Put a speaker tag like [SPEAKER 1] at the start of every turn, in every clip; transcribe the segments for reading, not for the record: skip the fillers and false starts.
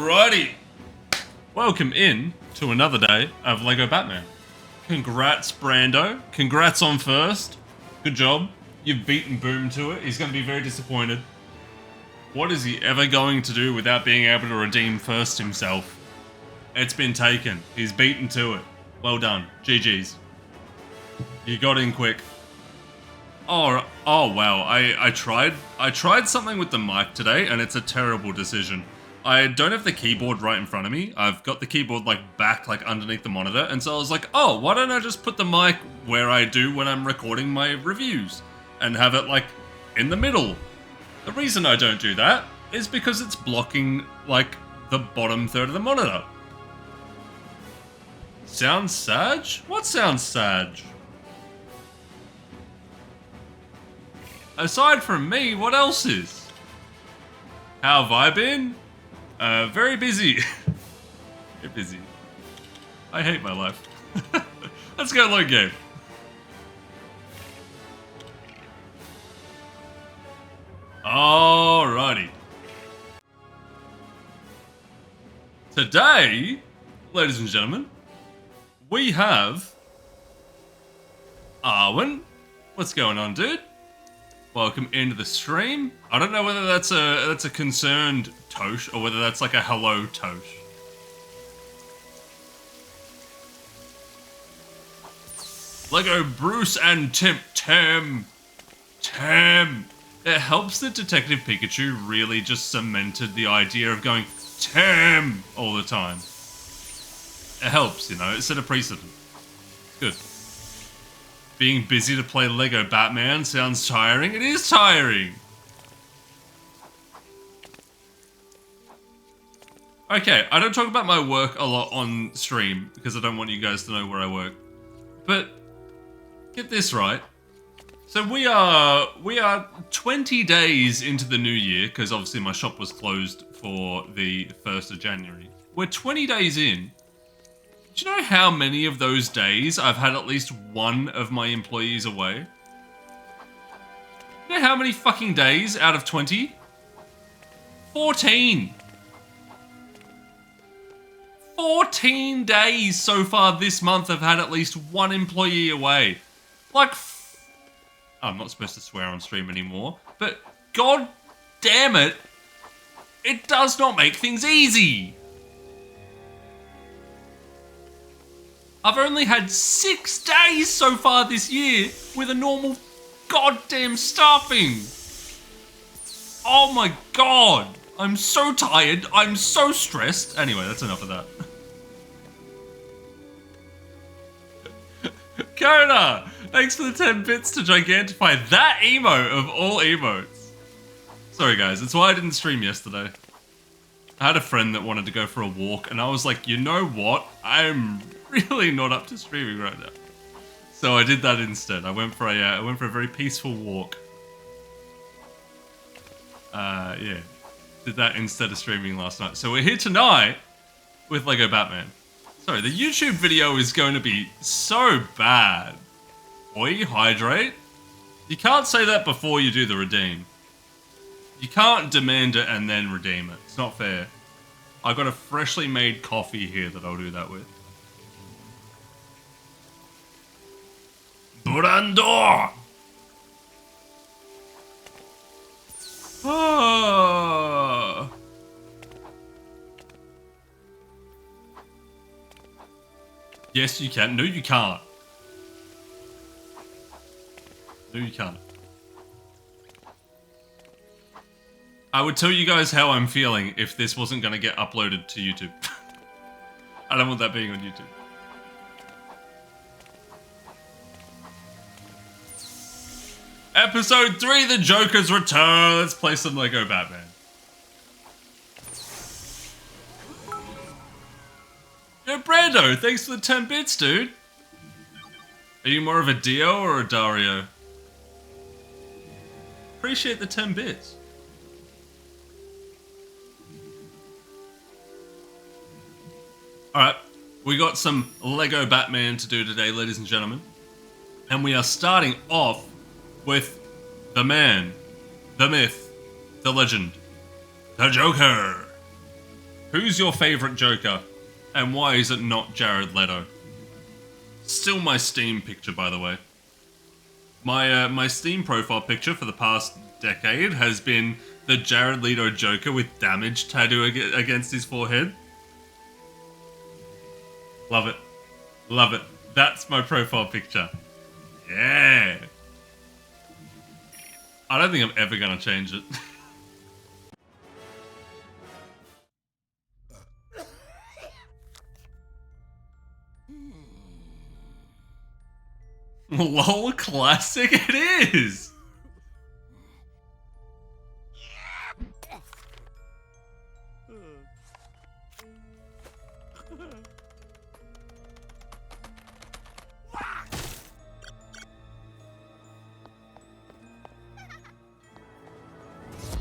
[SPEAKER 1] Alrighty. Welcome in to another day of Lego Batman. Congrats, Brando. Congrats on first. Good job. You've beaten Boom to it. He's going to be very disappointed. What is he ever going to do without being able to redeem first himself? It's been taken. He's beaten to it. Well done. GG's. You got in quick. Oh wow. I tried something with the mic today and it's a terrible decision. I don't have the keyboard right in front of me. I've got the keyboard back underneath the monitor, and so I was like, oh, why don't I just put the mic where I do when I'm recording my reviews and have it in the middle. The reason I don't do that is because it's blocking the bottom third of the monitor. Sounds Sag? What sounds Sag? Aside from me, what else is? How have I been? Very busy. Very busy. I hate my life. Let's go load game. Alrighty. Today, ladies and gentlemen, we have Arwen. What's going on, dude? Welcome into the stream. I don't know whether that's a concerned Tosh or whether that's a hello Tosh. Lego Bruce and Tim. It helps that Detective Pikachu really just cemented the idea of going Tim all the time. It helps, you know, it set a precedent. Good. Being busy to play Lego Batman sounds tiring. It is tiring! Okay, I don't talk about my work a lot on stream because I don't want you guys to know where I work. But get this right. So we are 20 days into the new year because obviously my shop was closed for the 1st of January. We're 20 days in. Do you know how many of those days I've had at least one of my employees away? You know how many fucking days out of 20? 14! 14 days so far this month I've had at least one employee away. I'm not supposed to swear on stream anymore, but god damn it, it does not make things easy. I've only had 6 days so far this year with a normal goddamn staffing. Oh my god. I'm so tired. I'm so stressed. Anyway, that's enough of that. Kona, thanks for the 10 bits to gigantify that emote of all emotes. Sorry guys, it's why I didn't stream yesterday. I had a friend that wanted to go for a walk and I was like, you know what? I'm really not up to streaming right now. So I did that instead. I went for a very peaceful walk. Yeah. Did that instead of streaming last night. So we're here tonight with Lego Batman. Sorry, the YouTube video is going to be so bad. Oi, hydrate. You can't say that before you do the redeem. You can't demand it and then redeem it. It's not fair. I got a freshly made coffee here that I'll do that with. Brando! Oh. Yes, you can. No, you can't. No, you can't. I would tell you guys how I'm feeling if this wasn't going to get uploaded to YouTube. I don't want that being on YouTube. Episode 3, The Joker's Return. Let's play some Lego Batman. Yo, Brando, thanks for the 10 bits, dude. Are you more of a Dio or a Dario? Appreciate the 10 bits. Alright, we got some Lego Batman to do today, ladies and gentlemen. And we are starting off with the man, the myth, the legend, the Joker. Who's your favorite Joker? And why is it not Jared Leto? Still my Steam picture, by the way. My Steam profile picture for the past decade has been the Jared Leto Joker with damage tattoo against his forehead. Love it. Love it. That's my profile picture. Yeah. I don't think I'm ever gonna change it. LOL classic it is!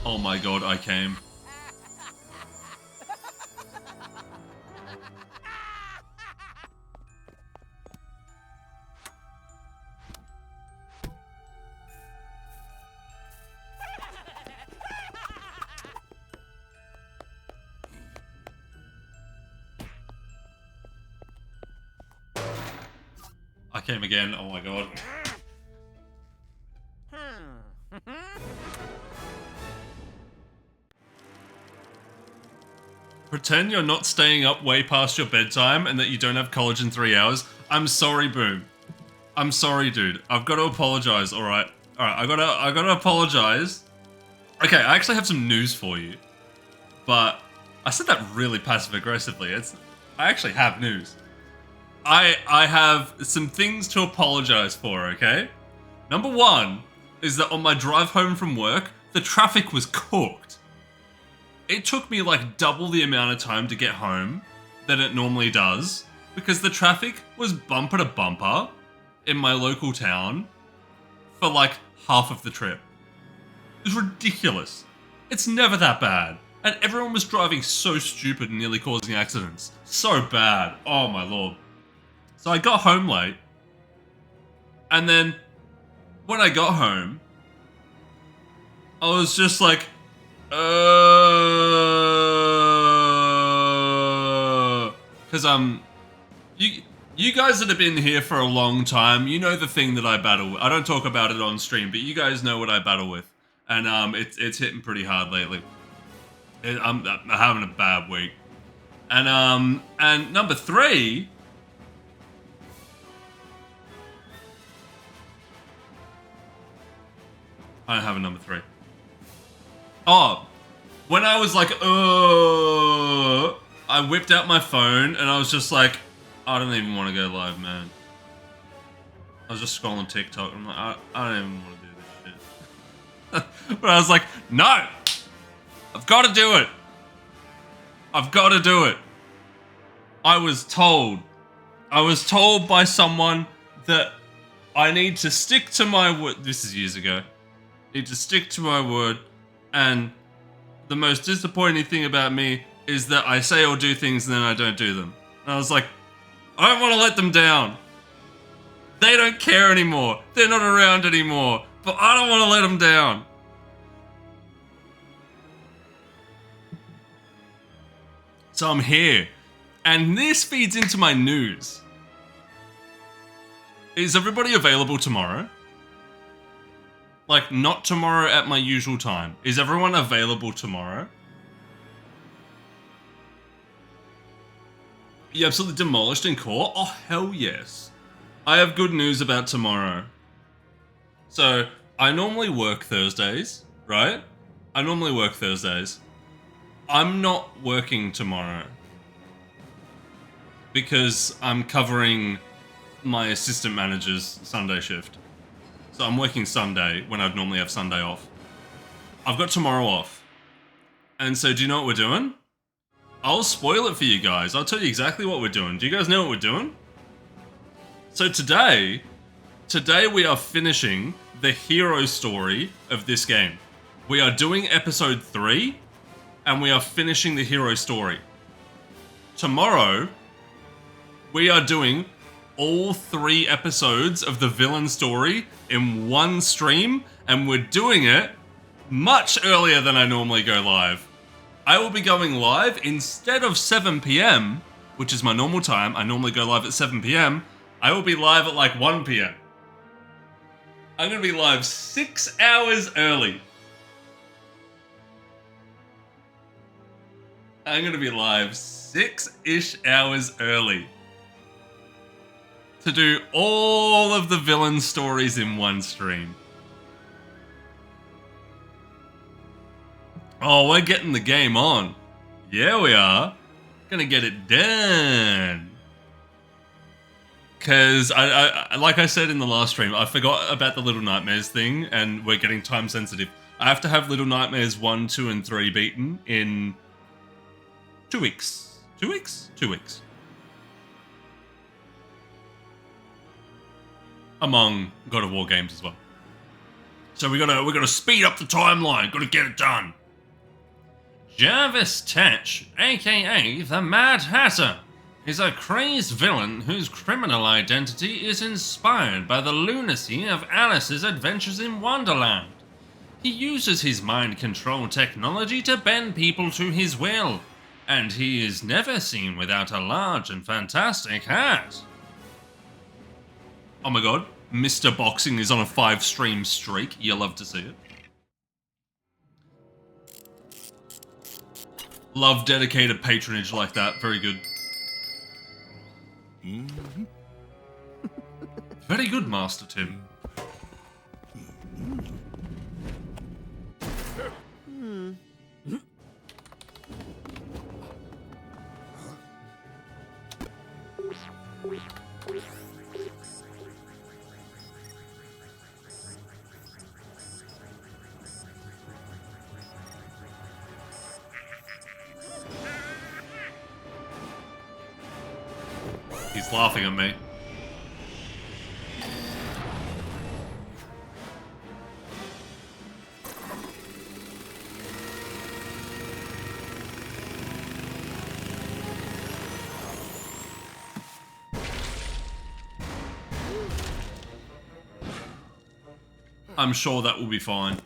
[SPEAKER 1] Oh my god, I came. I came again, oh my god. Pretend you're not staying up way past your bedtime and that you don't have college in 3 hours. I'm sorry, Boom. I'm sorry, dude. I've got to apologize, alright? Alright, I gotta apologize. Okay, I actually have some news for you. But I said that really passive-aggressively. I actually have news. I have some things to apologize for, okay? Number one is that on my drive home from work, the traffic was cooked. It took me like double the amount of time to get home than it normally does because the traffic was bumper to bumper in my local town for like half of the trip. It was ridiculous. It's never that bad. And everyone was driving so stupid and nearly causing accidents. So bad. Oh my lord. So I got home late. And then when I got home, I was just like, because you guys that have been here for a long time, you know the thing that I battle with. I don't talk about it on stream, but you guys know what I battle with, and it's hitting pretty hard lately. I'm having a bad week, and number three. I don't have a number three. Oh, when I was like, I whipped out my phone and I was just like, I don't even want to go live, man. I was just scrolling TikTok and I'm like, I don't even want to do this shit. But I was like, no! I've got to do it! I've got to do it! I was told by someone that I need to stick to my word. This is years ago. I need to stick to my word. And the most disappointing thing about me is that I say or do things and then I don't do them. And I was like, I don't want to let them down. They don't care anymore. They're not around anymore. But I don't want to let them down. So I'm here. And this feeds into my news. Is everybody available tomorrow? Like, not tomorrow at my usual time. Is everyone available tomorrow? You absolutely demolished in core? Oh, hell yes. I have good news about tomorrow. So, I normally work Thursdays, right? I normally work Thursdays. I'm not working tomorrow. Because I'm covering my assistant manager's Sunday shift. So I'm working Sunday when I'd normally have Sunday off. I've got tomorrow off. And so do you know what we're doing? I'll spoil it for you guys. I'll tell you exactly what we're doing. Do you guys know what we're doing? So today we are finishing the hero story of this game. We are doing episode 3 and we are finishing the hero story. Tomorrow, we are doing all 3 episodes of the villain story in one stream, and we're doing it much earlier than I normally go live. I will be going live instead of 7 p.m., which is my normal time. I normally go live at 7 p.m. I will be live at like 1 p.m. I'm going to be live 6 hours early. I'm going to be live 6-ish hours early to do all of the villain stories in one stream. Oh, we're getting the game on. Yeah, we are. Gonna get it done. Because, I like I said in the last stream, I forgot about the Little Nightmares thing, and we're getting time sensitive. I have to have Little Nightmares 1, 2, and 3 beaten in 2 weeks. 2 weeks? 2 weeks. Among God of War games as well. So we gotta speed up the timeline. Gotta get it done. Jarvis Tetch, aka the Mad Hatter, is a crazed villain whose criminal identity is inspired by the lunacy of Alice's adventures in Wonderland. He uses his mind control technology to bend people to his will, and he is never seen without a large and fantastic hat. Oh my god, Mr. Boxing is on a 5-stream streak. You'll love to see it. Love dedicated patronage like that. Very good. Very good, Master Tim. He's laughing at me. I'm sure that will be fine.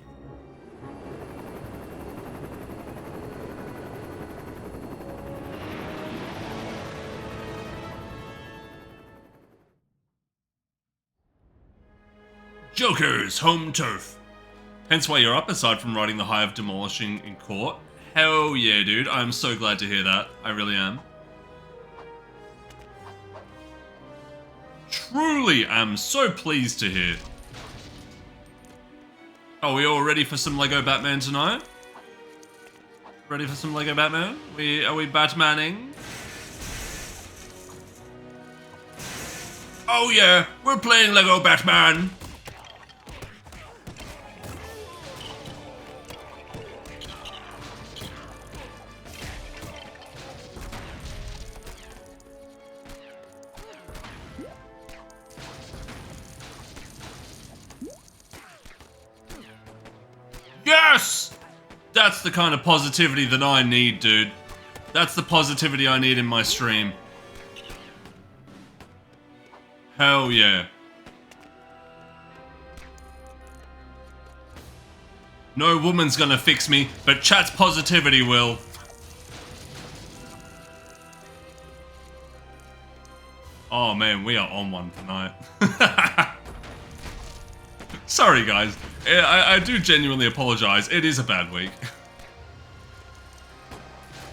[SPEAKER 1] Joker's home turf. Hence why you're up, aside from riding the high of demolishing in court. Hell yeah, dude. I'm so glad to hear that. I really am. Truly am so pleased to hear. Are we all ready for some Lego Batman tonight? Ready for some Lego Batman? Are we Batmaning? Oh yeah, we're playing Lego Batman. Yes! That's the kind of positivity that I need, dude. That's the positivity I need in my stream. Hell yeah. No woman's gonna fix me, but chat's positivity will. Oh man, we are on one tonight. Sorry guys, I do genuinely apologize. It is a bad week.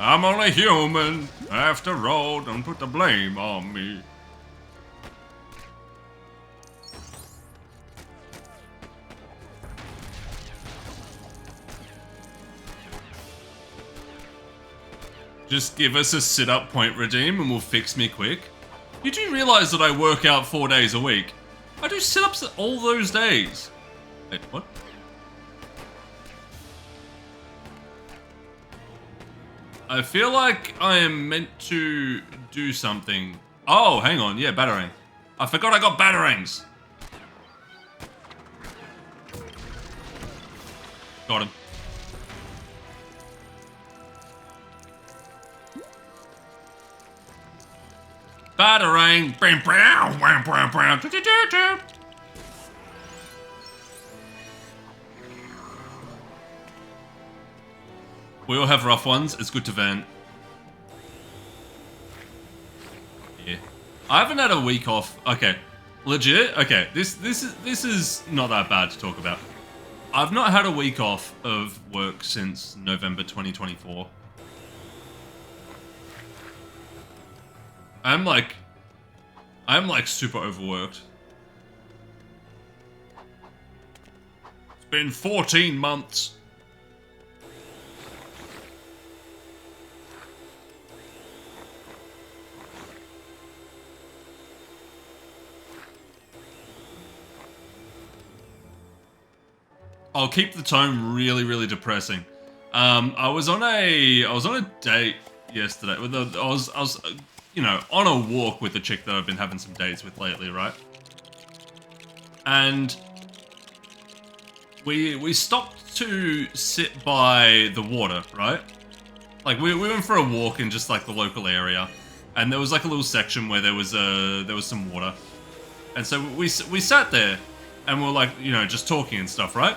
[SPEAKER 1] I'm only human. After all, don't put the blame on me. Just give us a sit-up point redeem and we'll fix me quick. You do realize that I work out 4 days a week? I do sit-ups all those days. Wait, what? I feel like I am meant to do something. Oh, hang on. Yeah, batarang. I forgot I got batarangs. Got him. Batarang. Bam, bam, bam, bam, bam. We all have rough ones. It's good to vent. Yeah. I haven't had a week off. Okay. Legit? Okay. This is not that bad to talk about. I've not had a week off of work since November 2024. I'm like super overworked. It's been 14 months. I'll keep the tone really, really depressing. I was on a date yesterday. I was you know, on a walk with a chick that I've been having some dates with lately, right? And we stopped to sit by the water, right? Like we went for a walk in just like the local area, and there was like a little section where there was some water, and so we sat there, and we're like, you know, just talking and stuff, right?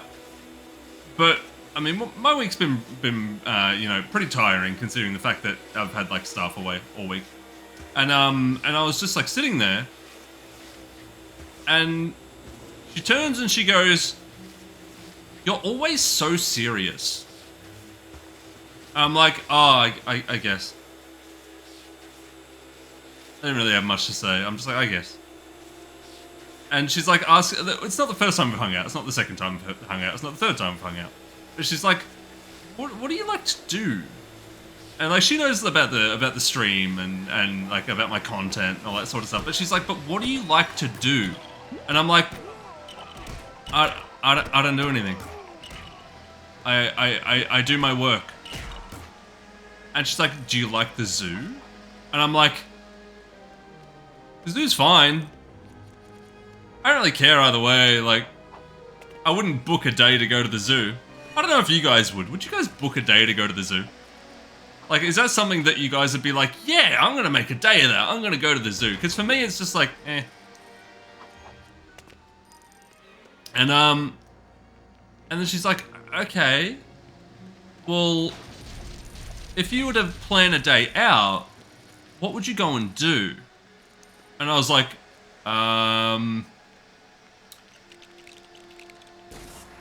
[SPEAKER 1] But I mean, my week's been you know, pretty tiring considering the fact that I've had like staff away all week, and I was just like sitting there, and she turns and she goes, "You're always so serious." I'm like, oh, I guess. I didn't really have much to say. I'm just like, I guess. And she's like, it's not the first time we've hung out. It's not the second time we've hung out. It's not the third time we've hung out. But she's like, what do you like to do? And like, she knows about the stream and like about my content and all that sort of stuff. But she's like, but what do you like to do? And I'm like, I don't do anything. I do my work. And she's like, do you like the zoo? And I'm like, the zoo's fine. I don't really care either way. Like, I wouldn't book a day to go to the zoo. I don't know if you guys would. Would you guys book a day to go to the zoo? Like, is that something that you guys would be like, yeah, I'm going to make a day of that. I'm going to go to the zoo. Because for me, it's just like, eh. And then she's like, okay, well, if you were to plan a day out, what would you go and do? And I was like, I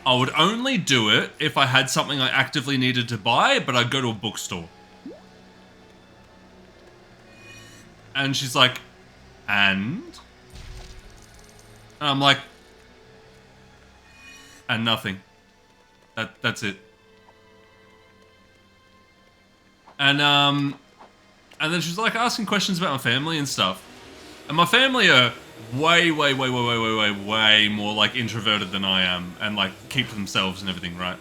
[SPEAKER 1] would only do it if I had something I actively needed to buy, but I'd go to a bookstore. And she's like, and I'm like, and nothing. That's it. And then she's like asking questions about my family and stuff. And my family are way more like introverted than I am and like keep to themselves and everything, right?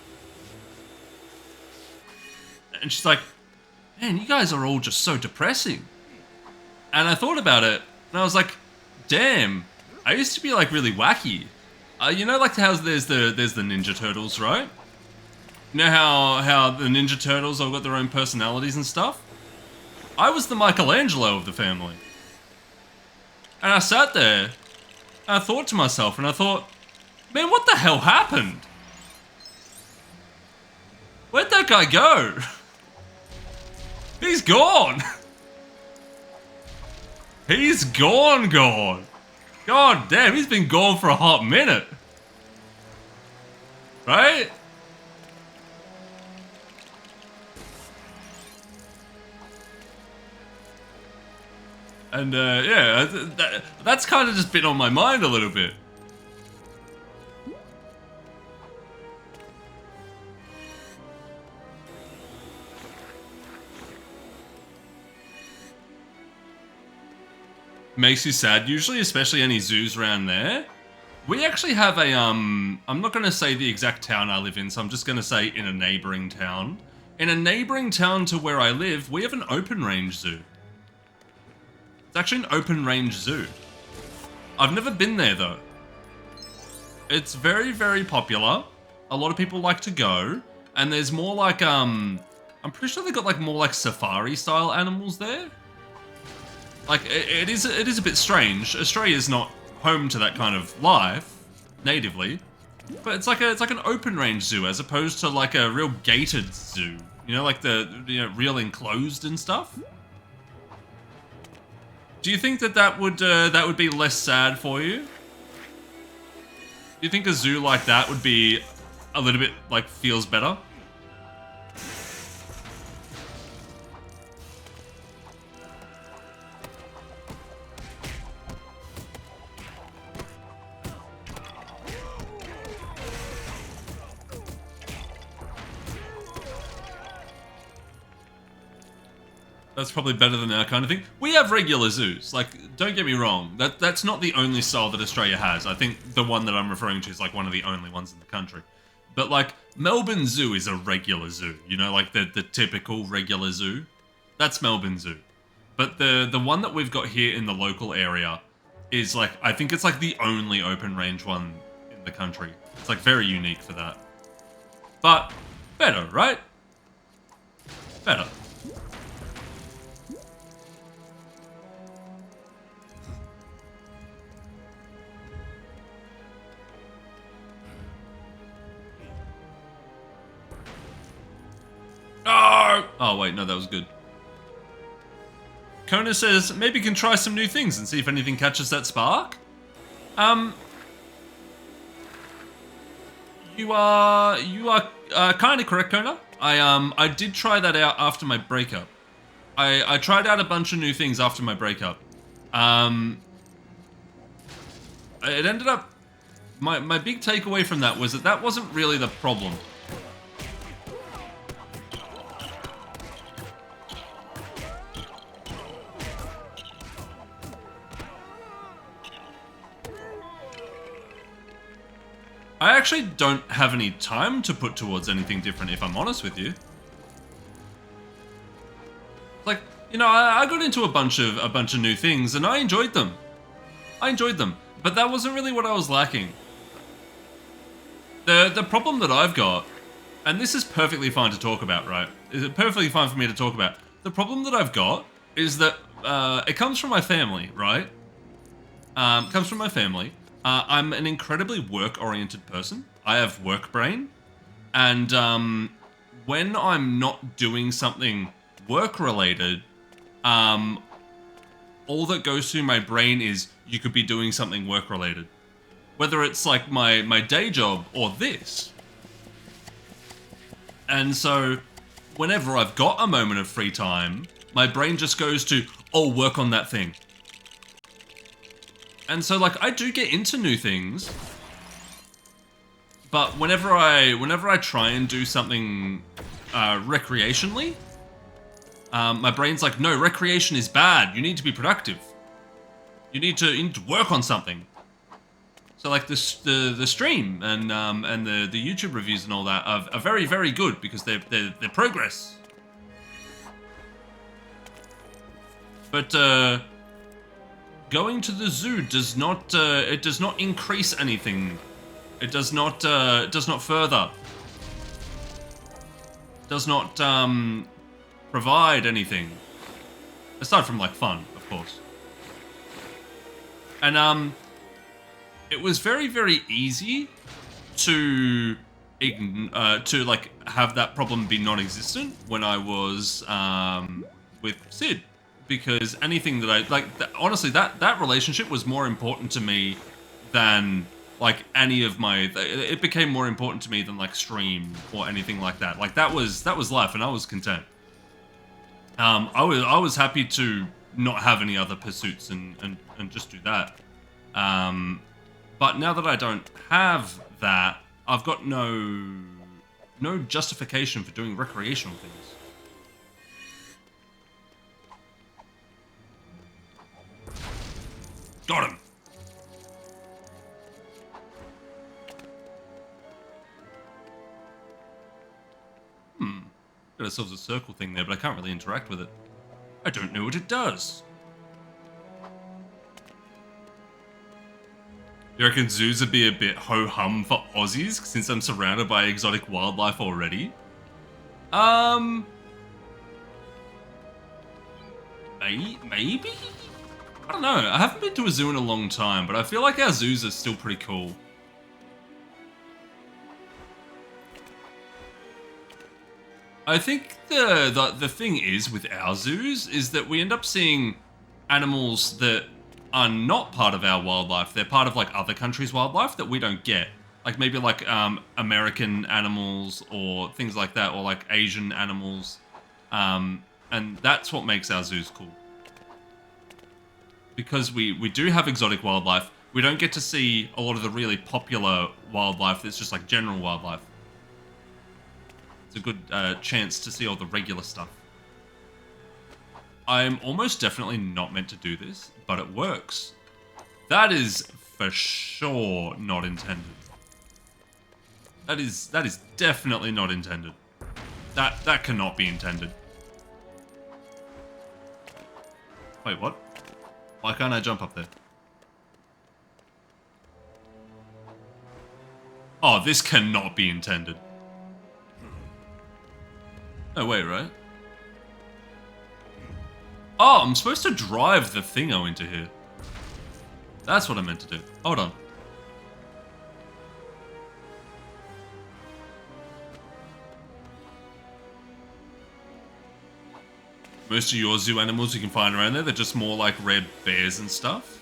[SPEAKER 1] And she's like, man, you guys are all just so depressing. And I thought about it and I was like, damn, I used to be like really wacky. You know, like how there's the Ninja Turtles, right? You know how the Ninja Turtles all got their own personalities and stuff? I was the Michelangelo of the family. And I sat there, and I thought to myself, and I thought, man, what the hell happened? Where'd that guy go? He's gone. He's gone. God damn, he's been gone for a hot minute. Right? And yeah, that's kind of just been on my mind a little bit. Makes you sad, usually, especially any zoos around there. We actually have a, I'm not going to say the exact town I live in, so I'm just going to say in a neighboring town. In a neighboring town to where I live, we have an open range zoo. It's actually an open range zoo. I've never been there though. It's very popular. A lot of people like to go, and there's more like, I'm pretty sure they got like more like safari style animals there. Like, it is a bit strange. Australia's not home to that kind of life, natively. But it's like an open range zoo as opposed to like a real gated zoo, You know, like the real enclosed and stuff. Do you think that would be less sad for you? Do you think a zoo like that would be a little bit like feels better? That's probably better than our kind of thing. We have regular zoos. Like, don't get me wrong. That's not the only style that Australia has. I think the one that I'm referring to is like one of the only ones in the country. But like, Melbourne Zoo is a regular zoo. You know, like the typical regular zoo. That's Melbourne Zoo. But the one that we've got here in the local area is like, I think it's like the only open range one in the country. It's like very unique for that. But better, right? Better. Oh, wait, no, that was good. Kona says, maybe you can try some new things and see if anything catches that spark. You are kind of correct, Kona. I did try that out after my breakup. I tried out a bunch of new things after my breakup. It ended up, my big takeaway from that was that wasn't really the problem. I actually don't have any time to put towards anything different, if I'm honest with you. Like, you know, I got into a bunch of new things, and I enjoyed them. But that wasn't really what I was lacking. The problem that I've got, and this is perfectly fine to talk about, right? It's perfectly fine for me to talk about. The problem that I've got is that it comes from my family, right? Comes from my family. I'm an incredibly work-oriented person. I have work brain. And when I'm not doing something work-related, all that goes through my brain is, you could be doing something work-related. Whether it's like my day job or this. And so, whenever I've got a moment of free time, my brain just goes to, oh, work on that thing. And so, like, I do get into new things, but whenever I try and do something recreationally, my brain's like, no, recreation is bad. You need to be productive. You need to work on something. So, like, the stream and the YouTube reviews and all that are very, very good because they're progress. But going to the zoo does not increase anything. It does not further. Does not provide anything. Aside from like fun, of course. And it was very, very easy to like have that problem be non-existent when I was with Sid. Because anything that I like, honestly, that relationship was more important to me than like any of my. It became more important to me than like stream or anything like that. Like that was life, and I was content. I was happy to not have any other pursuits and just do that. But now that I don't have that, I've got no justification for doing recreational things. Got him. Got ourselves a circle thing there, but I can't really interact with it. I don't know what it does. You reckon zoos would be a bit ho-hum for Aussies, since I'm surrounded by exotic wildlife already? Maybe? I don't know, I haven't been to a zoo in a long time, but I feel like our zoos are still pretty cool. I think the thing is with our zoos is that we end up seeing animals that are not part of our wildlife. They're part of like other countries' wildlife that we don't get. Like maybe like American animals or things like that, or like Asian animals. And that's what makes our zoos cool. Because we do have exotic wildlife, we don't get to see a lot of the really popular wildlife that's just like general wildlife. It's a good chance to see all the regular stuff. I'm almost definitely not meant to do this, but it works. That is for sure not intended. That is definitely not intended. That cannot be intended. Wait, what? Why can't I jump up there? Oh, this cannot be intended. No way, right? Oh, I'm supposed to drive the thingo into here. That's what I meant to do. Hold on. Most of your zoo animals you can find around there, they're just more like red bears and stuff.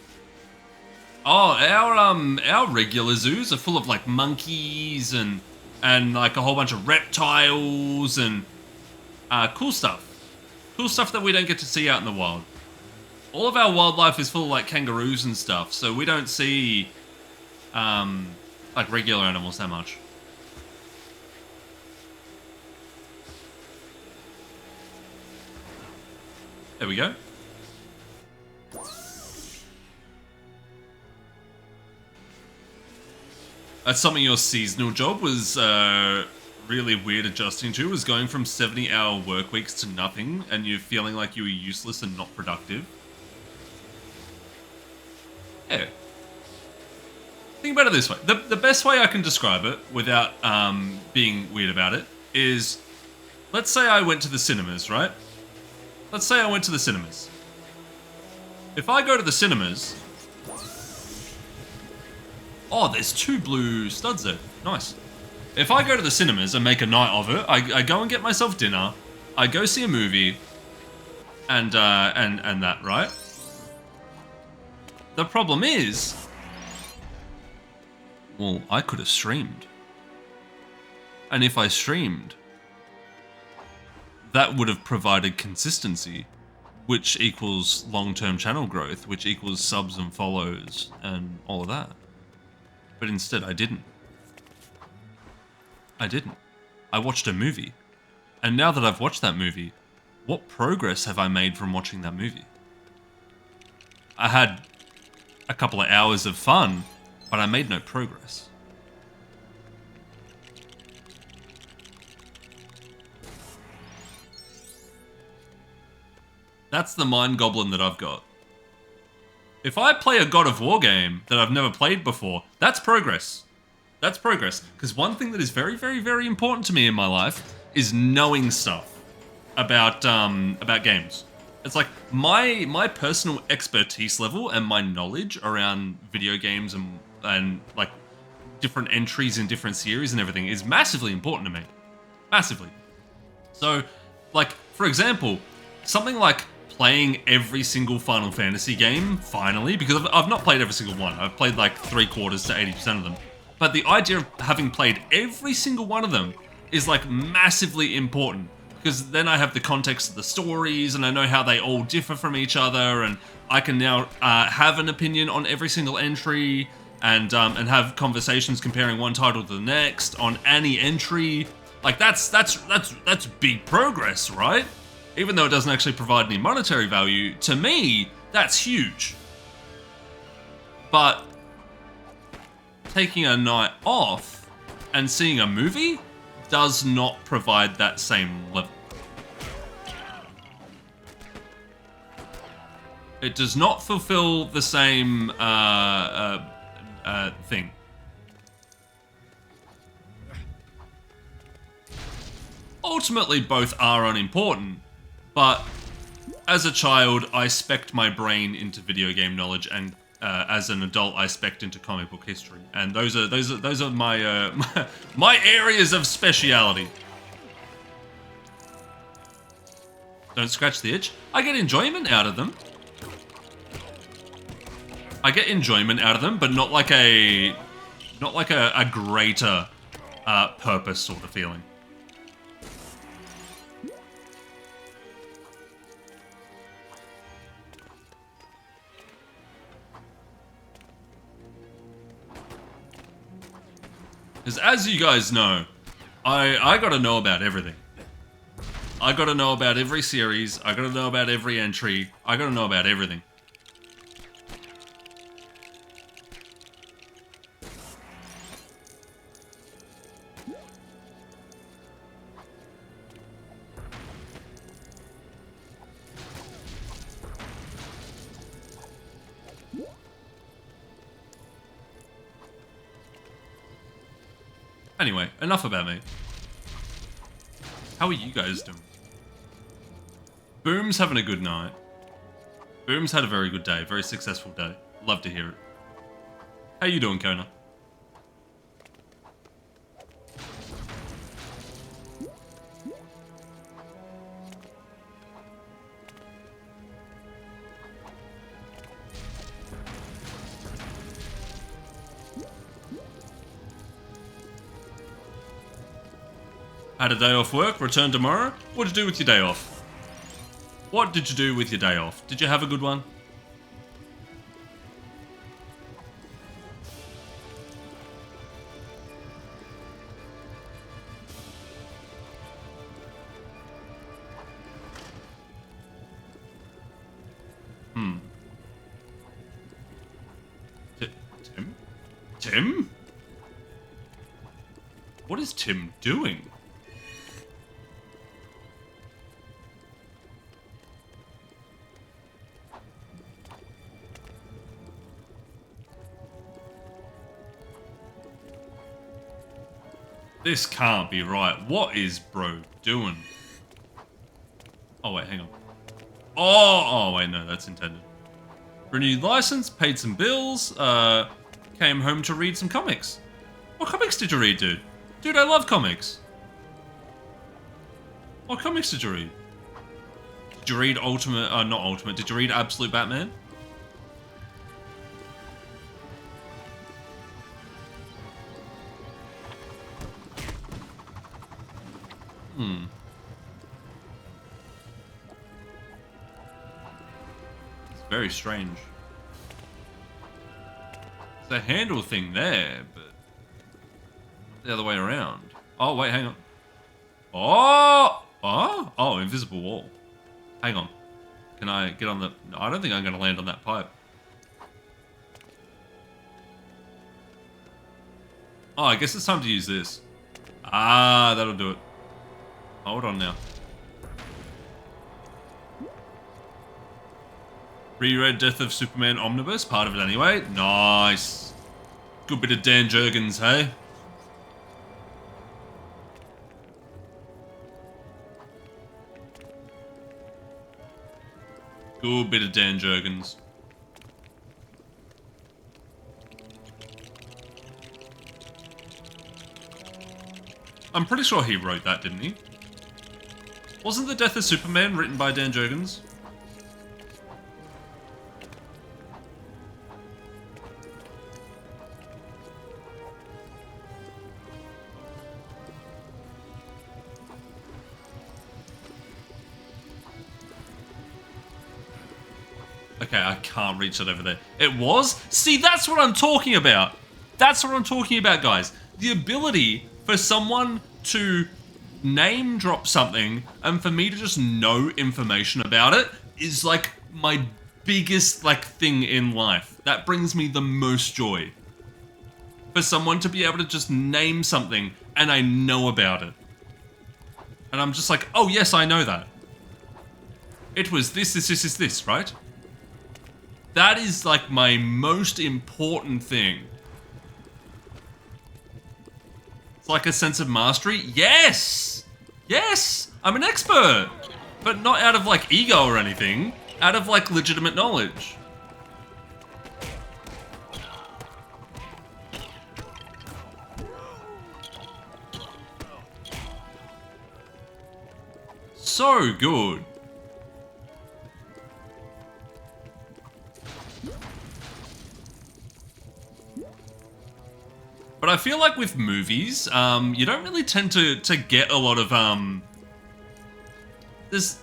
[SPEAKER 1] Oh, our regular zoos are full of like monkeys and like a whole bunch of reptiles and cool stuff. Cool stuff that we don't get to see out in the wild. All of our wildlife is full of like kangaroos and stuff, so we don't see like regular animals that much. There we go. That's something your seasonal job was really weird adjusting to, was going from 70-hour work weeks to nothing, and you're feeling like you were useless and not productive. Yeah. Think about it this way. The best way I can describe it, without being weird about it, is, let's say I went to the cinemas, right? Let's say I went to the cinemas. If I go to the cinemas... Oh, there's 2 blue studs there. Nice. If I go to the cinemas and make a night of it, I go and get myself dinner, I go see a movie, and that, right? The problem is... Well, I could have streamed. And if I streamed... that would have provided consistency, which equals long-term channel growth, which equals subs and follows and all of that. But instead, I didn't. I watched a movie. And now that I've watched that movie, what progress have I made from watching that movie? I had a couple of hours of fun, but I made no progress. That's the mind goblin that I've got. If I play a God of War game that I've never played before, that's progress. That's progress. Because one thing that is very, very, very important to me in my life is knowing stuff about games. It's like my personal expertise level and my knowledge around video games and like different entries in different series and everything is massively important to me. Massively. So, like, for example, something like playing every single Final Fantasy game, finally, because I've not played every single one. I've played like 3/4 to 80% of them. But the idea of having played every single one of them is like massively important, because then I have the context of the stories and I know how they all differ from each other, and I can now have an opinion on every single entry and have conversations comparing one title to the next on any entry. Like that's big progress, right? Even though it doesn't actually provide any monetary value, to me, that's huge. But taking a night off and seeing a movie does not provide that same level. It does not fulfill the same thing. Ultimately, both are unimportant. But as a child, I specced my brain into video game knowledge, and as an adult, I specced into comic book history, and those are my my areas of speciality. Don't scratch the itch. I get enjoyment out of them. I get enjoyment out of them, but not like a greater purpose sort of feeling. Because as you guys know, I gotta know about everything. I gotta know about every series, I gotta know about every entry, I gotta know about everything. Anyway, enough about me. How are you guys doing? Boom's having a good night. Boom's had a very good day, very successful day. Love to hear it. How you doing, Kona? Had a day off work, return tomorrow. What did you do with your day off? What did you do with your day off? Did you have a good one? Tim? Tim? What is Tim doing? This can't be right. What is bro doing? Oh, wait, hang on. Oh, wait, no, that's intended. Renewed license, paid some bills, came home to read some comics. What comics did you read, dude? Dude, I love comics. What comics did you read? Did you read Ultimate, not Ultimate, did you read Absolute Batman? It's very strange. There's a handle thing there, but not the other way around. Oh, wait, hang on. Oh, invisible wall. Hang on. Can I get on the... No, I don't think I'm going to land on that pipe. Oh, I guess it's time to use this. Ah, that'll do it. Hold on now. Reread Death of Superman Omnibus, part of it anyway. Nice. Good bit of Dan Jurgens, hey? Good bit of Dan Jurgens. I'm pretty sure he wrote that, didn't he? Wasn't The Death of Superman written by Dan Jurgens? Okay, I can't reach it over there. It was? See, that's what I'm talking about. That's what I'm talking about, guys. The ability for someone to name drop something and for me to just know information about it is like my biggest thing in life. That brings me the most joy. For someone to be able to just name something and I know about it. And I'm just like, oh yes, I know that. It was this, right? That is like my most important thing. It's like a sense of mastery. Yes! Yes! I'm an expert! But not out of like ego or anything. Out of like legitimate knowledge. So good. I feel like with movies, you don't really tend to get a lot of there's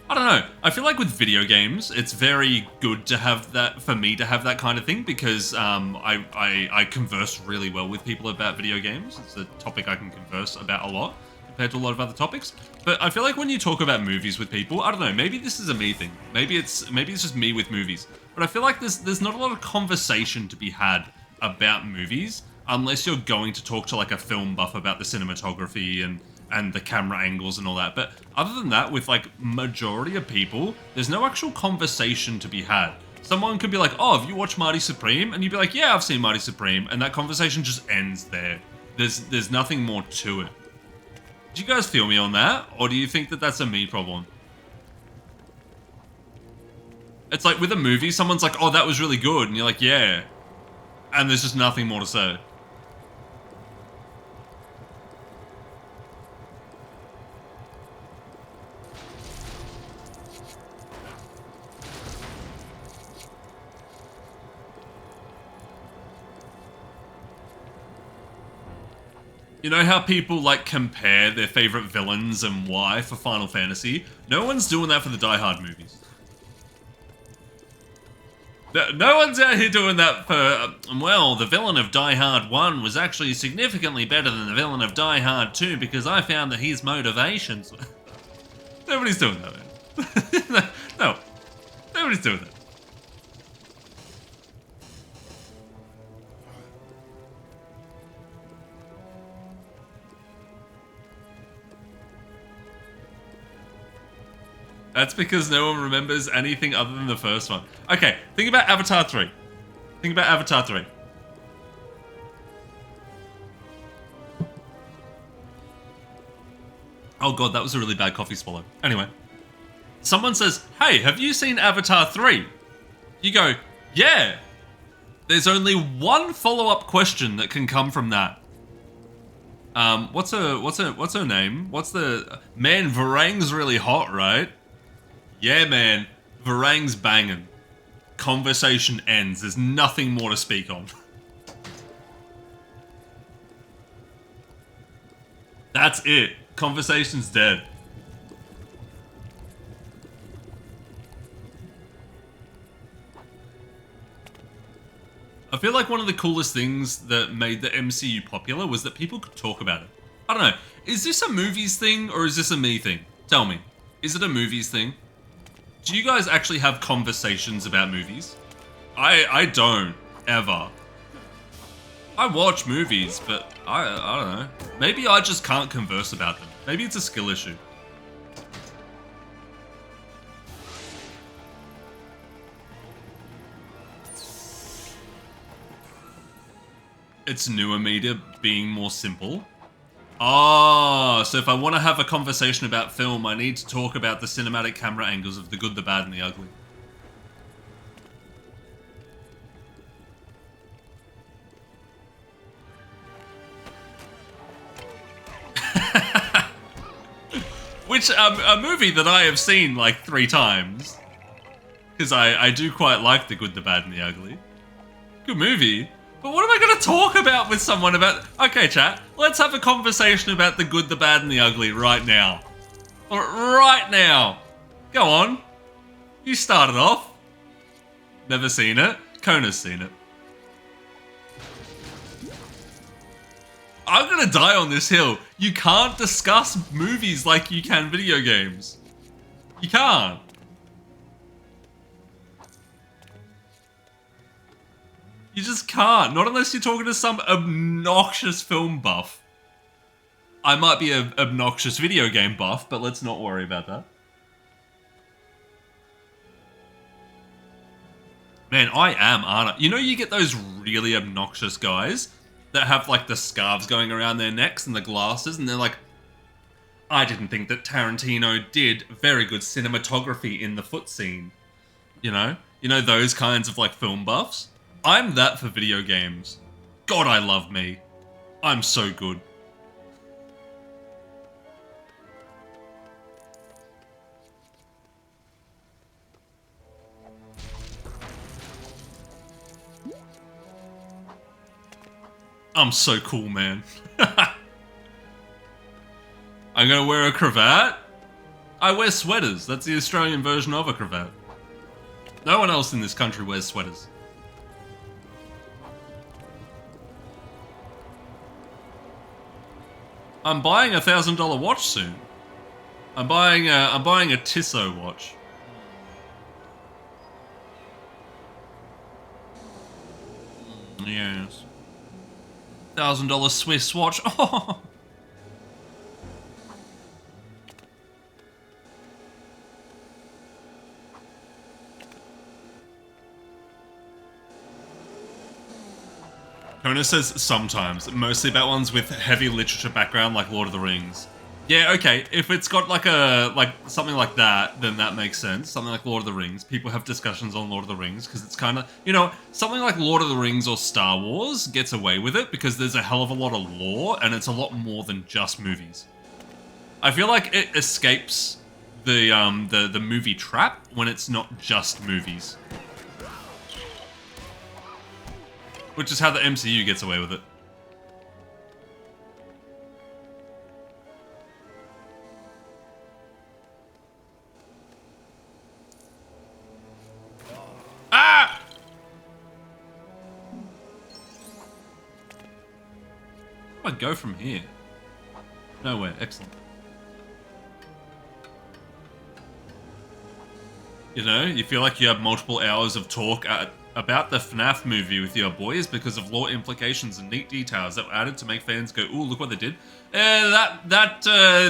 [SPEAKER 1] I don't know. I feel like with video games, it's very good to have that, for me to have that kind of thing, because I converse really well with people about video games. It's a topic I can converse about a lot compared to a lot of other topics. But I feel like when you talk about movies with people, I don't know, maybe this is a me thing. Maybe it's just me with movies. But I feel like there's not a lot of conversation to be had about movies unless you're going to talk to like a film buff about the cinematography and the camera angles and all that. But other than that, with like majority of people, there's no actual conversation to be had. Someone could be like, oh, have you watched Marty Supreme? And you'd be like, yeah, I've seen Marty Supreme. And that conversation just ends there. There's nothing more to it. Do you guys feel me on that? Or do you think that that's a me problem? It's like with a movie, someone's like, oh, that was really good. And you're like, yeah. And there's just nothing more to say. You know how people like compare their favorite villains and why for Final Fantasy? No one's doing that for the Die Hard movies. No one's out here doing that for, well, the villain of Die Hard 1 was actually significantly better than the villain of Die Hard 2 because I found that his motivations... Nobody's doing that, man. No, nobody's doing that. That's because no one remembers anything other than the first one. Okay, think about Avatar 3. Think about Avatar 3. Oh god, that was a really bad coffee swallow. Anyway. Someone says, hey, have you seen Avatar 3? You go, yeah. There's only one follow-up question that can come from that. What's her name? What's the... Man, Varang's really hot, right? Yeah, man. Varang's banging. Conversation ends. There's nothing more to speak on. That's it. Conversation's dead. I feel like one of the coolest things that made the MCU popular was that people could talk about it. I don't know. Is this a movies thing or is this a me thing? Tell me. Is it a movies thing? Do you guys actually have conversations about movies? I don't, ever. I watch movies, but I don't know. Maybe I just can't converse about them. Maybe it's a skill issue. It's newer media being more simple. Oh, so if I want to have a conversation about film, I need to talk about the cinematic camera angles of the good, the bad, and the ugly. Which, a movie that I have seen like 3 times. Because I do quite like the good, the bad, and the ugly. Good movie. But what am I going to talk about with someone about... Okay, chat, let's have a conversation about the good, the bad, and the ugly right now. Right now. Go on. You started off. Never seen it. Kona's seen it. I'm going to die on this hill. You can't discuss movies like you can video games. You can't. You just can't. Not unless you're talking to some obnoxious film buff. I might be an obnoxious video game buff, but let's not worry about that. Man, I am, aren't I? You know, you get those really obnoxious guys that have like the scarves going around their necks and the glasses, and they're like, I didn't think that Tarantino did very good cinematography in the foot scene. You know those kinds of like film buffs? I'm that for video games. God, I love me. I'm so good. I'm so cool, man. I'm gonna wear a cravat. I wear sweaters. That's the Australian version of a cravat. No one else in this country wears sweaters. I'm buying a $1,000 watch soon. I'm buying a Tissot watch. Yes. $1,000 Swiss watch. Oh. Kona says sometimes, mostly about ones with heavy literature background like Lord of the Rings. Yeah, okay, if it's got like something like that, then that makes sense. Something like Lord of the Rings. People have discussions on Lord of the Rings because it's kind of, you know, something like Lord of the Rings or Star Wars gets away with it because there's a hell of a lot of lore and it's a lot more than just movies. I feel like it escapes the movie trap when it's not just movies. Which is how the MCU gets away with it. Ah! Where do I go from here? Nowhere. Excellent. You know, you feel like you have multiple hours of talk about the FNAF movie with your boys because of lore implications and neat details that were added to make fans go, ooh, look what they did.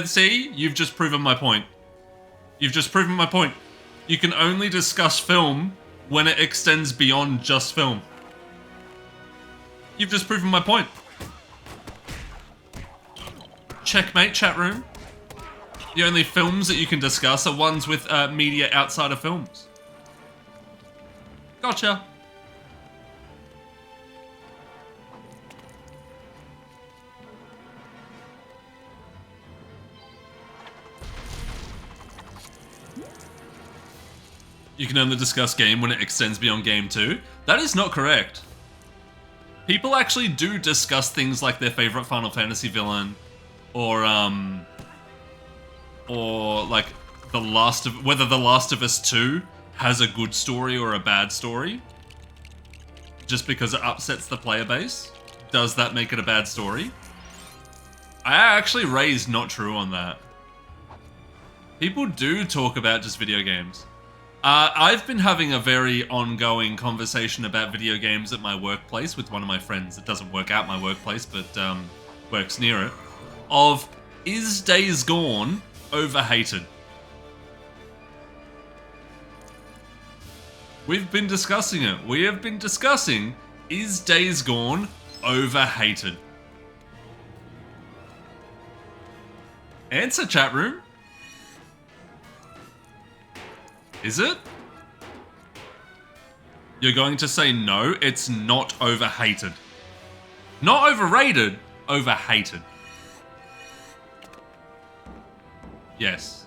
[SPEAKER 1] See, you've just proven my point. You've just proven my point. You can only discuss film when it extends beyond just film. You've just proven my point. Checkmate, chat room. The only films that you can discuss are ones with media outside of films. Gotcha. You can only discuss game when it extends beyond game 2. That is not correct. People actually do discuss things like their favorite Final Fantasy villain, or like whether The Last of Us 2 has a good story or a bad story. Just because it upsets the player base, does that make it a bad story? I actually raised not true on that. People do talk about just video games. I've been having a very ongoing conversation about video games at my workplace with one of my friends. It doesn't work out my workplace, but works near it. Of, is Days Gone overhated? We've been discussing it. We have been discussing, is Days Gone overhated? Answer, chat room. Is it? You're going to say no, it's not overhated. Not overrated, overhated. Yes.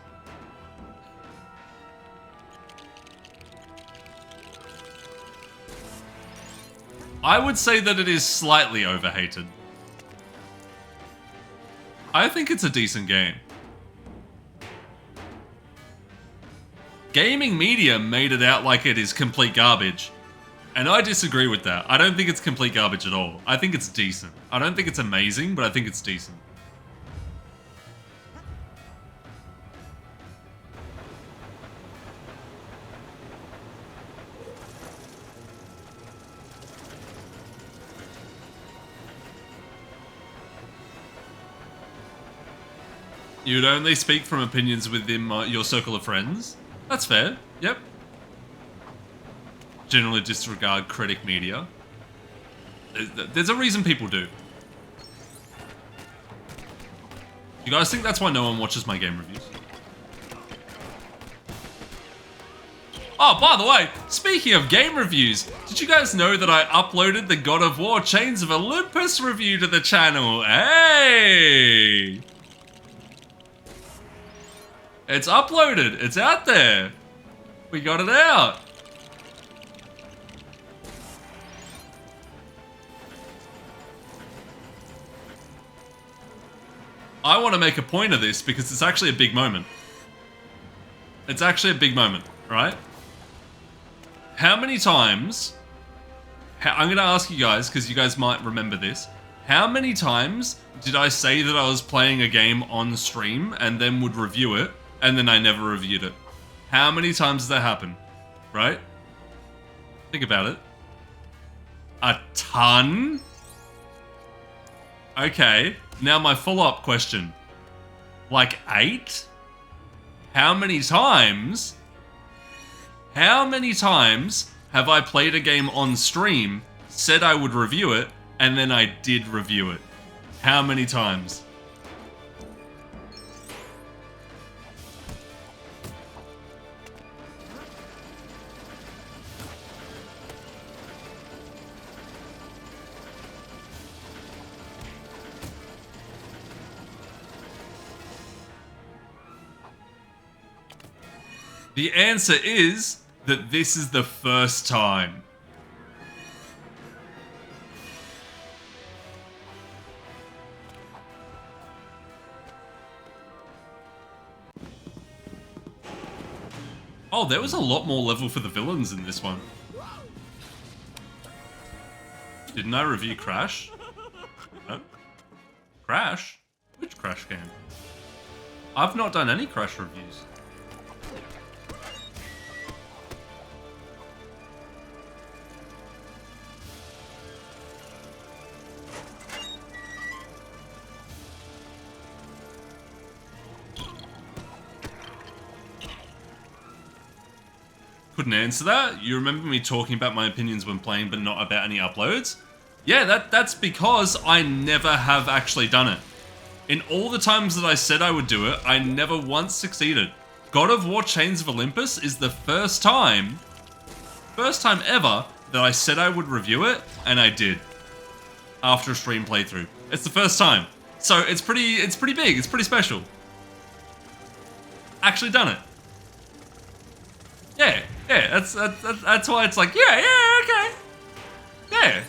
[SPEAKER 1] I would say that it is slightly overhated. I think it's a decent game. Gaming media made it out like it is complete garbage. And I disagree with that. I don't think it's complete garbage at all. I think it's decent. I don't think it's amazing, but I think it's decent. You'd only speak from opinions within your circle of friends? That's fair. Yep. Generally disregard critic media. There's a reason people do. You guys think that's why no one watches my game reviews? Oh, by the way, speaking of game reviews, did you guys know that I uploaded the God of War Chains of Olympus review to the channel? Hey! It's uploaded. It's out there. We got it out. I want to make a point of this because it's actually a big moment. It's actually a big moment, right? How many times... I'm going to ask you guys, because you guys might remember this. How many times did I say that I was playing a game on stream and then would review it, and then I never reviewed it? How many times does that happen? Right? Think about it. A ton? Okay, now my follow-up question. Like 8? How many times have I played a game on stream, said I would review it, and then I did review it? How many times? The answer is that this is the first time. Oh, there was a lot more level for the villains in this one. Didn't I review Crash? No. Crash? Which Crash game? I've not done any Crash reviews. Couldn't answer that. You remember me talking about my opinions when playing, but not about any uploads? Yeah, that's because I never have actually done it. In all the times that I said I would do it, I never once succeeded. God of War Chains of Olympus is the first time ever that I said I would review it, and I did. After a stream playthrough. It's the first time. So it's pretty big, it's pretty special. Actually done it. Yeah, that's why it's like, yeah, okay. Yeah.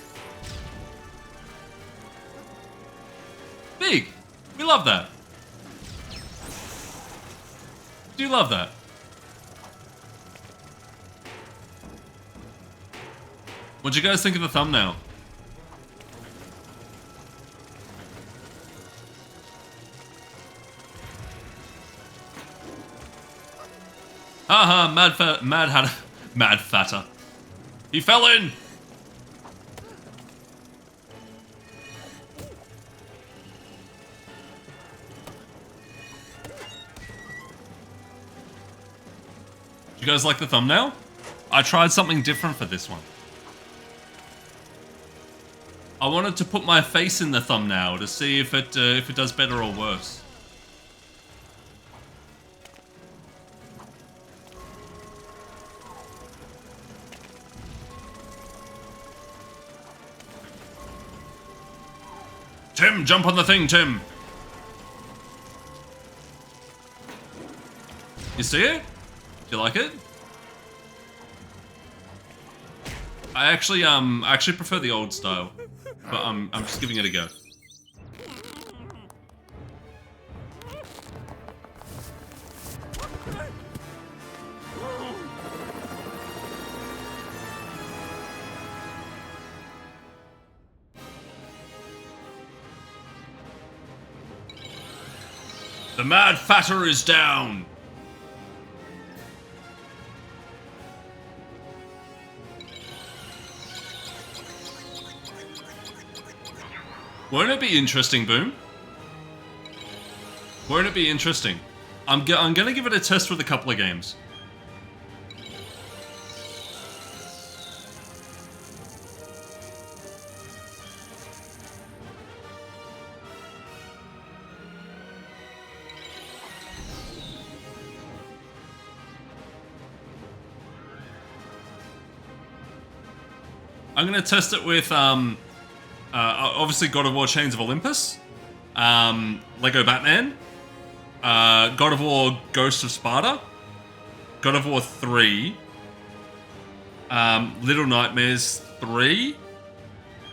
[SPEAKER 1] Big. We love that. Do love that. What'd you guys think of the thumbnail? Haha, mad fatter. He fell in! Do you guys like the thumbnail? I tried something different for this one. I wanted to put my face in the thumbnail to see if it does better or worse. Tim, jump on the thing, Tim. You see it? Do you like it? I actually prefer the old style, but I'm just giving it a go. The Mad Fatter is down! Won't it be interesting, Boom? Won't it be interesting? I'm gonna give it a test with a couple of games. I'm gonna test it with obviously God of War Chains of Olympus, Lego Batman, God of War Ghost of Sparta, God of War 3, Little Nightmares 3,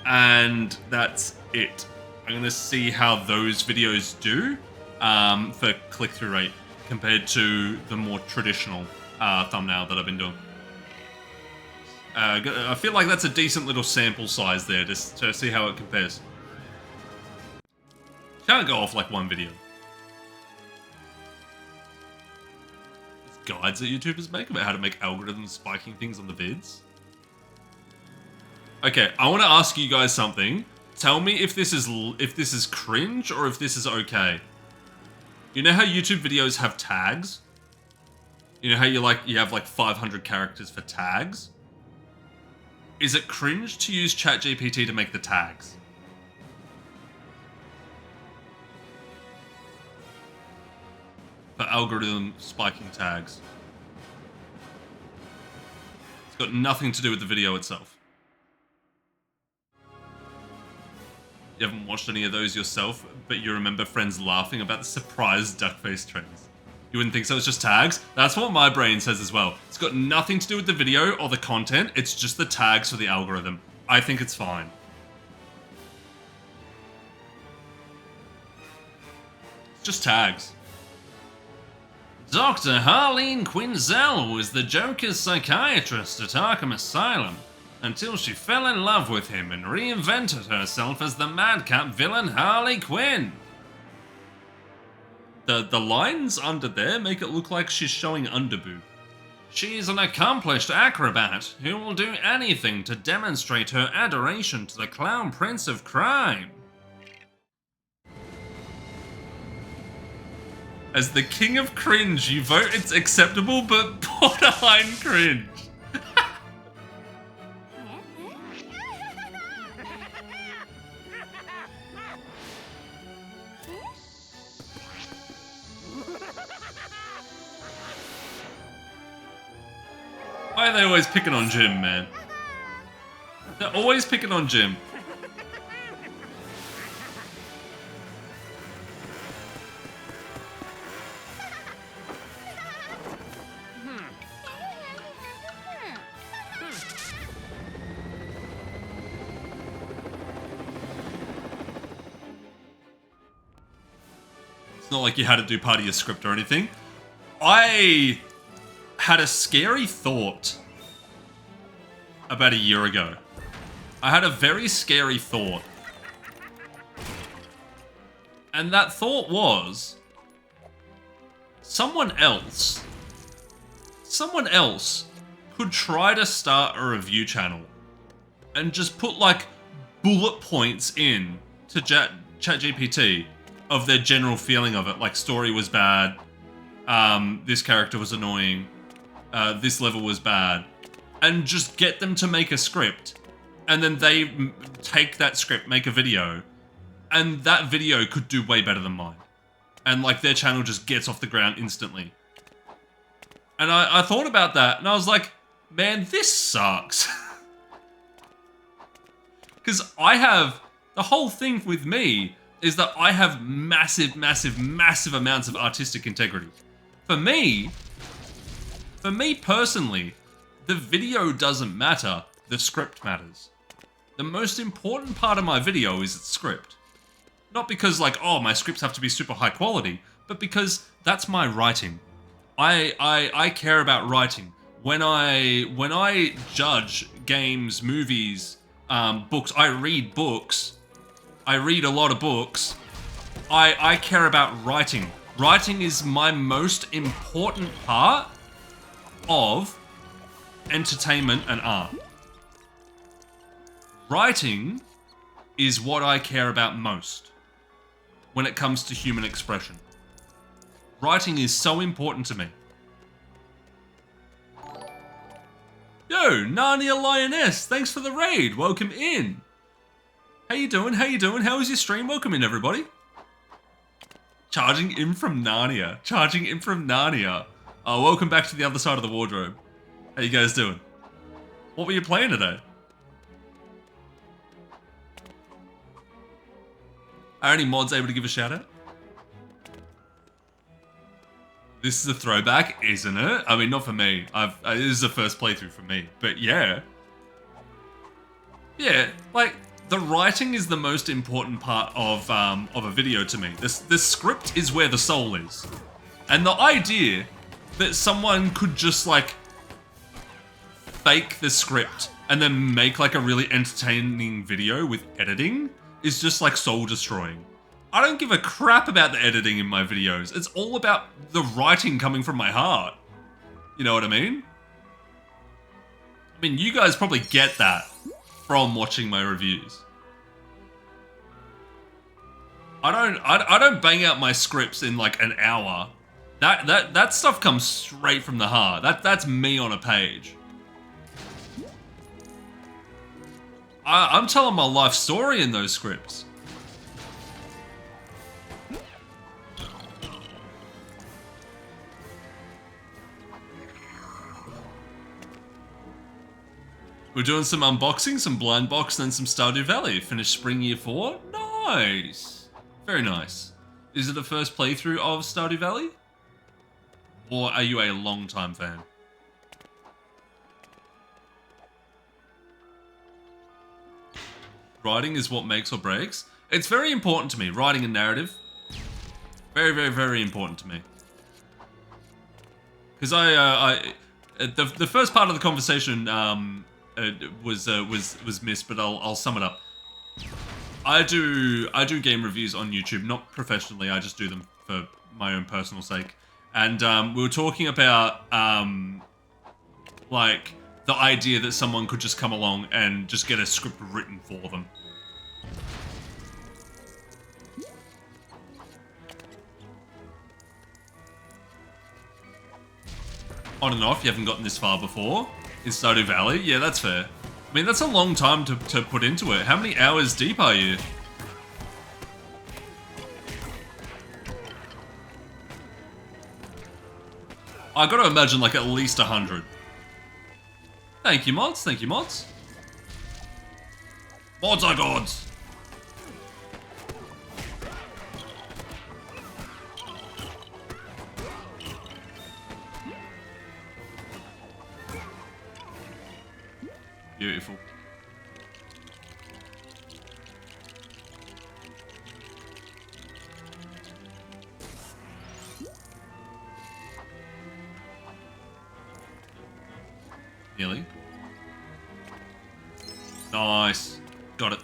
[SPEAKER 1] and that's it. I'm gonna see how those videos do. for click-through rate compared to the more traditional thumbnail that I've been doing. I feel like that's a decent little sample size there, just to see how it compares. Can't go off like one video. There's guides that YouTubers make about how to make algorithms spiking things on the vids. Okay, I want to ask you guys something. Tell me if this is cringe or if this is okay. You know how YouTube videos have tags? You know how you have like 500 characters for tags? Is it cringe to use ChatGPT to make the tags? For algorithm spiking tags. It's got nothing to do with the video itself. You haven't watched any of those yourself, but you remember friends laughing about the surprise duckface trends. You wouldn't think so, it's just tags? That's what my brain says as well. It's got nothing to do with the video or the content, it's just the tags for the algorithm. I think it's fine. It's just tags. Dr. Harleen Quinzel was the Joker's psychiatrist at Arkham Asylum until she fell in love with him and reinvented herself as the madcap villain Harley Quinn. The lines under there make it look like she's showing underboob. She's an accomplished acrobat who will do anything to demonstrate her adoration to the Clown Prince of Crime. As the king of cringe, you vote it's acceptable but borderline cringe. Why are they always picking on Jim, man? They're always picking on Jim. It's not like you had to do part of your script or anything. I had a scary thought about a year ago. I had a very scary thought. And that thought was, someone else could try to start a review channel and just put like bullet points in to ChatGPT of their general feeling of it. Like, story was bad, this character was annoying, this level was bad, and just get them to make a script, and then they take that script, make a video, and that video could do way better than mine, and like their channel just gets off the ground instantly. And I thought about that, and I was like, man, this sucks. Because the whole thing with me is that I have massive amounts of artistic integrity. For me personally, the video doesn't matter, the script matters. The most important part of my video is its script. Not because like, oh, my scripts have to be super high quality, but because that's my writing. I care about writing. When I judge games, movies, books, I read books. I read a lot of books. I care about writing. Writing is my most important part of entertainment and art. Writing is what I care about most when it comes to human expression. Writing is so important to me. Yo, Narnia Lioness, thanks for the raid. Welcome in. How you doing? How you doing? How was your stream? Welcome in, everybody. Charging in from Narnia. Charging in from Narnia. Oh, welcome back to the other side of the wardrobe. How you guys doing? What were you playing today? Are any mods able to give a shout out? This is a throwback, isn't it? I mean, not for me. This is the first playthrough for me, but yeah. Yeah, like, The writing is the most important part of a video to me. The script is where the soul is. And the idea that someone could just like fake the script and then make like a really entertaining video with editing is just like soul destroying. I don't give a crap about the editing in my videos. It's all about the writing coming from my heart. You know what I mean? I mean, you guys probably get that from watching my reviews. I don't bang out my scripts in like an hour. That stuff comes straight from the heart. That's me on a page. I'm telling my life story in those scripts. We're doing some unboxing, some blind box, then some Stardew Valley. Finished Spring Year 4. Nice. Very nice. Is it the first playthrough of Stardew Valley? Or are you a long-time fan? Writing is what makes or breaks. It's very important to me. Writing a narrative. Very, very, very important to me. Because the first part of the conversation was missed, but I'll sum it up. I do game reviews on YouTube, not professionally. I just do them for my own personal sake. And we were talking about like the idea that someone could just come along and just get a script written for them. On and off, you haven't gotten this far before. In Stardew Valley? Yeah, that's fair. I mean, that's a long time to put into it. How many hours deep are you? I gotta imagine like at least 100. Thank you, mods. Thank you, mods. Mods are gods. Beautiful. Nearly. Nice. Got it.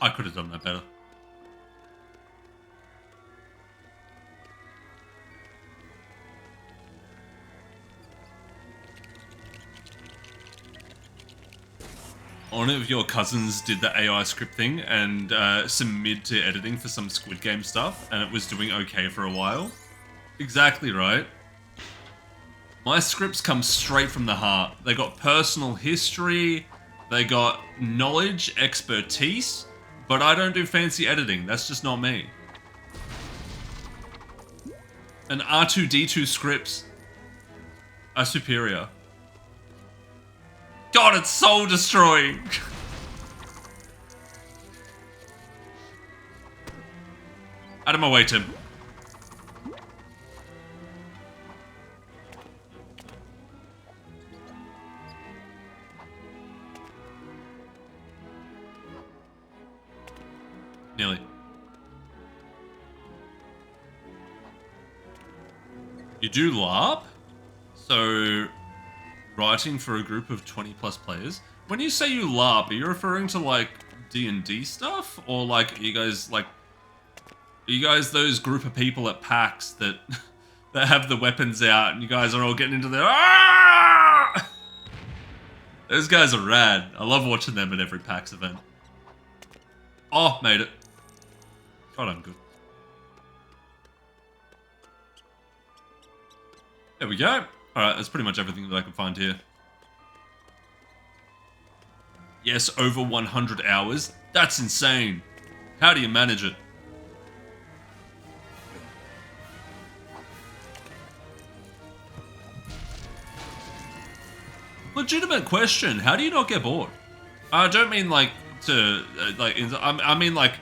[SPEAKER 1] I could have done that better. One of your cousins did the AI script thing and some mid to editing for some Squid Game stuff, and it was doing okay for a while. Exactly right. My scripts come straight from the heart. They got personal history, they got knowledge, expertise, but I don't do fancy editing. That's just not me. And R2-D2 scripts are superior. God, it's soul destroying. Out of my way, Tim. Nearly. You do LARP? So, writing for a group of 20 plus players. When you say you LARP, are you referring to like D&D stuff? Or like, are you guys those group of people at PAX that that have the weapons out and you guys are all getting into their ah! Those guys are rad. I love watching them at every PAX event. Oh, made it. God, I'm good. There we go. Alright, that's pretty much everything that I can find here. Yes, over 100 hours. That's insane. How do you manage it? legitimate question. How do you not get bored? I don't mean like to I mean like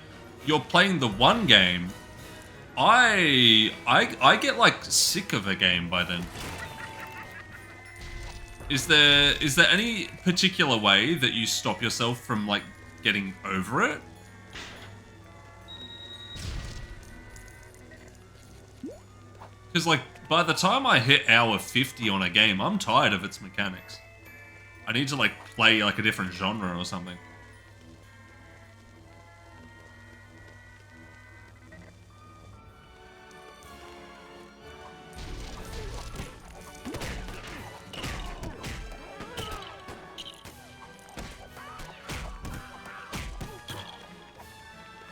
[SPEAKER 1] you're playing the one game. I get like sick of a game by then. Is there any particular way that you stop yourself from like getting over it? Because like by the time I hit hour 50 on a game, I'm tired of its mechanics. I need to like play like a different genre or something.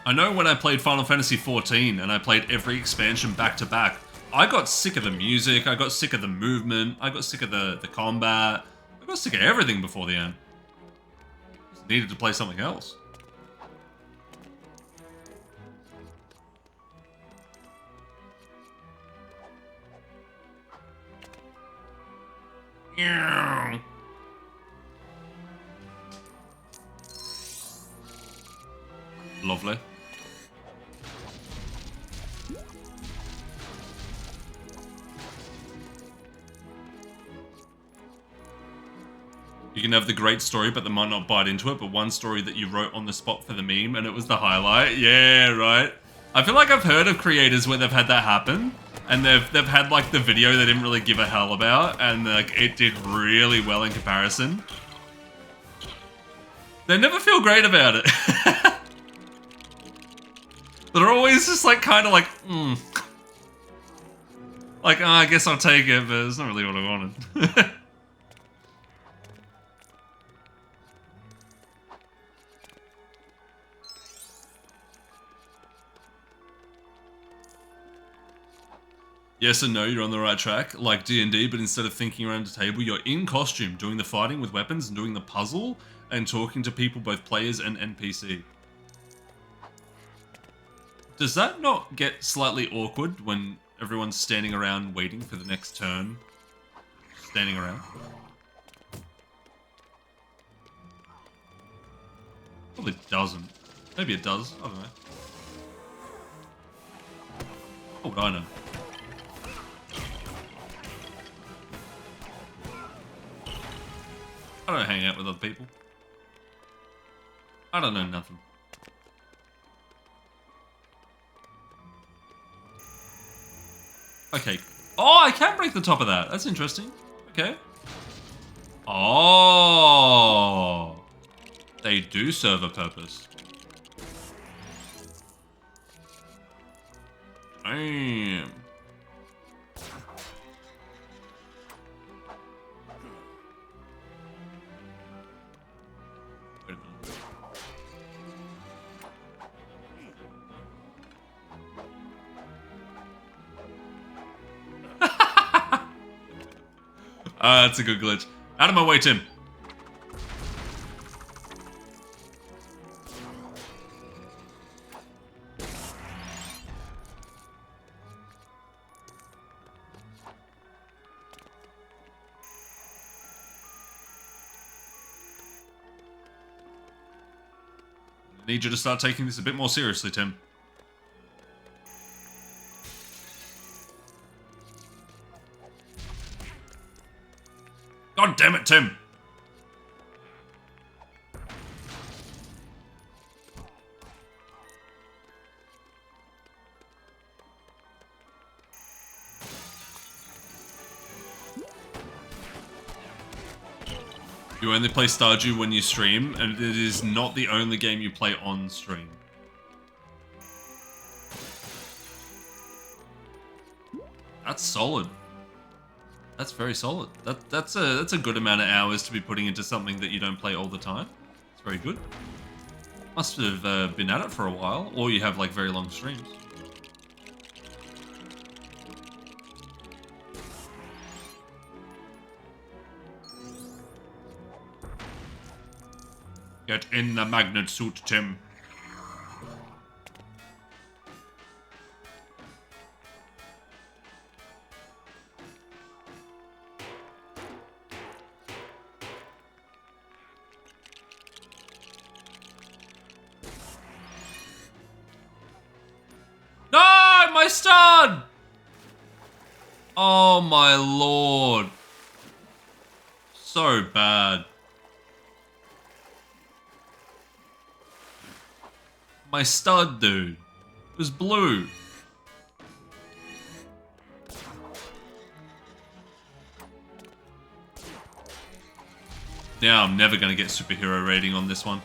[SPEAKER 1] I know when I played Final Fantasy XIV and I played every expansion back to back, I got sick of the music, I got sick of the movement, I got sick of the combat, I got sick of everything before the end. Just needed to play something else. Yeah. Lovely. You can have the great story, but they might not bite into it. But one story that you wrote on the spot for the meme, and it was the highlight. Yeah, right. I feel like I've heard of creators where they've had that happen, and they've had like the video they didn't really give a hell about, and like it did really well in comparison. They never feel great about it. They're always just like kind of like, like, oh, I guess I'll take it, but it's not really what I wanted. Yes and no, you're on the right track, like D&D, but instead of thinking around a table, you're in costume, doing the fighting with weapons and doing the puzzle, and talking to people, both players and NPC. Does that not get slightly awkward when everyone's standing around waiting for the next turn? Standing around? Probably doesn't. Maybe it does, I don't know. What would I know? I don't hang out with other people. I don't know nothing. Okay. Oh, I can break the top of that. That's interesting. Okay. Oh. They do serve a purpose. Damn. That's a good glitch. Out of my way, Tim. I need you to start taking this a bit more seriously, Tim. God damn it, Tim! You only play Stardew when you stream, and it is not the only game you play on stream. That's solid. That's very solid. That's a good amount of hours to be putting into something that you don't play all the time. It's very good. Must have been at it for a while, or you have like very long streams. Get in the magnet suit, Tim. my stud! Oh my lord. So bad. My stud, dude. It was blue. Now I'm never going to get superhero rating on this one.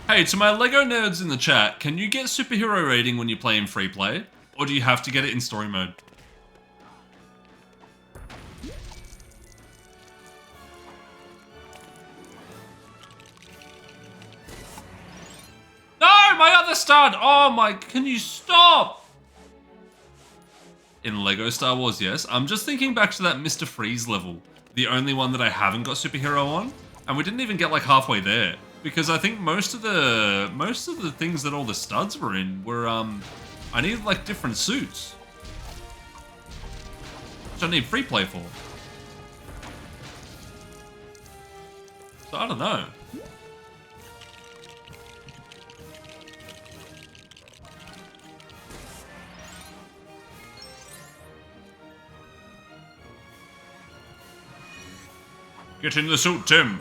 [SPEAKER 1] Hey, to my LEGO nerds in the chat, can you get superhero rating when you play in free play? Or do you have to get it in story mode? No, my other stud! Oh my, can you stop? In LEGO Star Wars, yes. I'm just thinking back to that Mr. Freeze level. The only one that I haven't got superhero on. And we didn't even get like halfway there. Because I think most of the things that all the studs were in were, I needed like different suits. Which I need free play for. So I don't know. Get in the suit, Tim.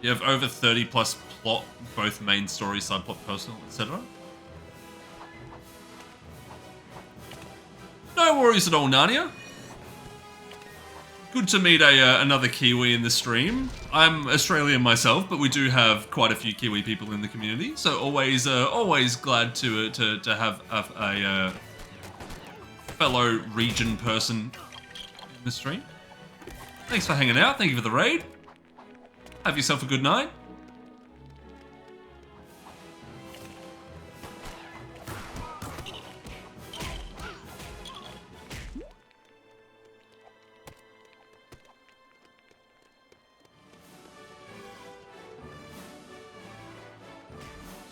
[SPEAKER 1] You have over 30 plus plot, both main story, subplot, personal, etc. No worries at all, Narnia. Good to meet another Kiwi in the stream. I'm Australian myself, but we do have quite a few Kiwi people in the community, so always glad to have a fellow region person in the stream. Thanks for hanging out. Thank you for the raid. Have yourself a good night.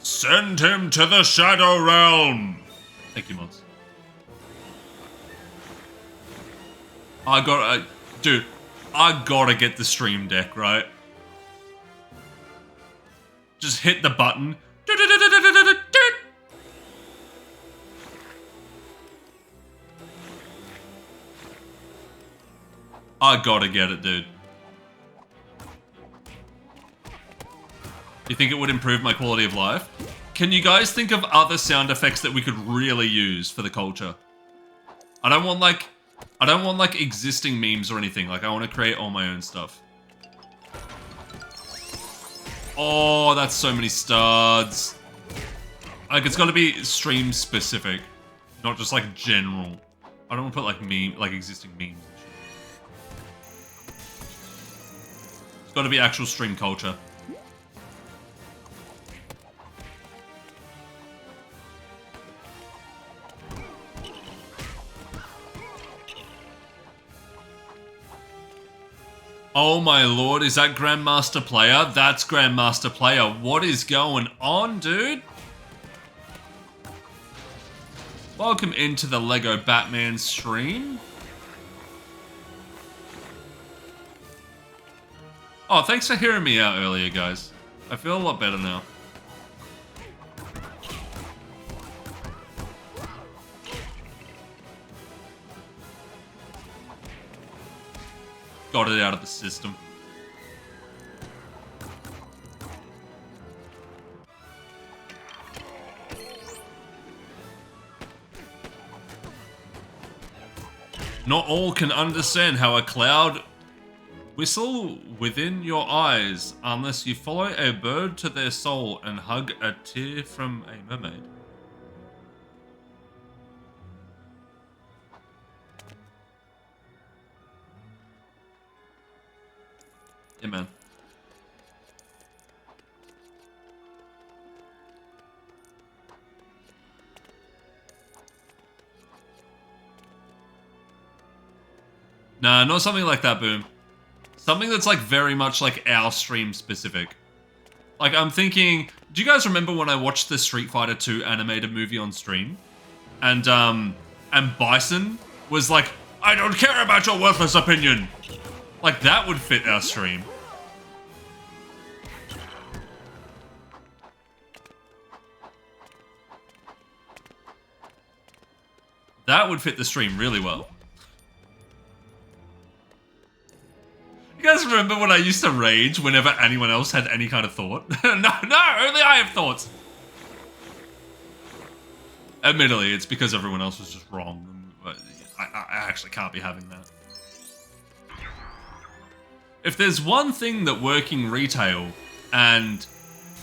[SPEAKER 1] Send him to the Shadow Realm. Thank you, mods. Dude, I gotta get the stream deck, right? Just hit the button. I gotta get it, dude. You think it would improve my quality of life? Can you guys think of other sound effects that we could really use for the culture? I don't want like existing memes or anything. Like I want to create all my own stuff. Oh, that's so many studs. Like it's got to be stream specific, not just like general. I don't want to put like existing memes. It's got to be actual stream culture. Oh my lord, is that Grandmaster Player? That's Grandmaster Player. What is going on, dude? Welcome into the Lego Batman stream. Oh, thanks for hearing me out earlier, guys. I feel a lot better now. Got it out of the system. Not all can understand how a cloud whistle within your eyes unless you follow a bird to their soul and hug a tear from a mermaid. Yeah, man. Nah, not something like that, Boom. Something that's like very much like our stream specific. Like I'm thinking, do you guys remember when I watched the Street Fighter 2 animated movie on stream? And Bison was like I don't care about your worthless opinion. Like, that would fit our stream. That would fit the stream really well. You guys remember when I used to rage whenever anyone else had any kind of thought? No, only I have thoughts. Admittedly, it's because everyone else was just wrong. But I actually can't be having that. If there's one thing that working retail and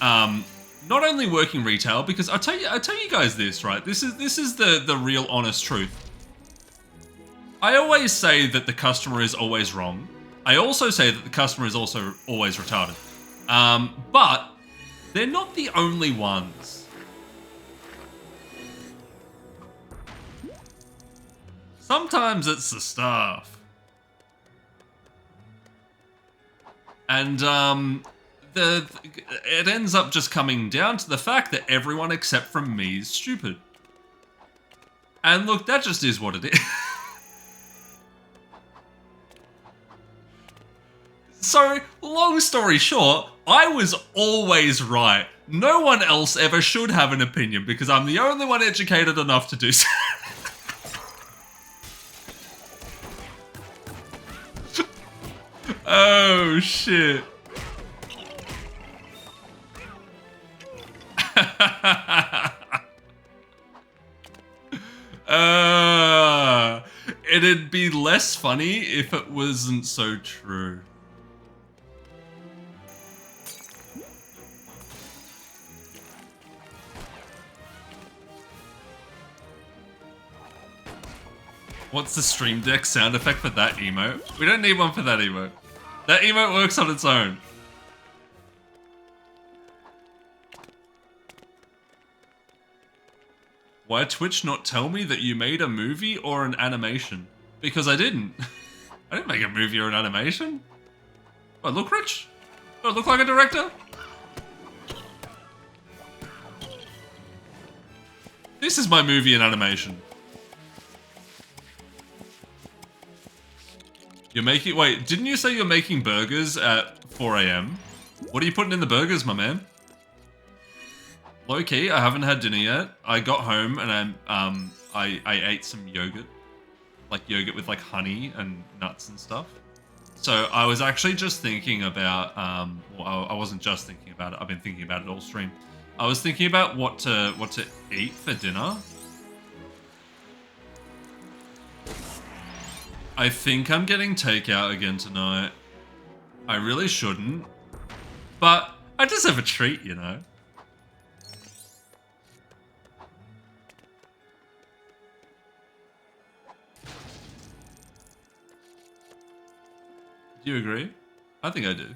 [SPEAKER 1] not only working retail, because I tell you guys this, right? This is the real honest truth. I always say that the customer is always wrong. I also say that the customer is also always retarded. But they're not the only ones. Sometimes it's the staff. And it ends up just coming down to the fact that everyone except from me is stupid. And look, that just is what it is. So, long story short, I was always right. No one else ever should have an opinion because I'm the only one educated enough to do so. Oh, shit. It'd be less funny if it wasn't so true. What's the Stream Deck sound effect for that emote? We don't need one for that emote. That emote works on its own. Why Twitch not tell me that you made a movie or an animation? Because I didn't. I didn't make a movie or an animation. Do I look rich? Do I look like a director? This is my movie and animation. You're making... Wait, didn't you say you're making burgers at 4 AM? What are you putting in the burgers, my man? Low key, I haven't had dinner yet. I got home and I ate some yogurt. Like yogurt with like honey and nuts and stuff. So I was actually just thinking about... well, I wasn't just thinking about it. I've been thinking about it all stream. I was thinking about what to eat for dinner. I think I'm getting takeout again tonight. I really shouldn't. But I deserve a treat, you know. Do you agree? I think I do.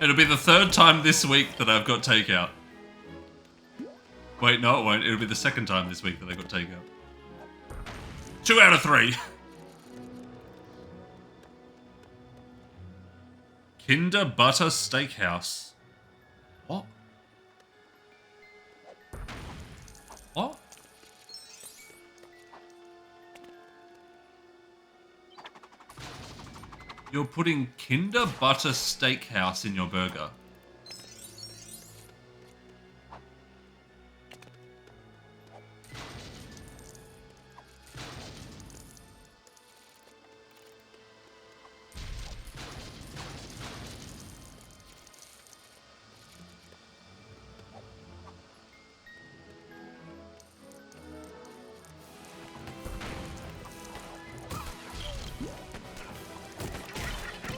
[SPEAKER 1] It'll be the third time this week that I've got takeout. Wait, no it won't. It'll be the second time this week that I got takeout. 2 out of 3. Kinder Butter Steakhouse. What? What? You're putting Kinder Butter Steakhouse in your burger.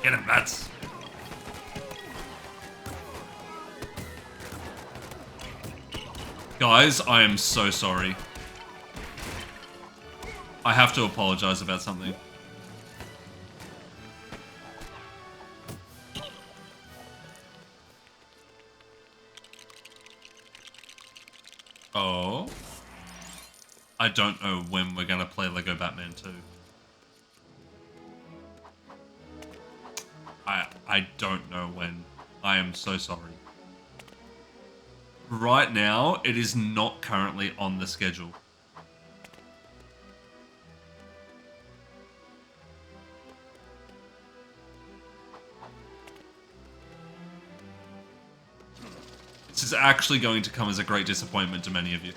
[SPEAKER 1] Get him, Mats. Guys, I am so sorry. I have to apologize about something. Oh. I don't know when we're gonna play Lego Batman 2. I don't know when. I am so sorry. Right now, it is not currently on the schedule. This is actually going to come as a great disappointment to many of you.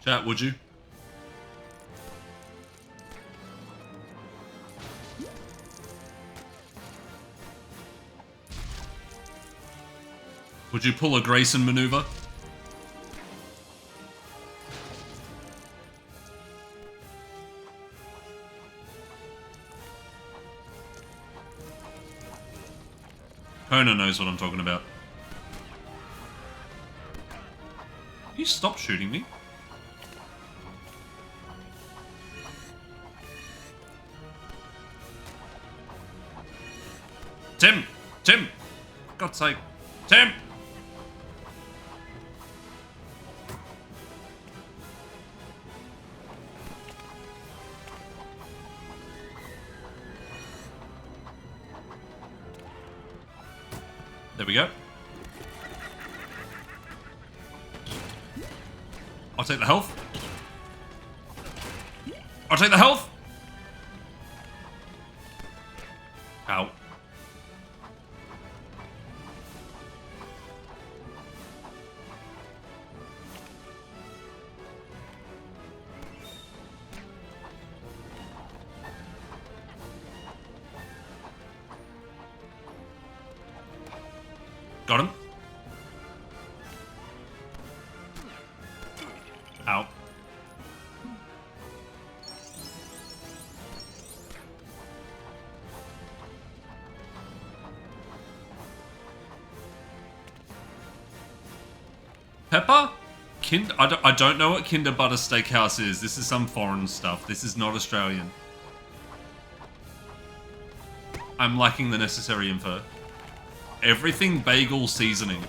[SPEAKER 1] Chat, would you? Would you pull a Grayson maneuver? Kona knows what I'm talking about. You stop shooting me. Tim! Tim! For God's sake. Tim! There we go. I'll take the health. I'll take the health! Ow. Got him. Ow. Pepper? I don't know what Kinder Butter Steakhouse is. This is some foreign stuff. This is not Australian. I'm lacking the necessary info. Everything bagel seasoning.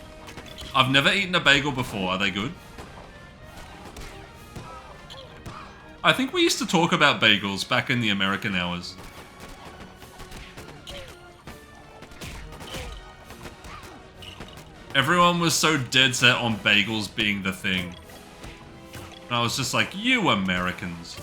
[SPEAKER 1] I've never eaten a bagel before. Are they good? I think we used to talk about bagels back in the American hours. Everyone was so dead set on bagels being the thing. And I was just like, you Americans.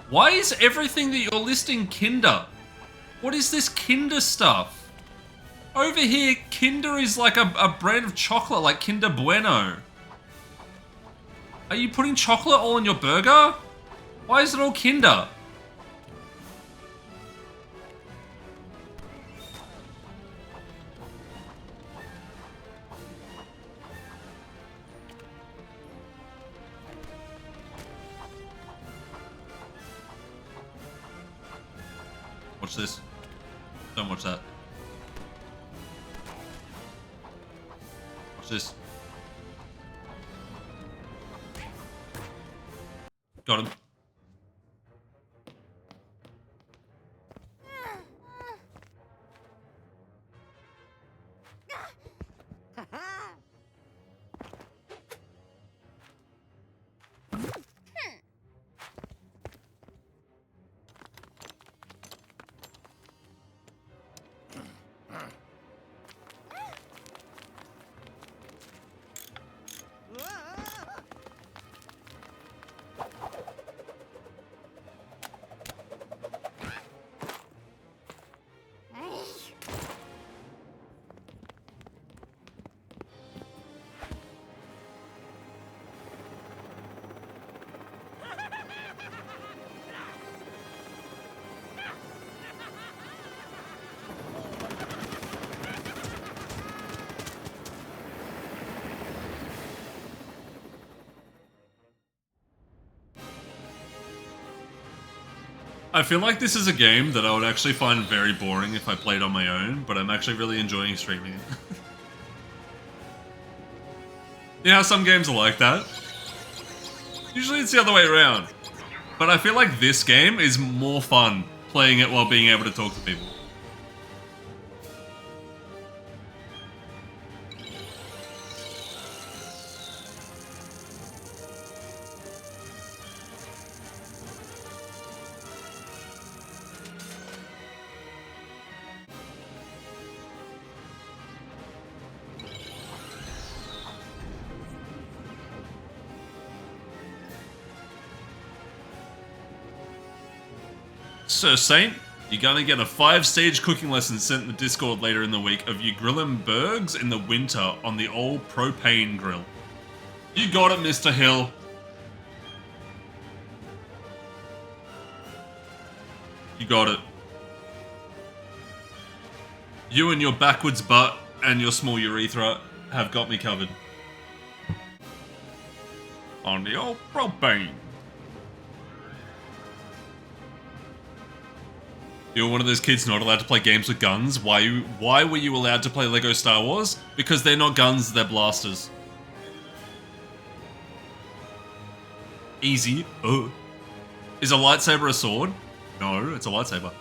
[SPEAKER 1] Why is everything that you're listing Kinder? What is this Kinder stuff? Over here, Kinder is like a brand of chocolate, like Kinder Bueno. Are you putting chocolate all in your burger? Why is it all Kinder? Watch this. Don't watch that. Watch this. Got him. I feel like this is a game that I would actually find very boring if I played on my own, but I'm actually really enjoying streaming it. You know how some games are like that? Usually it's the other way around. But I feel like this game is more fun playing it while being able to talk to people. Sir Saint, you're gonna get a 5-stage cooking lesson sent in the Discord later in the week of you grilling burgers in the winter on the old propane grill. You got it, Mr. Hill. You got it. You and your backwards butt and your small urethra have got me covered. On the old propane. You're one of those kids not allowed to play games with guns. Why were you allowed to play Lego Star Wars? Because they're not guns, they're blasters. Easy. Is a lightsaber a sword? No, it's a lightsaber.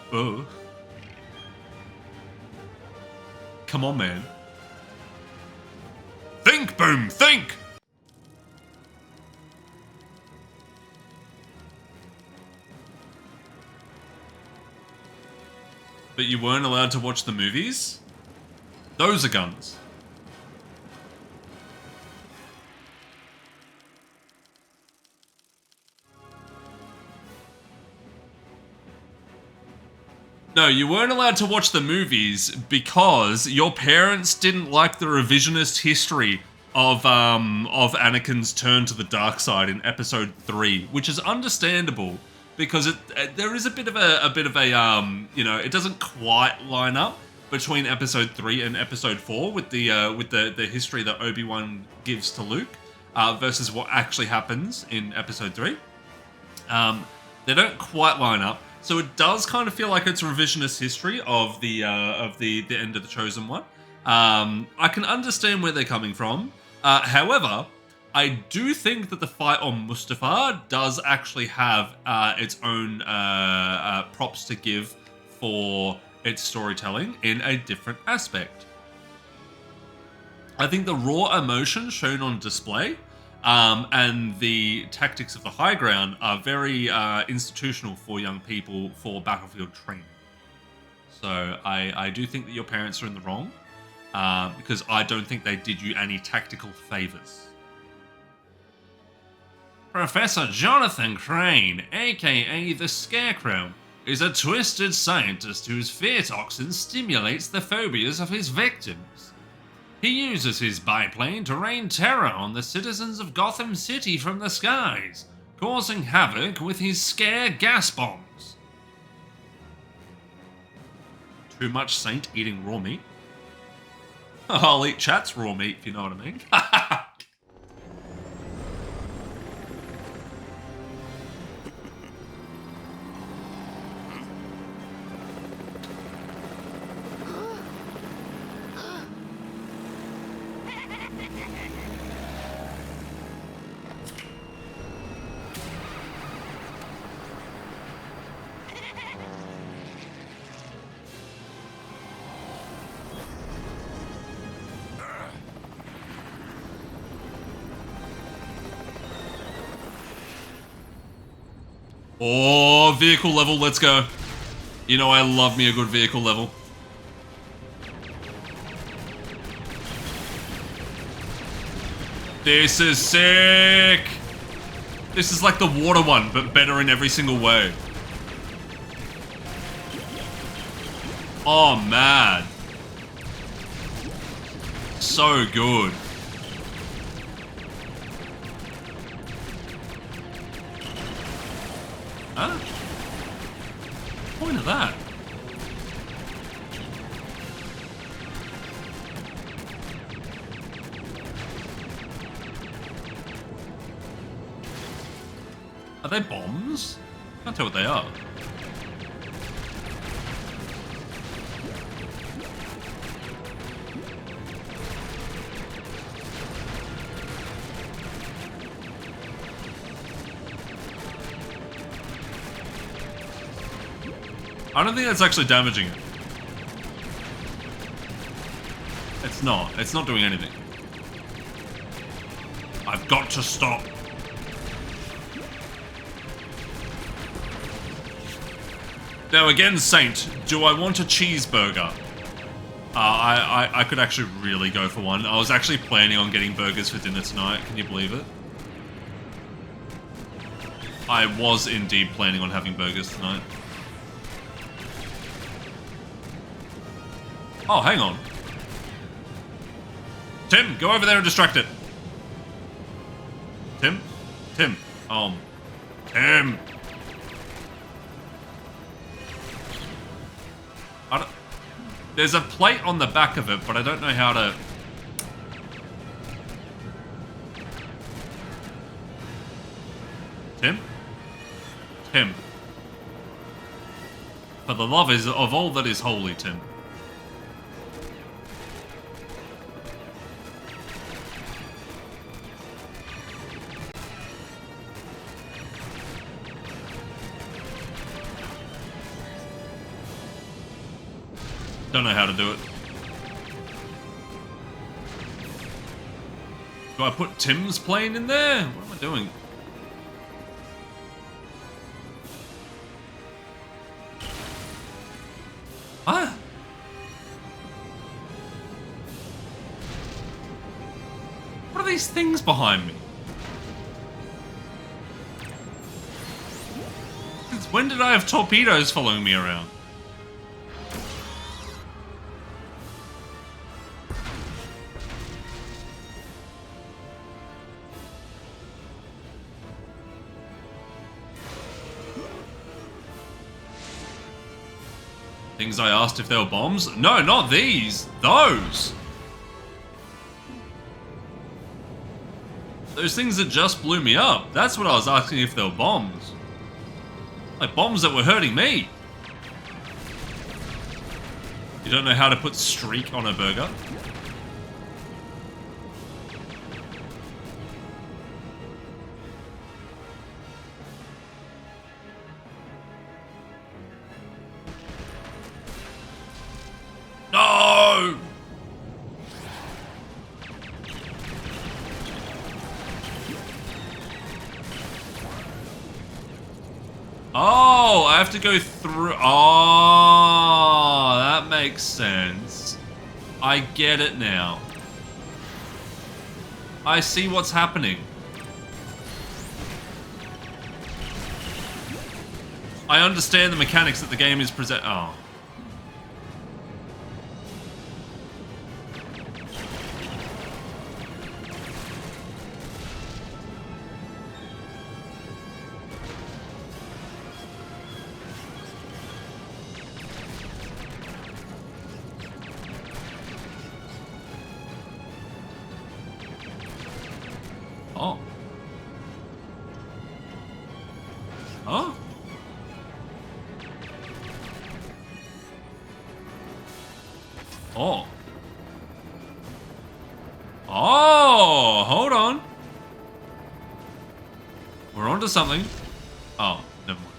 [SPEAKER 1] Come on, man. Think, Boom, think! But you weren't allowed to watch the movies? Those are guns. No, you weren't allowed to watch the movies because your parents didn't like the revisionist history of Anakin's turn to the dark side in Episode 3, which is understandable. Because there is a bit of a you know, it doesn't quite line up between Episode 3 and Episode 4 with the history that Obi-Wan gives to Luke versus what actually happens in Episode 3. They don't quite line up, so it does kind of feel like it's revisionist history of the end of the Chosen One. I can understand where they're coming from. However, I do think that the fight on Mustafar does actually have its own props to give for its storytelling in a different aspect. I think the raw emotion shown on display and the tactics of the high ground are very institutional for young people for battlefield training. So I do think that your parents are in the wrong because I don't think they did you any tactical favors. Professor Jonathan Crane, aka the Scarecrow, is a twisted scientist whose fear toxin stimulates the phobias of his victims. He uses his biplane to rain terror on the citizens of Gotham City from the skies, causing havoc with his scare gas bombs. Too much Saint eating raw meat? I'll eat chat's raw meat if you know what I mean. Oh, vehicle level, let's go. You know I love me a good vehicle level. This is sick! This is like the water one, but better in every single way. Oh, man. So good. Huh? Point of that. Are they bombs? Can't tell what they are. I don't think that's actually damaging it. It's not. It's not doing anything. I've got to stop. Now again, Saint, do I want a cheeseburger? I could actually really go for one. I was actually planning on getting burgers for dinner tonight. Can you believe it? I was indeed planning on having burgers tonight. Oh, hang on. Tim, go over there and distract it. Tim? Tim. Tim. There's a plate on the back of it, but I don't know how to... Tim? Tim. For the love of all that is holy, Tim. Don't know how to do it. Do I put Tim's plane in there? What am I doing? Ah! What are these things behind me? Since when did I have torpedoes following me around? Things I asked if they were bombs? No, not these. Those. Those things that just blew me up. That's what I was asking if they were bombs. Like bombs that were hurting me. You don't know how to put streak on a burger? No! Oh, I have to go through. Oh, that makes sense. I get it now. I see what's happening. I understand the mechanics that the game is present. Oh. Oh. Oh. Oh. Oh, hold on. We're onto something. Oh, never mind.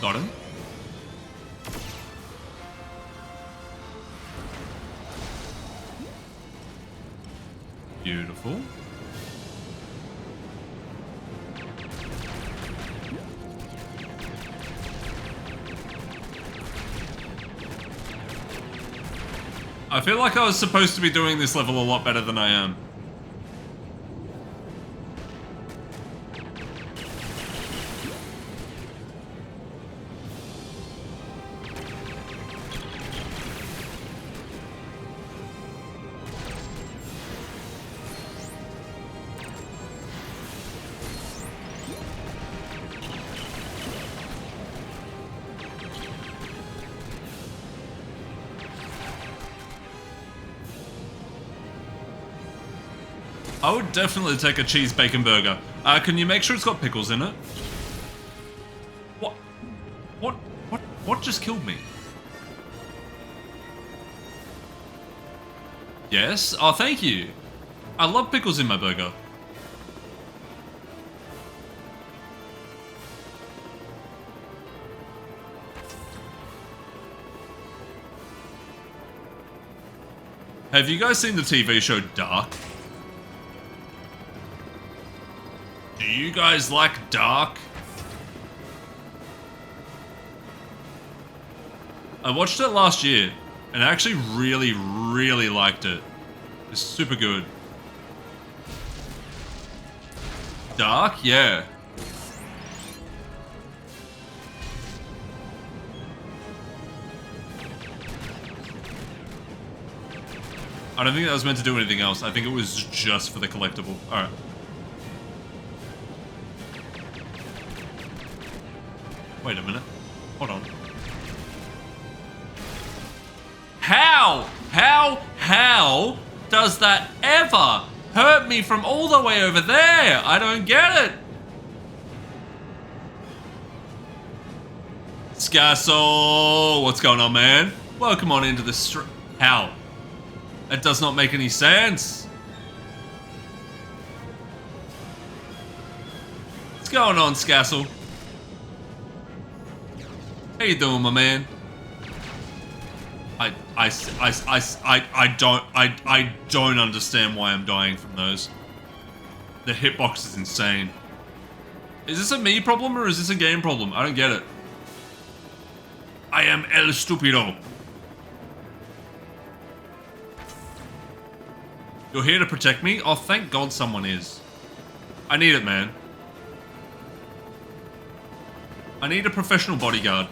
[SPEAKER 1] Got him. Beautiful. I feel like I was supposed to be doing this level a lot better than I am. I would definitely take a cheese bacon burger. Can you make sure it's got pickles in it? What? What just killed me? Yes? Oh, thank you. I love pickles in my burger. Have you guys seen the TV show Dark? Do you guys like Dark? I watched it last year, and I actually really liked it. It's super good. Dark? Yeah. I don't think that was meant to do anything else. I think it was just for the collectible. Alright. Wait a minute. Hold on. How does that ever hurt me from all the way over there? I don't get it. Scasso, what's going on, man? Welcome on into the stream. How? That does not make any sense. What's going on, Scassel? How you doing, my man? I don't understand why I'm dying from those. The hitbox is insane. Is this a me problem or is this a game problem? I don't get it. I am El Stupido. You're here to protect me? Oh, thank God someone is. I need it, man. I need a professional bodyguard.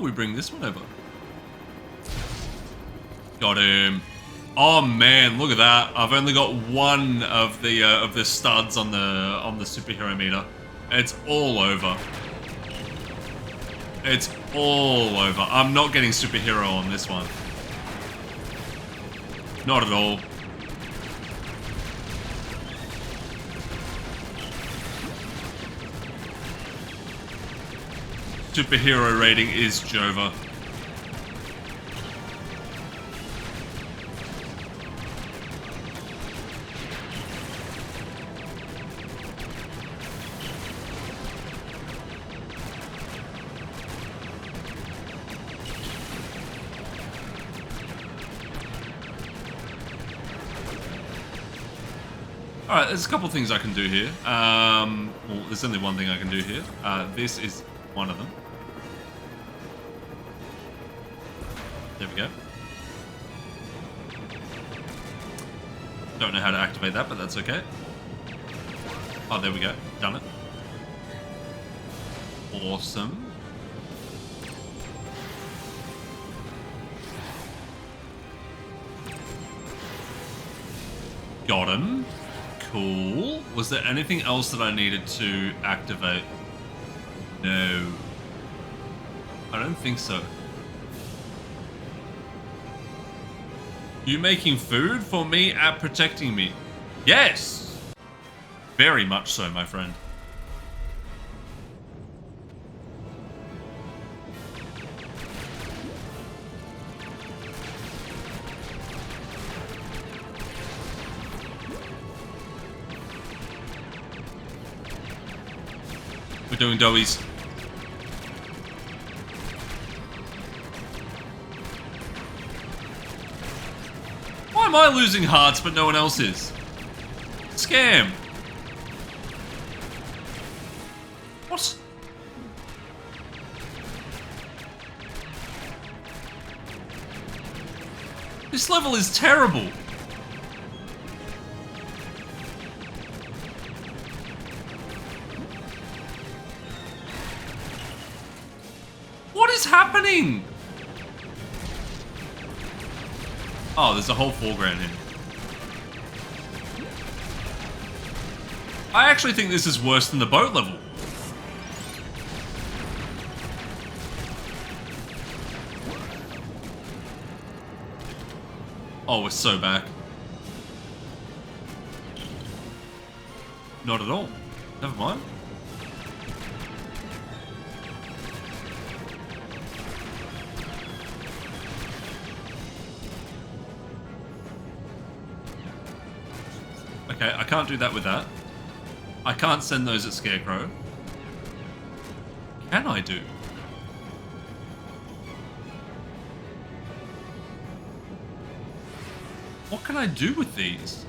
[SPEAKER 1] We bring this one over. Got him. Oh man, look at that! I've only got one of the studs on the superhero meter. It's all over. It's all over. I'm not getting superhero on this one. Not at all. Superhero rating is Jova. Alright, there's a couple things I can do here. Well, there's only one thing I can do here. This is one of them. There we go. Don't know how to activate that, but that's okay. Oh, there we go. Done it. Awesome. Got him. Cool. Was there anything else that I needed to activate? No. I don't think so. You making food for me and protecting me? Yes! Very much so, my friend. We're doing doughies. Why am I losing hearts but no one else is? Scam. What? This level is terrible. What is happening? Oh, there's a whole foreground here. I actually think this is worse than the boat level. Oh, we're so back. Not at all. Never mind. Okay, I can't do that with that. I can't send those at Scarecrow. Can I do? What can I do with these?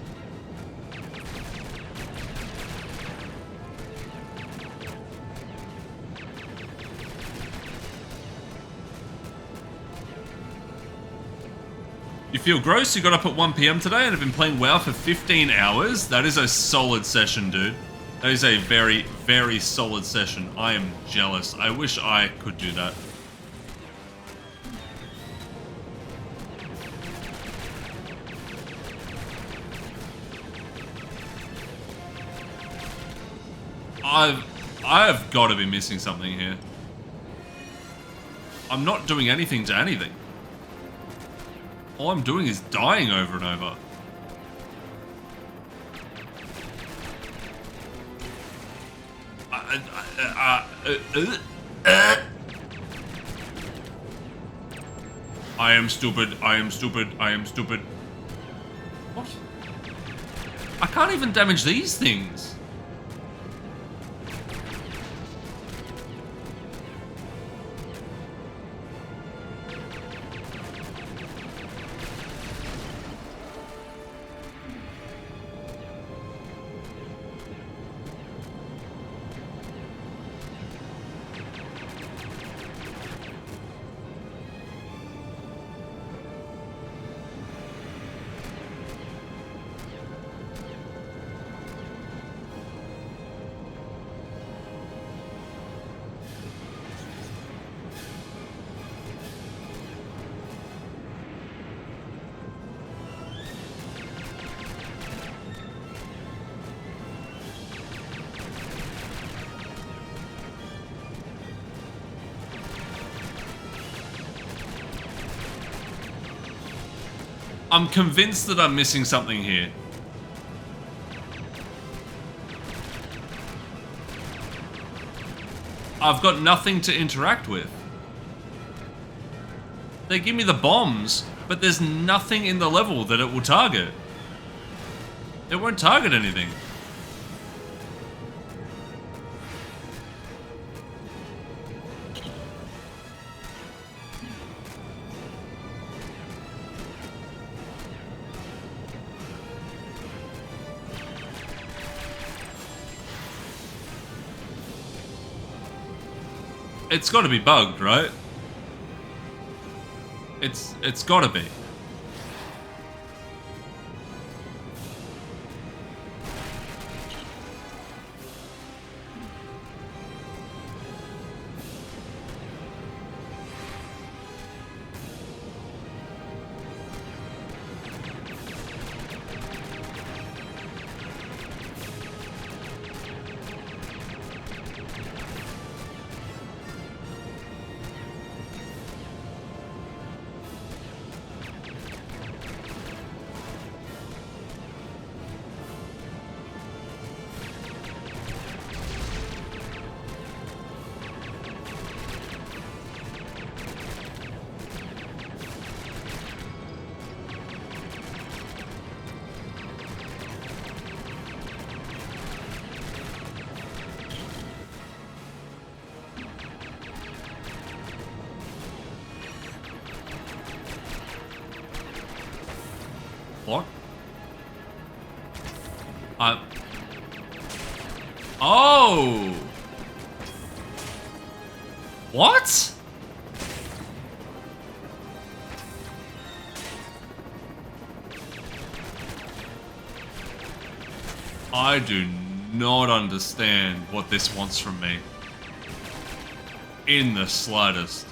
[SPEAKER 1] You feel gross? You got up at 1 PM today and have been playing WoW for 15 hours? That is a solid session, dude. That is a very, very solid session. I am jealous. I wish I could do that. I've got to be missing something here. I'm not doing anything to anything. All I'm doing is dying over and over. I am stupid. I am stupid. I am stupid. What? I can't even damage these things. I'm convinced that I'm missing something here. I've got nothing to interact with. They give me the bombs, but there's nothing in the level that it will target. It won't target anything. It's got to be bugged, right? It's got to be. What? Oh! What? I do not understand what this wants from me. In the slightest.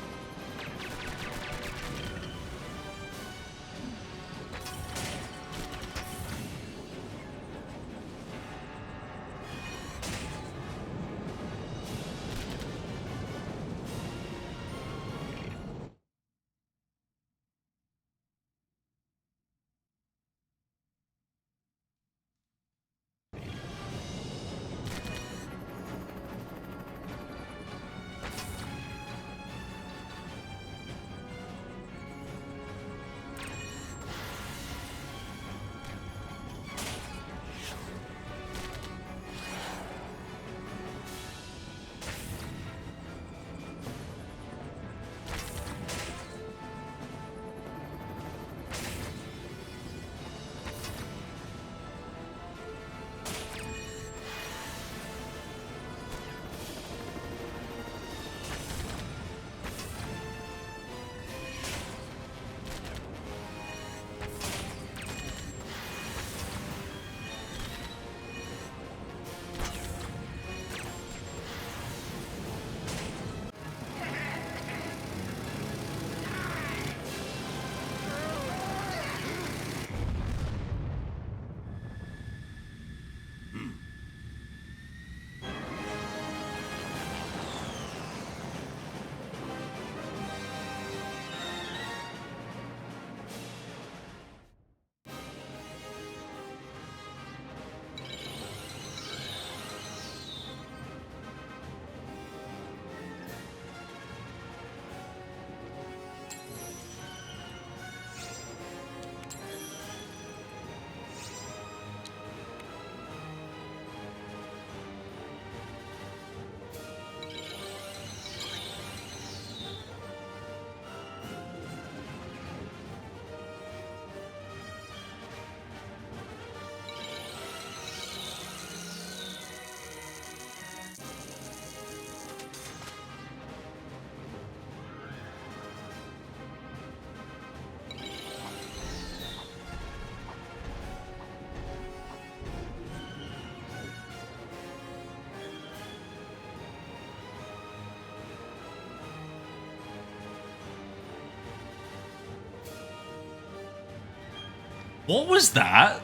[SPEAKER 1] What was that?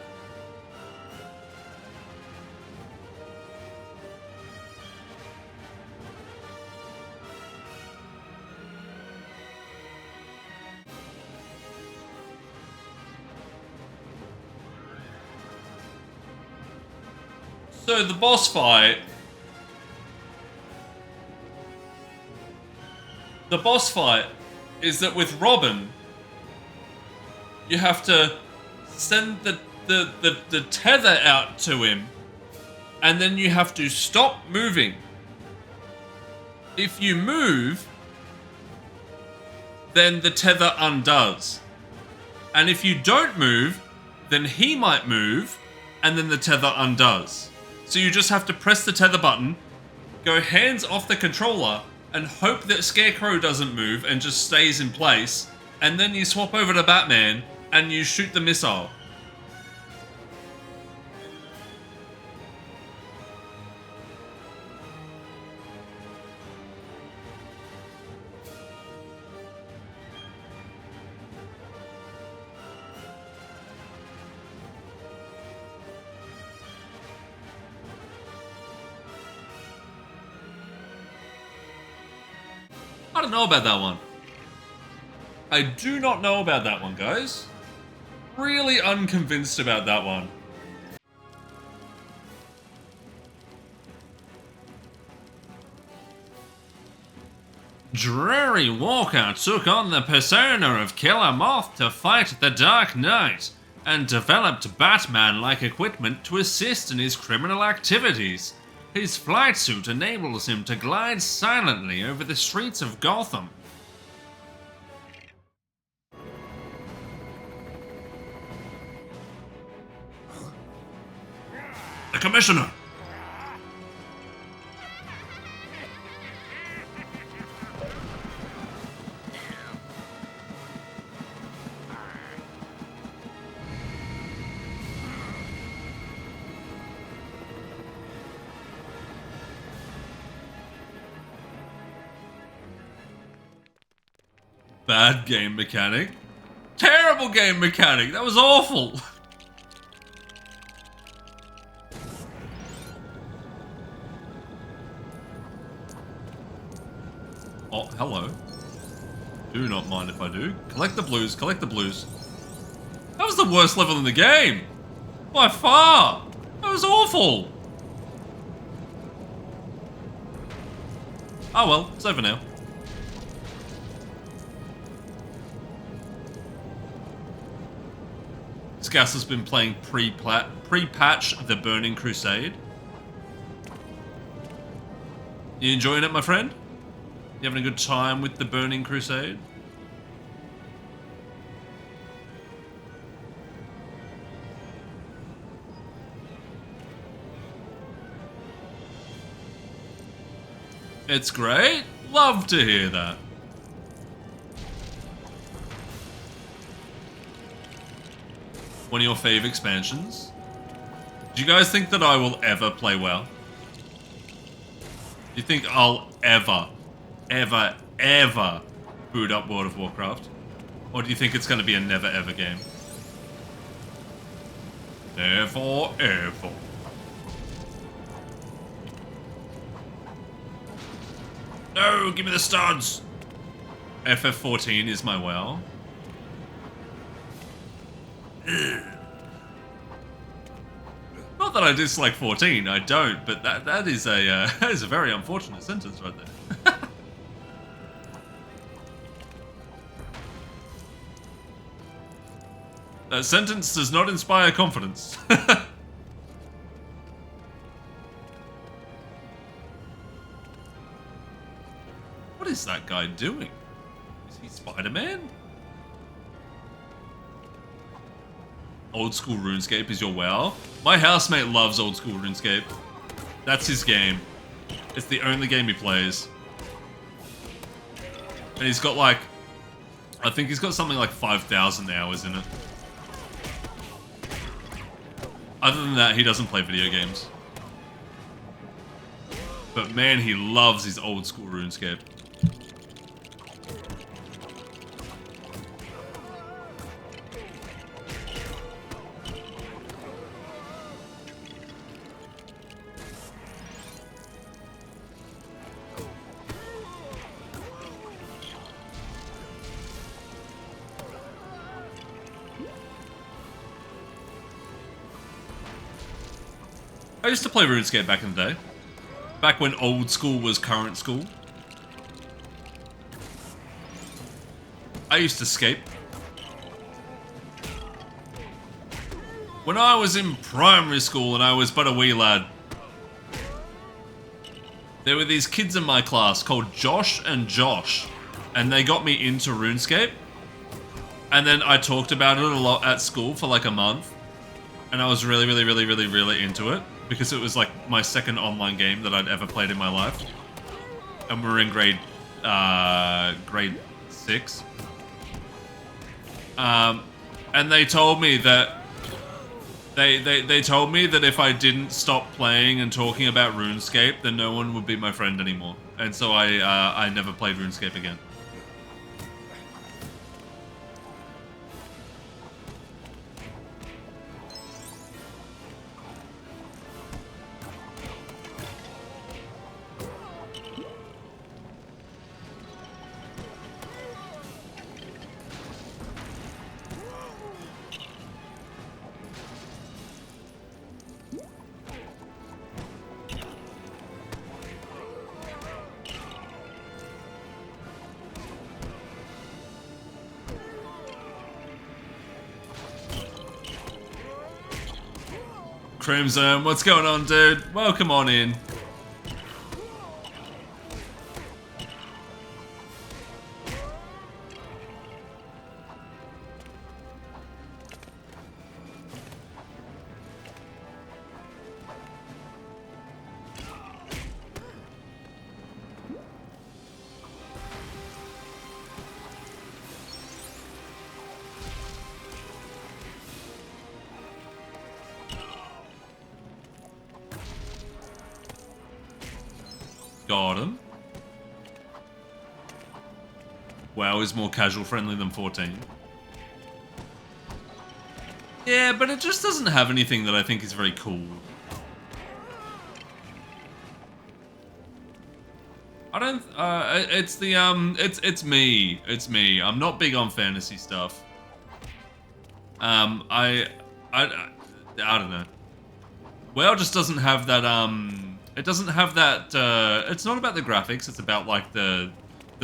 [SPEAKER 1] So the boss fight... The boss fight is that with Robin, you have to send the tether out to him, and then you have to stop moving. If you move, then the tether undoes. And if you don't move, then he might move, and then the tether undoes. So you just have to press the tether button, go hands off the controller, and hope that Scarecrow doesn't move and just stays in place, and then you swap over to Batman, and you shoot the missile. I don't know about that one. I do not know about that one, guys. Really unconvinced about that one. Dreary Walker took on the persona of Killer Moth to fight the Dark Knight, and developed Batman-like equipment to assist in his criminal activities. His flight suit enables him to glide silently over the streets of Gotham. The Commissioner! Bad game mechanic. Terrible game mechanic. That was awful. Oh, hello. Do not mind if I do. Collect the blues, collect the blues. That was the worst level in the game. By far. That was awful. Oh well, it's over now. Scass has been playing pre-patch The Burning Crusade. You enjoying it, my friend? You having a good time with The Burning Crusade? It's great. Love to hear that. One of your fave expansions. Do you guys think that I will ever play well? Do you think I'll ever boot up World of Warcraft? Or do you think it's going to be a never ever game? Never ever. No, give me the studs! FF14 is my WoW. Not that I dislike 14, I don't, but that is a that is a very unfortunate sentence right there. That sentence does not inspire confidence. What is that guy doing? Is he Spider-Man? Old school RuneScape is your WoW. My housemate loves old school RuneScape. That's his game. It's the only game he plays. And he's got like, I think he's got something like 5,000 hours in it. Other than that, he doesn't play video games. But man, he loves his old school RuneScape. I used to play RuneScape back in the day. Back when old school was current school. I used to skate. When I was in primary school and I was but a wee lad, there were these kids in my class called Josh and Josh, and they got me into RuneScape. And then I talked about it a lot at school for like a month, and I was really into it because it was like my second online game that I'd ever played in my life. And we were in grade 6. And they told me that they told me that if I didn't stop playing and talking about RuneScape, then no one would be my friend anymore. And so I never played RuneScape again. Crimson, what's going on, dude? Welcome on in. Got him. WoW is more casual friendly than 14. Yeah, but it just doesn't have anything that I think is very cool. I don't. It's the it's me. It's me. I'm not big on fantasy stuff. I don't know. WoW just doesn't have that It doesn't have that. It's not about the graphics. It's about like the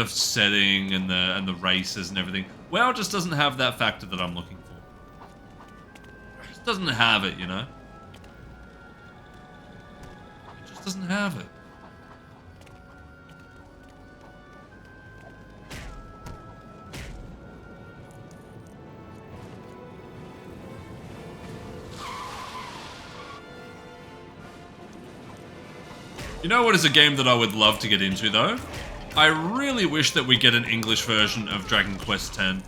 [SPEAKER 1] setting and the races and everything. WoW just doesn't have that factor that I'm looking for. It just doesn't have it, you know. It just doesn't have it. You know what is a game that I would love to get into, though? I really wish that we get an English version of Dragon Quest X.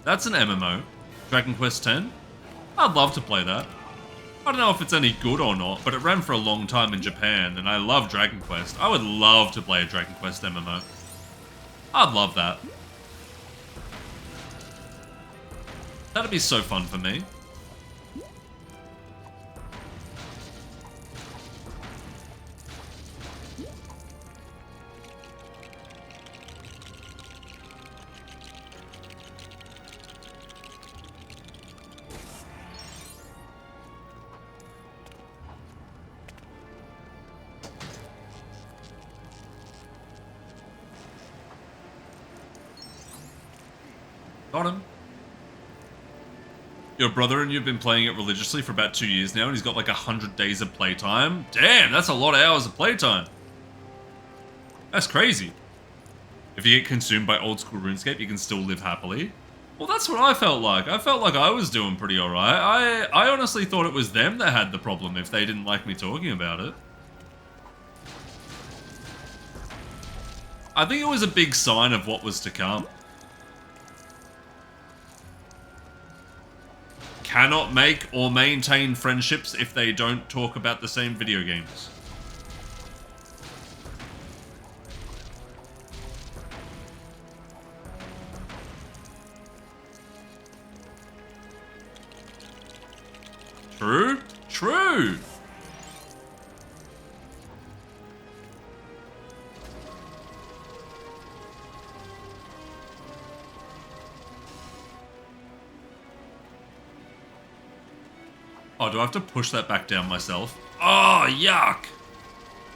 [SPEAKER 1] That's an MMO. Dragon Quest X? I'd love to play that. I don't know if it's any good or not, but it ran for a long time in Japan, and I love Dragon Quest. I would love to play a Dragon Quest MMO. I'd love that. That'd be so fun for me. Got him. Your brother and you've been playing it religiously for about 2 years now, and he's got like 100 days of playtime. Damn, that's a lot of hours of playtime. That's crazy. If you get consumed by old school RuneScape, you can still live happily. Well, that's what I felt like. I felt like I was doing pretty alright. I honestly thought it was them that had the problem if they didn't like me talking about it. I think it was a big sign of what was to come. Cannot make or maintain friendships if they don't talk about the same video games. True? True! Oh, do I have to push that back down myself? Oh, yuck!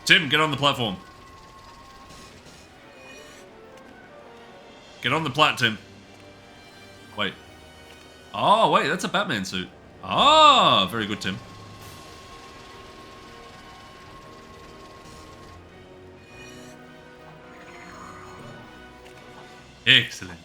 [SPEAKER 1] Tim, get on the platform. Get on the plat, Tim. Wait. Oh, wait, that's a Batman suit. Ah, very good, Tim. Excellent.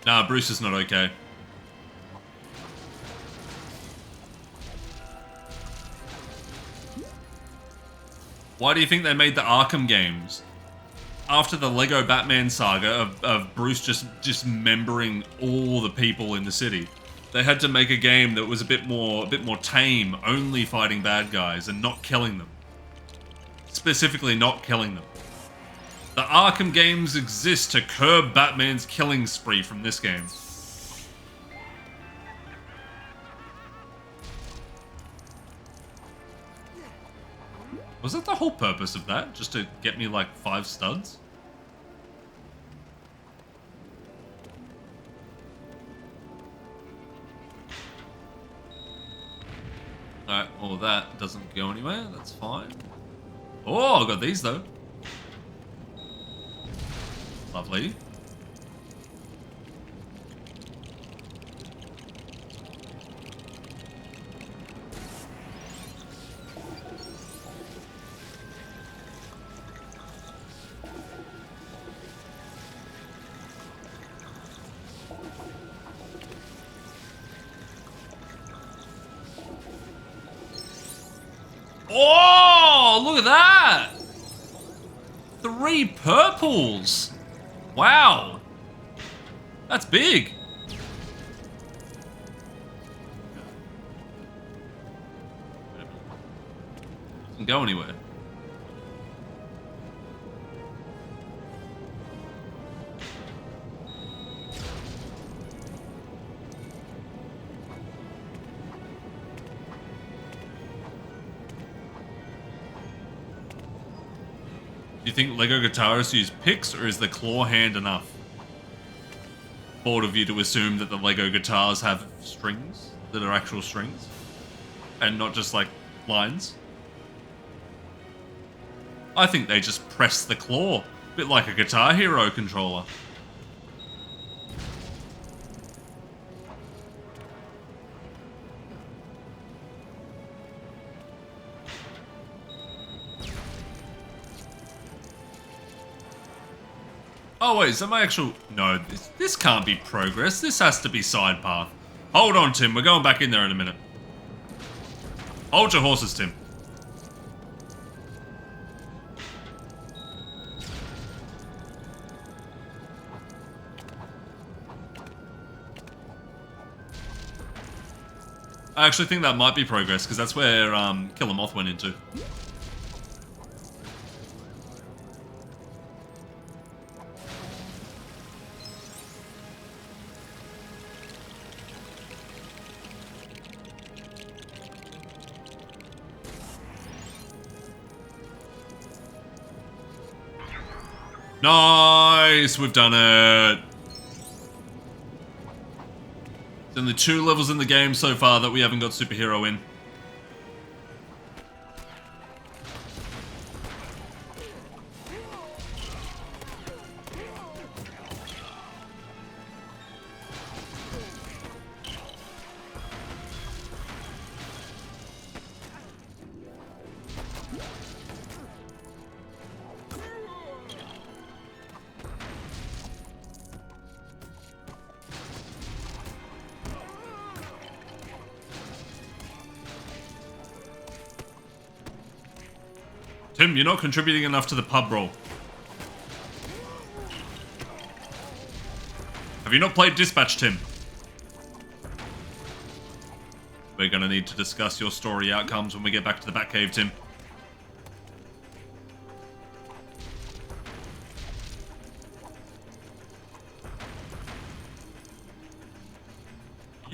[SPEAKER 1] Nah, Bruce is not okay. Why do you think they made the Arkham games? After the Lego Batman saga of Bruce just dismembering all the people in the city, they had to make a game that was a bit more tame, only fighting bad guys and not killing them. Specifically not killing them. The Arkham games exist to curb Batman's killing spree from this game. Was that the whole purpose of that? Just to get me like 5 studs? Alright, well that doesn't go anywhere, that's fine. Oh, I got these though. Lovely. Oh, look at that! 3 purples! Wow! That's big! Doesn't go anywhere. Do you think LEGO guitarists use picks, or is the claw hand enough? Bold of you to assume that the LEGO guitars have strings that are actual strings, and not just like lines. I think they just press the claw, a bit like a Guitar Hero controller. Oh wait, is that my actual... No, this can't be progress. This has to be side path. Hold on, Tim. We're going back in there in a minute. Hold your horses, Tim. I actually think that might be progress, because that's where Killer Moth went into. Nice! We've done it! There's only 2 levels in the game so far that we haven't got superhero in. Tim, you're not contributing enough to the pub brawl. Have you not played Dispatch, Tim? We're gonna need to discuss your story outcomes when we get back to the Batcave, Tim.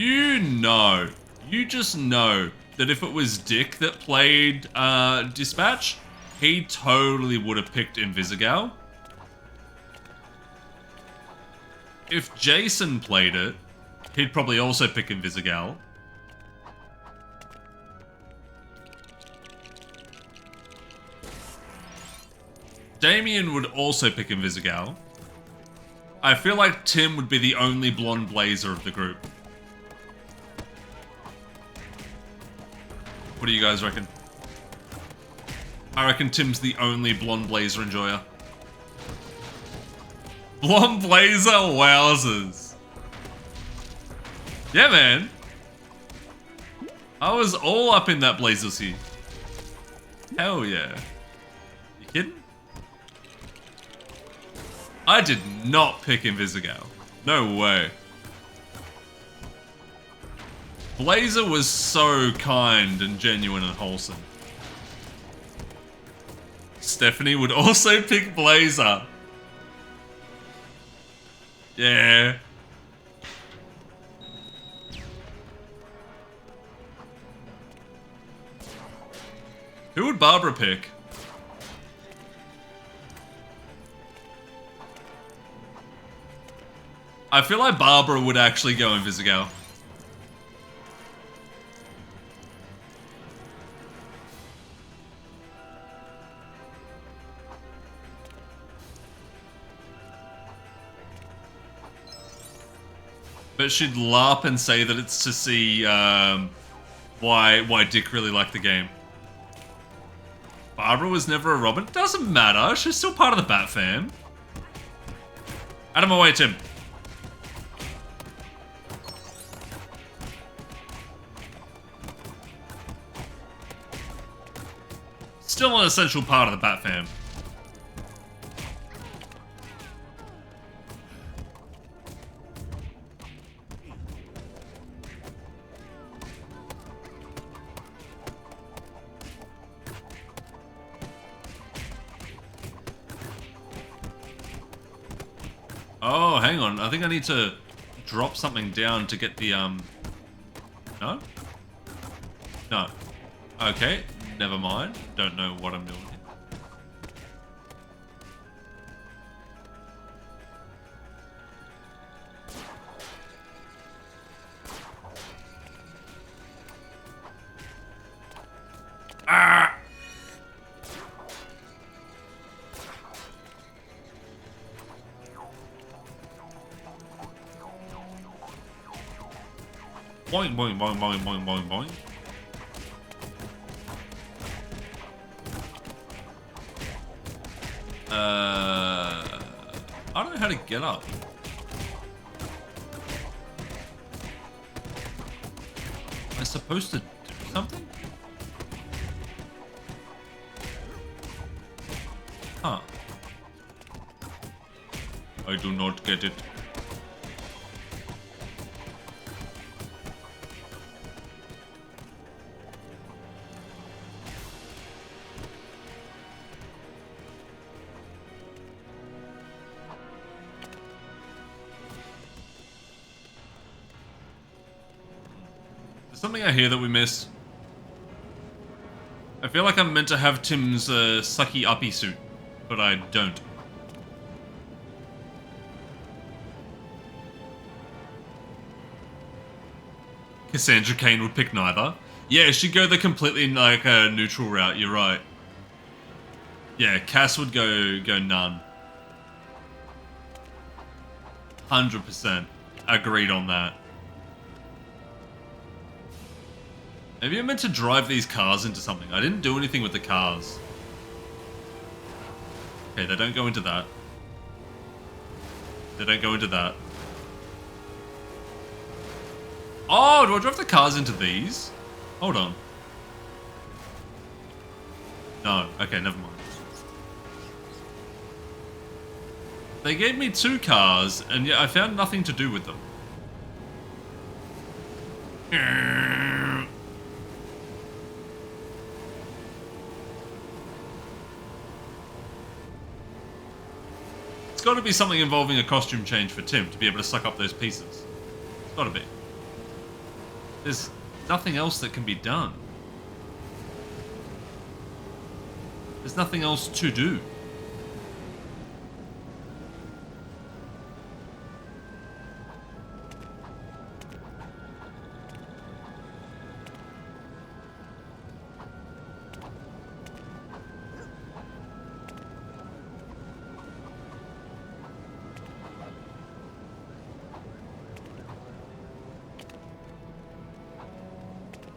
[SPEAKER 1] You just know that if it was Dick that played Dispatch, he totally would have picked Invisigal. If Jason played it, he'd probably also pick Invisigal. Damien would also pick Invisigal. I feel like Tim would be the only blonde blazer of the group. What do you guys reckon? I reckon Tim's the only blonde blazer enjoyer. Blonde blazer, wowzers. Yeah, man. I was all up in that blazer sea. Hell yeah. You kidding? I did not pick Invisigal. No way. Blazer was so kind and genuine and wholesome. Stephanie would also pick Blazer. Yeah. Who would Barbara pick? I feel like Barbara would actually go Invisigal. But she'd LARP and say that it's to see why Dick really liked the game. Barbara was never a Robin. Doesn't matter. She's still part of the Bat fam. Out of my way, Tim. Still an essential part of the Bat fam. Oh, hang on. I think I need to drop something down to get the, No? No. Okay, never mind. Don't know what I'm doing here. Ah! Boing, boing, boing, boing, boing, boing, boing. I don't know how to get up. Am I supposed to do something? Huh. I do not get it. Something I hear that we missed. I feel like I'm meant to have Tim's sucky uppy suit, but I don't. Cassandra Cain would pick neither. Yeah, she'd go the completely like neutral route. You're right. Yeah, Cass would go none. 100% agreed on that. Maybe I'm meant to drive these cars into something. I didn't do anything with the cars. Okay, they don't go into that. They don't go into that. Oh, do I drive the cars into these? Hold on. No, okay, never mind. They gave me 2 cars, and yet I found nothing to do with them. It's got to be something involving a costume change for Tim to be able to suck up those pieces. It's got to be. There's nothing else that can be done. There's nothing else to do.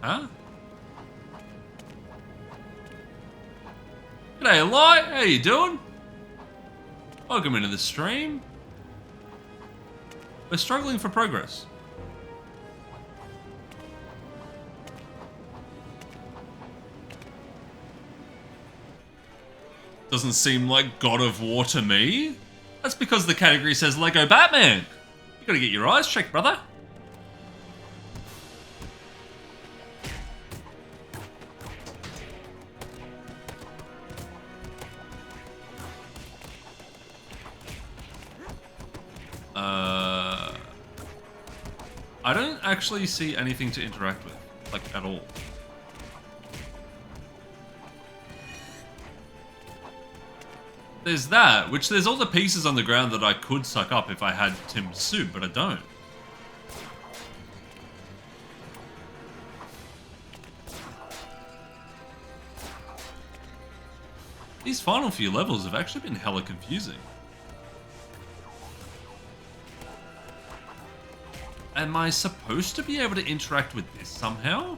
[SPEAKER 1] Huh? G'day, Light. How you doing? Welcome into the stream. We're struggling for progress. Doesn't seem like God of War to me. That's because the category says Lego Batman. You gotta get your eyes checked, brother. I don't actually see anything to interact with, like, at all. There's that, which there's all the pieces on the ground that I could suck up if I had Tim's suit, but I don't. These final few levels have actually been hella confusing. Am I supposed to be able to interact with this somehow?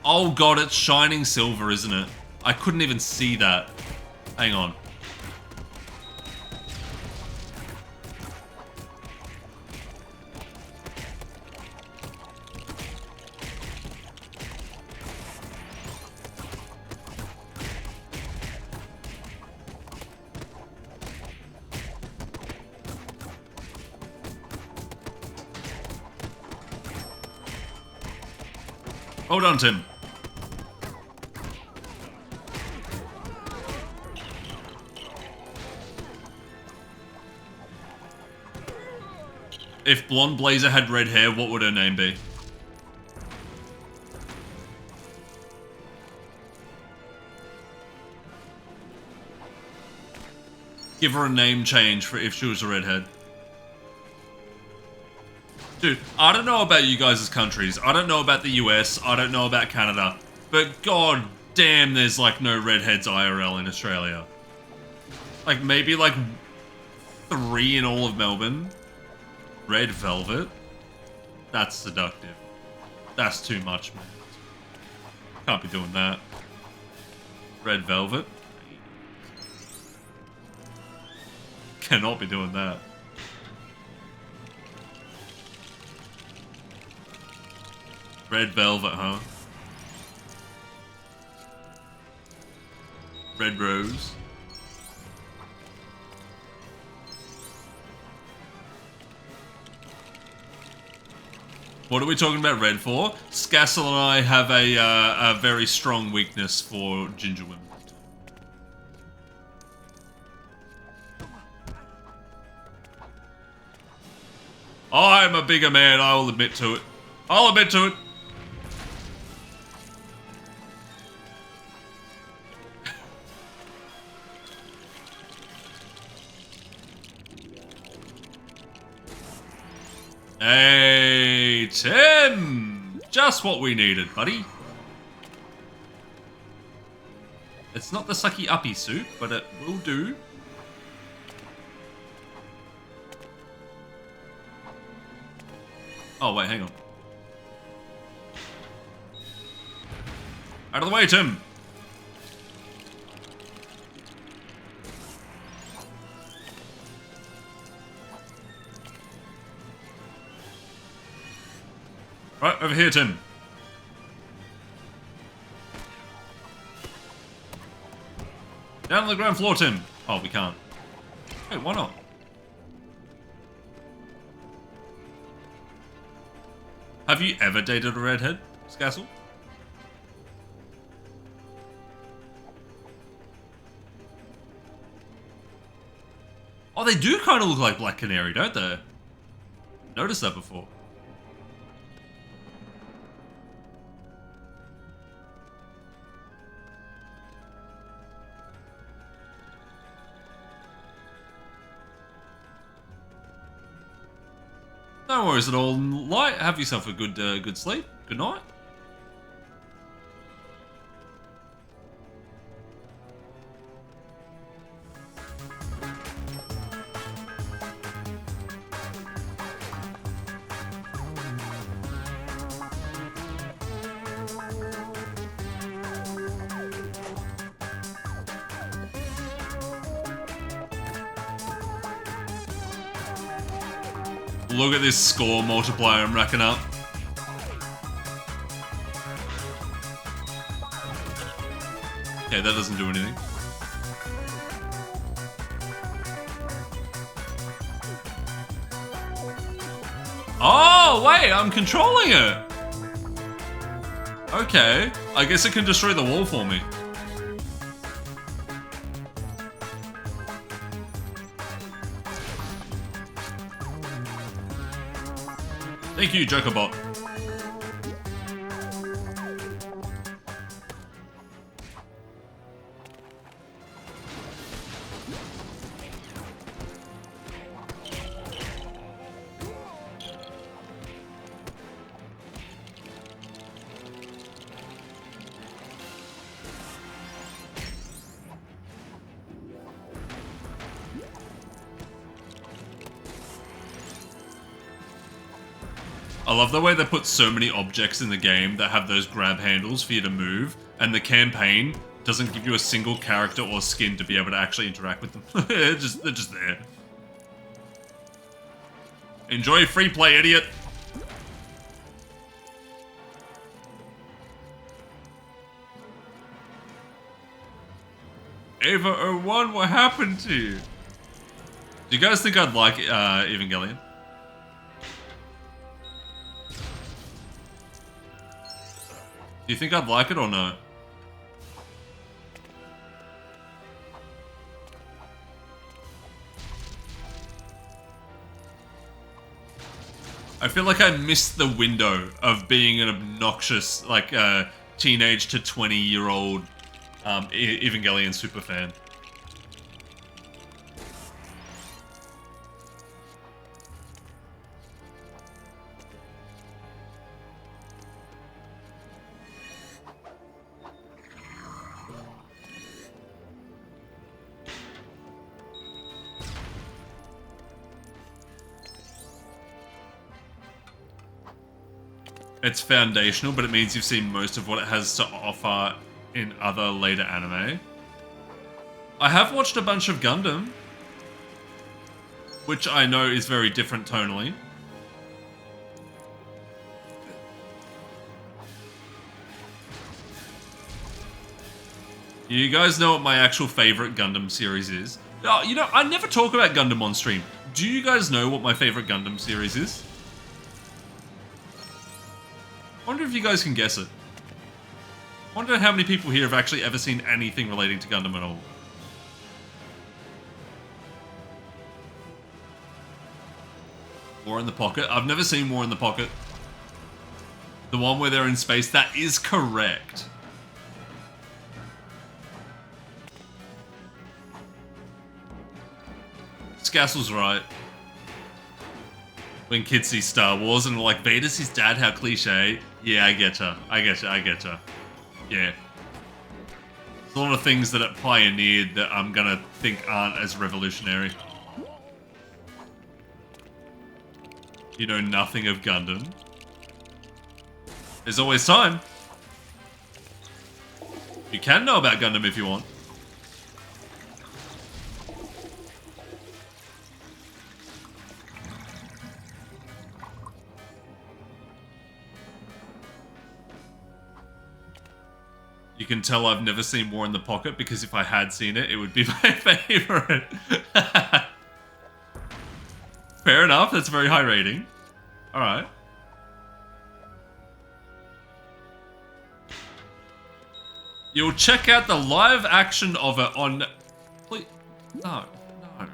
[SPEAKER 1] Oh god, it's shining silver, isn't it? I couldn't even see that. Hang on. Hold on, Tim. If Blonde Blazer had red hair, what would her name be? Give her a name change for if she was a redhead. Dude, I don't know about you guys' countries. I don't know about the US. I don't know about Canada. But god damn, there's like no redheads IRL in Australia. Like maybe like 3 in all of Melbourne. Red velvet? That's seductive. That's too much, man. Can't be doing that. Red velvet? Cannot be doing that. Red velvet, huh? Red rose. What are we talking about red for? Scassel and I have a very strong weakness for ginger women. I'm a bigger man, I will admit to it. I'll admit to it. Hey, Tim! Just what we needed, buddy. It's not the sucky uppy suit, but it will do. Oh, wait, hang on. Out of the way, Tim! Right, over here, Tim. Down on the ground floor, Tim. Oh, we can't. Wait, why not? Have you ever dated a redhead, Scassel? Oh, they do kind of look like Black Canary, don't they? Noticed that before. No worries at all, Light. Have yourself a good sleep. Good night. Look at this score multiplier I'm racking up. Okay, that doesn't do anything. Oh, wait, I'm controlling it. Okay, I guess it can destroy the wall for me. Thank you, Jokobot. I love the way they put so many objects in the game that have those grab handles for you to move, and the campaign doesn't give you a single character or skin to be able to actually interact with them. they're just there. Enjoy free play, idiot! Ava01, what happened to you? Do you guys think I'd like Evangelion? Do you think I'd like it or no? I feel like I missed the window of being an obnoxious, like, teenage to 20-year-old Evangelion superfan. It's foundational, but it means you've seen most of what it has to offer in other later anime. I have watched a bunch of Gundam, which I know is very different tonally. You guys know what my actual favorite Gundam series is? Oh, you know, I never talk about Gundam on stream. Do you guys know what my favorite Gundam series is? I wonder if you guys can guess it. I wonder how many people here have actually ever seen anything relating to Gundam at all. War in the Pocket? I've never seen War in the Pocket. The one where they're in space? That is correct. Scassel's right. When kids see Star Wars and are like, Vader's his dad, how cliche. Yeah, I getcha. I getcha. Yeah. There's a lot of things that it pioneered that I'm gonna think aren't as revolutionary. You know nothing of Gundam. There's always time. You can know about Gundam if you want. You can tell I've never seen War in the Pocket because if I had seen it, it would be my favorite. Fair enough, that's a very high rating. Alright. You'll check out the live action of it on... Please... No. Don't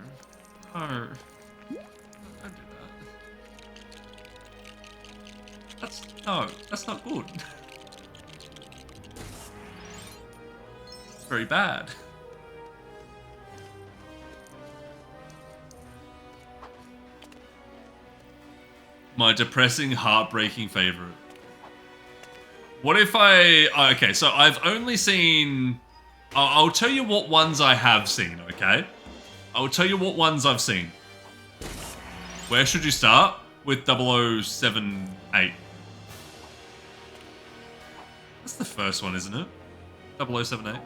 [SPEAKER 1] do that. That's not good. It's very bad. My depressing, heartbreaking favorite. What if I... Okay, so I've only seen... I'll tell you what ones I have seen, okay? I'll tell you what ones I've seen. Where should you start? With 0078. That's the first one, isn't it? 0078.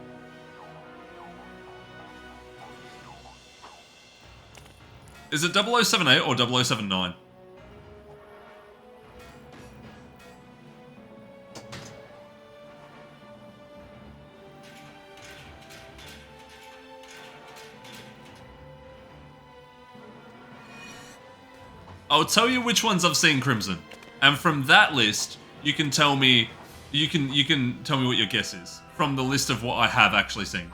[SPEAKER 1] Is it 0078 or 0079? I'll tell you which ones I've seen, Crimson, and from that list, you can tell me. You can tell me what your guess is from the list of what I have actually seen.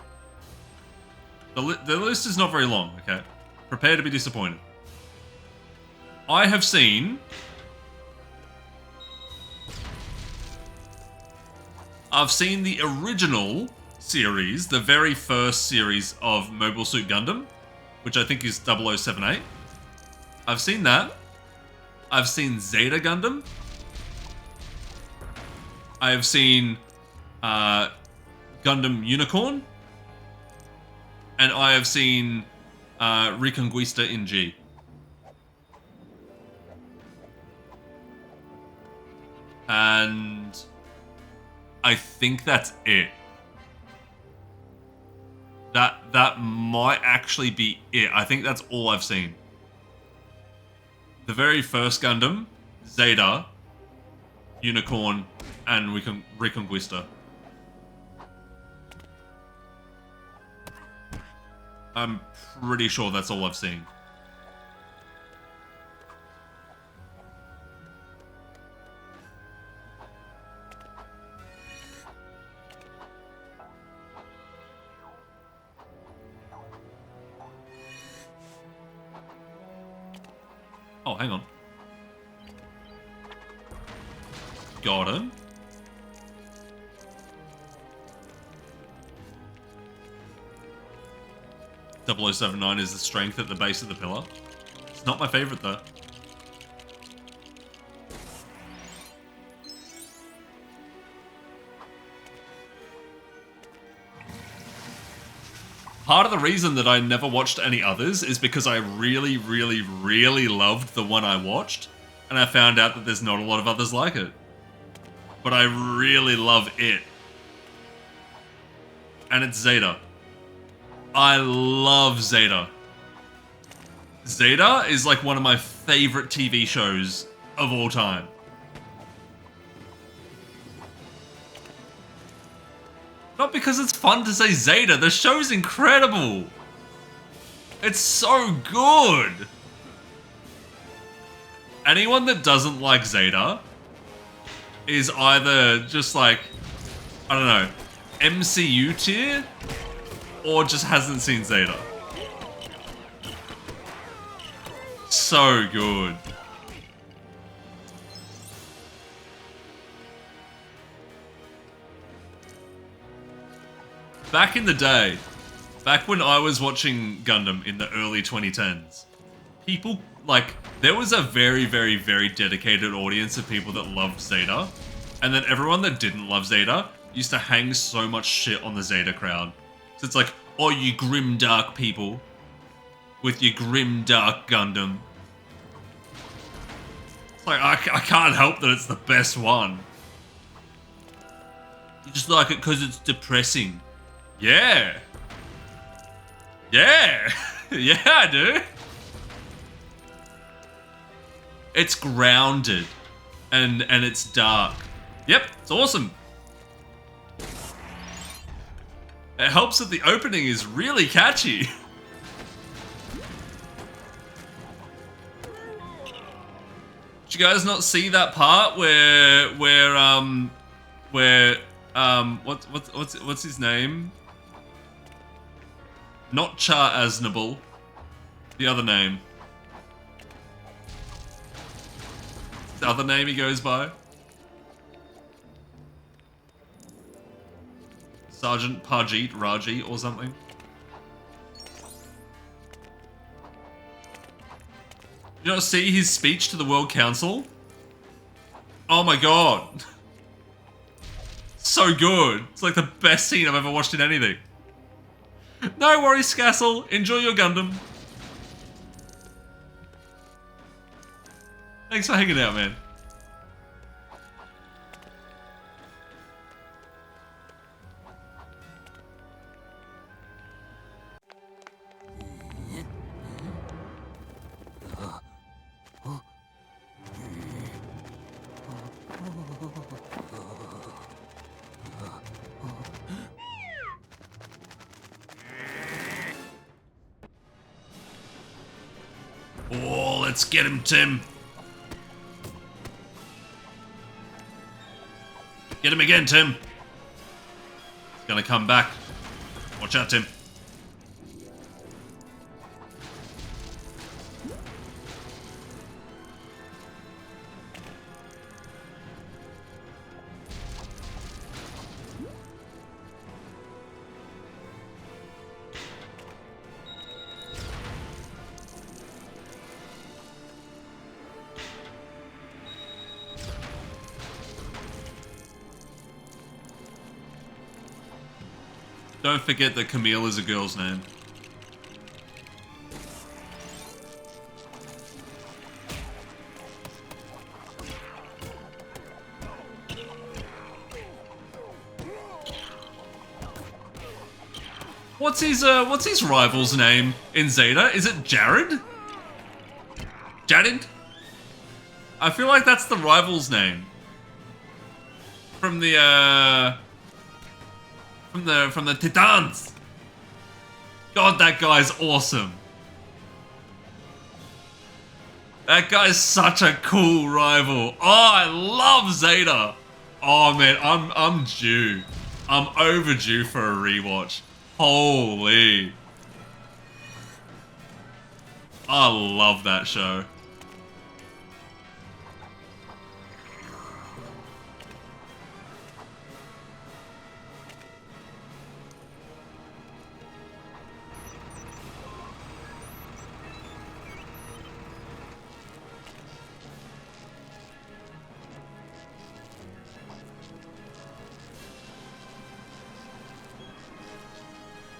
[SPEAKER 1] The list is not very long. Okay, prepare to be disappointed. I have seen. I've seen the original series, the very first series of Mobile Suit Gundam, which I think is 0078. I've seen that. I've seen Zeta Gundam. I have seen Gundam Unicorn. And I have seen Reconquista in G. And I think that's it. That might actually be it. I think that's all I've seen. The very first Gundam, Zeta, Unicorn, and Reconquista. I'm pretty sure that's all I've seen. Oh, hang on. Got him. .0079 is the strength at the base of the pillar. It's not my favorite, though. Part of the reason that I never watched any others is because I really, really, really loved the one I watched, and I found out that there's not a lot of others like it. But I really love it. And it's Zeta. I love Zeta. Zeta is like one of my favorite TV shows of all time. Not because it's fun to say Zeta, the show's incredible. It's so good. Anyone that doesn't like Zeta is either just like, I don't know, MCU tier, or just hasn't seen Zeta. So good. Back in the day, back when I was watching Gundam in the early 2010s, people, like, there was a very, very, very dedicated audience of people that loved Zeta, and then everyone that didn't love Zeta used to hang so much shit on the Zeta crowd. So it's like, oh, you grim dark people with your grim dark Gundam. It's like, I can't help that it's the best one. You just like it because it's depressing. Yeah. Yeah. Yeah, I do. It's grounded and it's dark. Yep, it's awesome. It helps that the opening is really catchy. Did you guys not see that part where what's his name? Not Char Aznable. The other name. The other name he goes by. Sergeant Parjeet Raji or something. You not see his speech to the World Council? Oh my god. So good. It's like the best scene I've ever watched in anything. No worries, Scassel. Enjoy your Gundam. Thanks for hanging out, man. Oh, let's get him, Tim. Get him again, Tim. He's gonna come back. Watch out, Tim. Don't forget that Camille is a girl's name. What's his rival's name in Zeta? Is it Jared? Jared? I feel like that's the rival's name. From the Titans. God, that guy's awesome. That guy's such a cool rival. Oh, I love Zeta. Oh man, I'm due. I'm overdue for a rewatch. Holy. I love that show.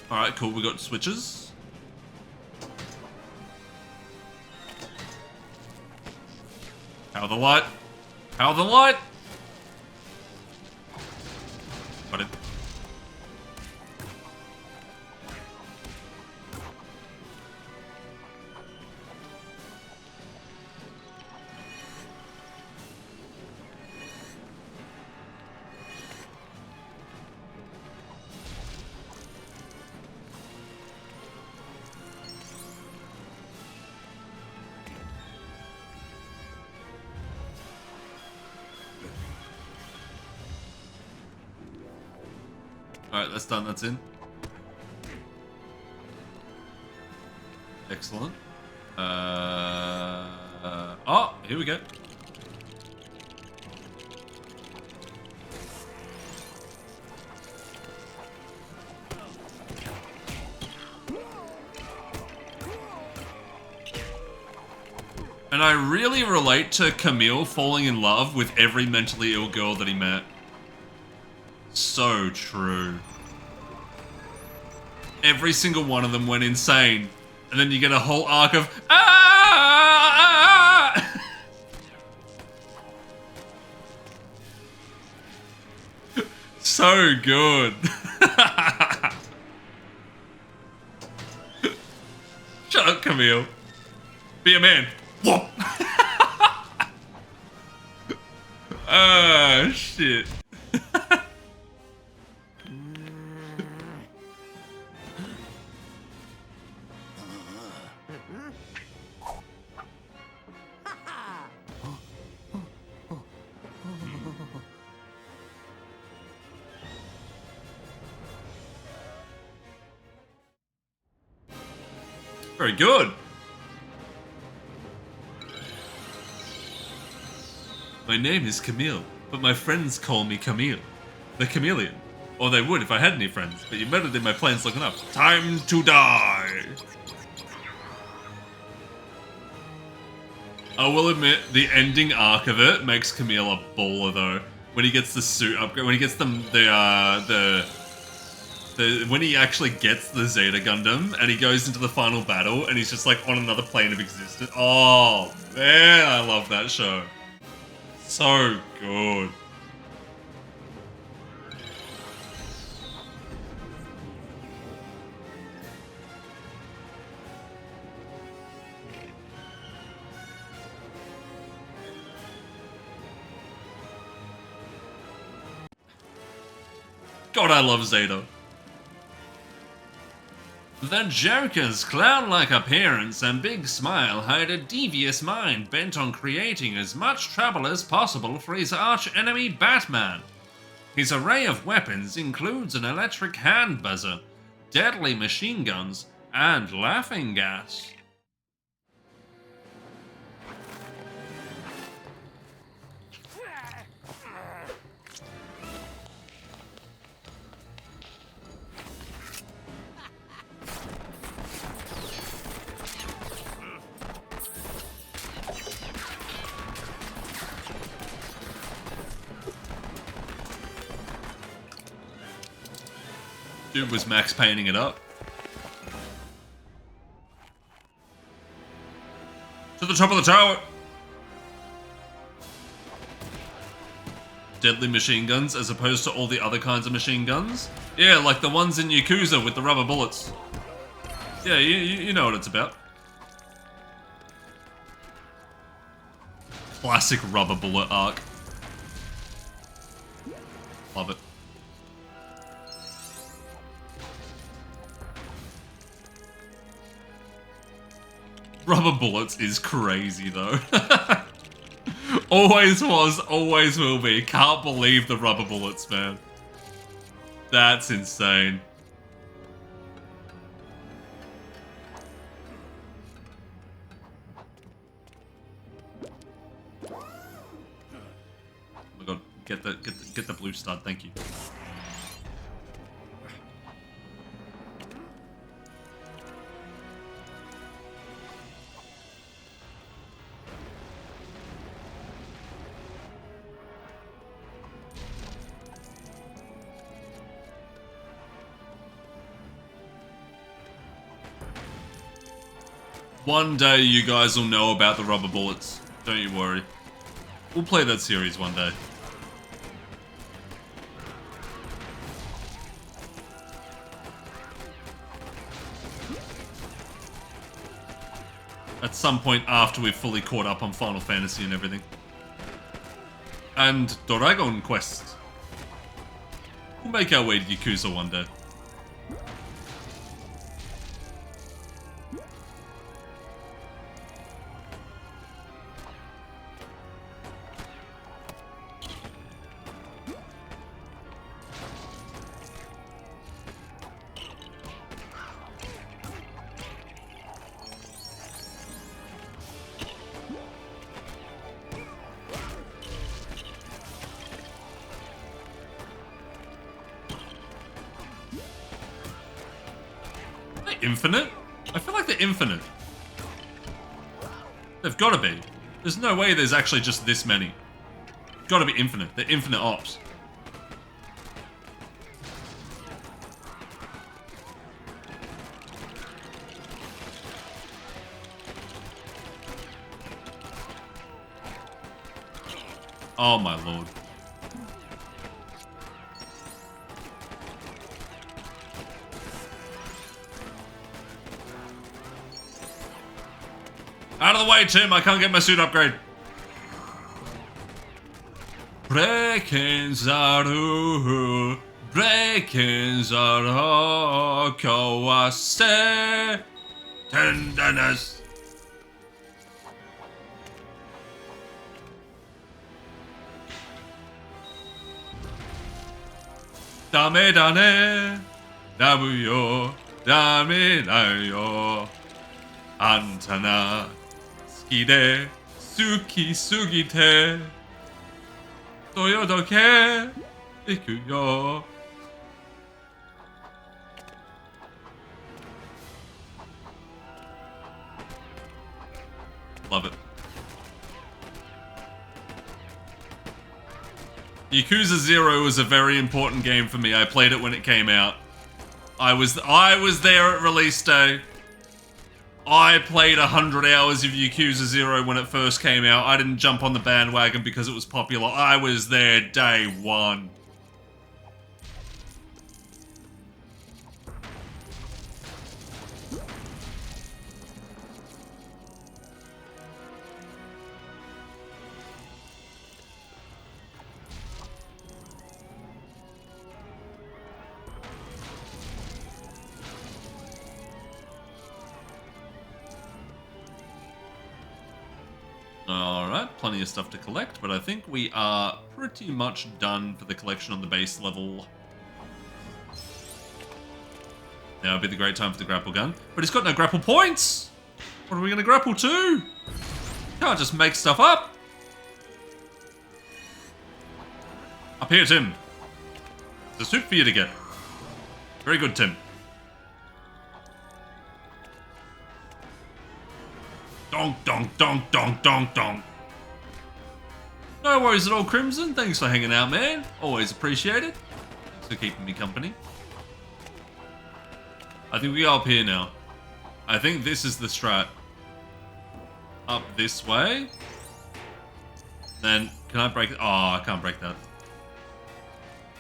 [SPEAKER 1] Alright, cool, we got switches. Power the light. Power the light! Got it. Alright, that's done, that's in. Excellent. Oh, here we go. And I really relate to Camille falling in love with every mentally ill girl that he met. So true. Every single one of them went insane. And then you get a whole arc of So good. Shut up, Camille. Be a man. Whoop. Oh, shit. Very good. My name is Camille, but my friends call me Camille, the chameleon. Or they would if I had any friends, but you murdered in my plans long enough. Time to die! I will admit, the ending arc of it makes Camille a baller though. When he gets the suit upgrade, when he gets when he actually gets the Zeta Gundam and he goes into the final battle and he's just like on another plane of existence. Oh man, I love that show. So good. God, I love Zeta. The Joker's clown-like appearance and big smile hide a devious mind bent on creating as much trouble as possible for his arch-enemy Batman. His array of weapons includes an electric hand buzzer, deadly machine guns, and laughing gas. Dude was Max painting it up. To the top of the tower! Deadly machine guns as opposed to all the other kinds of machine guns? Yeah, like the ones in Yakuza with the rubber bullets. Yeah, you know what it's about. Classic rubber bullet arc. Love it. Rubber bullets is crazy though. Always was, always will be. Can't believe the rubber bullets, man. That's insane. Oh my god, get the blue stud, thank you. One day you guys will know about the rubber bullets. Don't you worry. We'll play that series one day. At some point after we've fully caught up on Final Fantasy and everything. And Dragon Quest. We'll make our way to Yakuza one day. Infinite? I feel like they're infinite. They've got to be. There's no way there's actually just this many. Got to be infinite. They're infinite ops. Oh my lord. Out of the way, Tim. I can't get my suit upgrade. Brekenzaru, Brekenzaru, Kawase, tenderness. Dame da ne, damu yo, dame da yo, antana. 好きで好きすぎて届け行くよ Love it. Yakuza 0 was a very important game for me. I played it when it came out. I was there at release day. I played 100 hours of Yakuza 0 when it first came out. I didn't jump on the bandwagon because it was popular. I was there day one. Alright, plenty of stuff to collect, but I think we are pretty much done for the collection on the base level. Now would be the great time for the grapple gun. But it's got no grapple points! What are we going to grapple to? Can't just make stuff up! Up here, Tim. There's a suit for you to get. Very good, Tim. Donk, donk, donk, donk, donk, donk. No worries at all, Crimson. Thanks for hanging out, man. Always appreciated. Thanks for keeping me company. I think we go up here now. I think this is the strat. Up this way. Then, can I break it? Oh, I can't break that.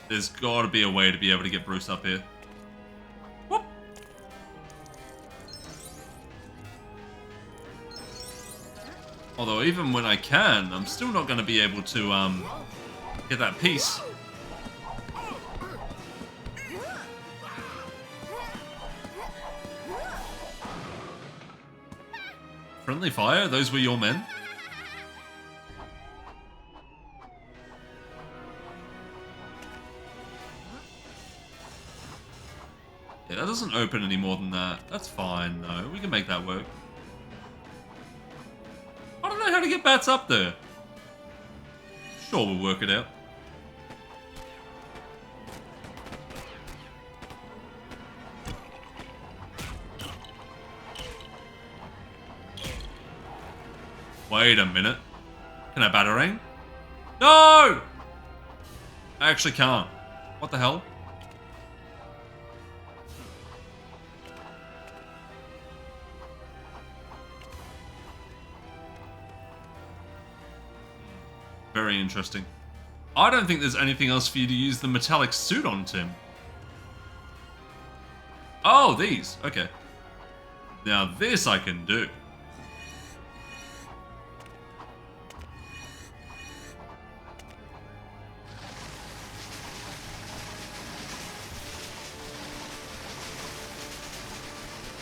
[SPEAKER 1] There's got to be a way to be able to get Bruce up here. Whoop. Although even when I can, I'm still not going to be able to get that piece. Friendly fire? Those were your men? Yeah, that doesn't open any more than that. That's fine, though. We can make that work. I don't know how to get bats up there. Sure, we'll work it out. Wait a minute. Can I batarang? No! I actually can't. What the hell? Very interesting. I don't think there's anything else for you to use the metallic suit on, Tim. Oh, these. Okay. Now this I can do.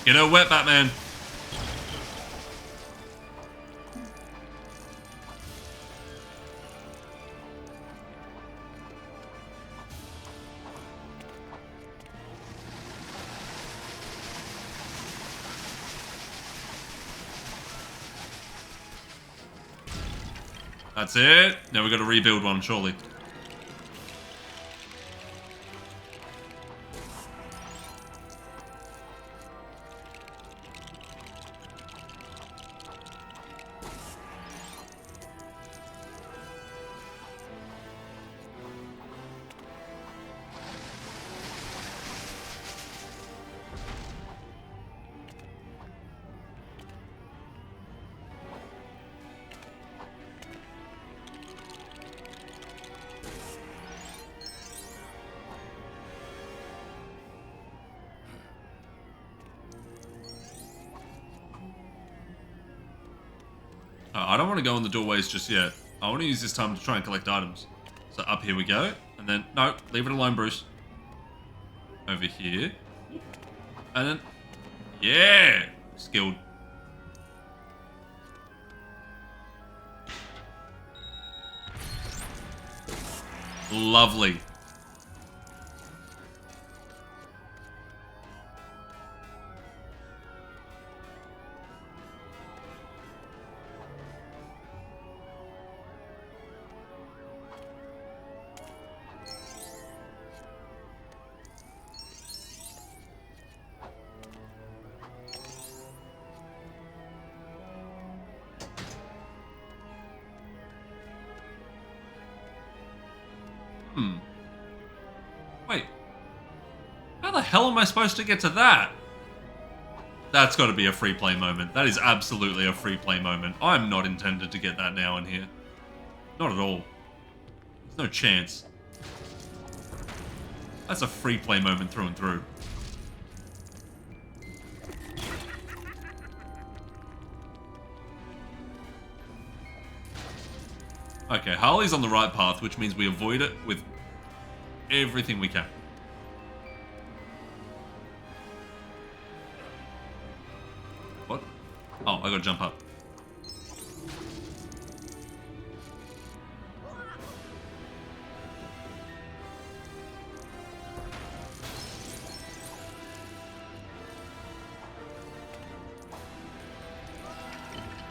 [SPEAKER 1] Get her wet, Batman. That's it. Now we've got to rebuild one, surely. I don't want to go in the doorways just yet. I want to use this time to try and collect items. So up here we go. And then, no, leave it alone, Bruce. Over here. And then, yeah! Skilled. Lovely. hell am I supposed to get to that? That's got to be a free play moment. That is absolutely a free play moment. I'm not intended to get that now in here. Not at all. There's no chance. That's a free play moment through and through. Okay, Harley's on the right path, which means we avoid it with everything we can. What? Oh, I gotta jump up.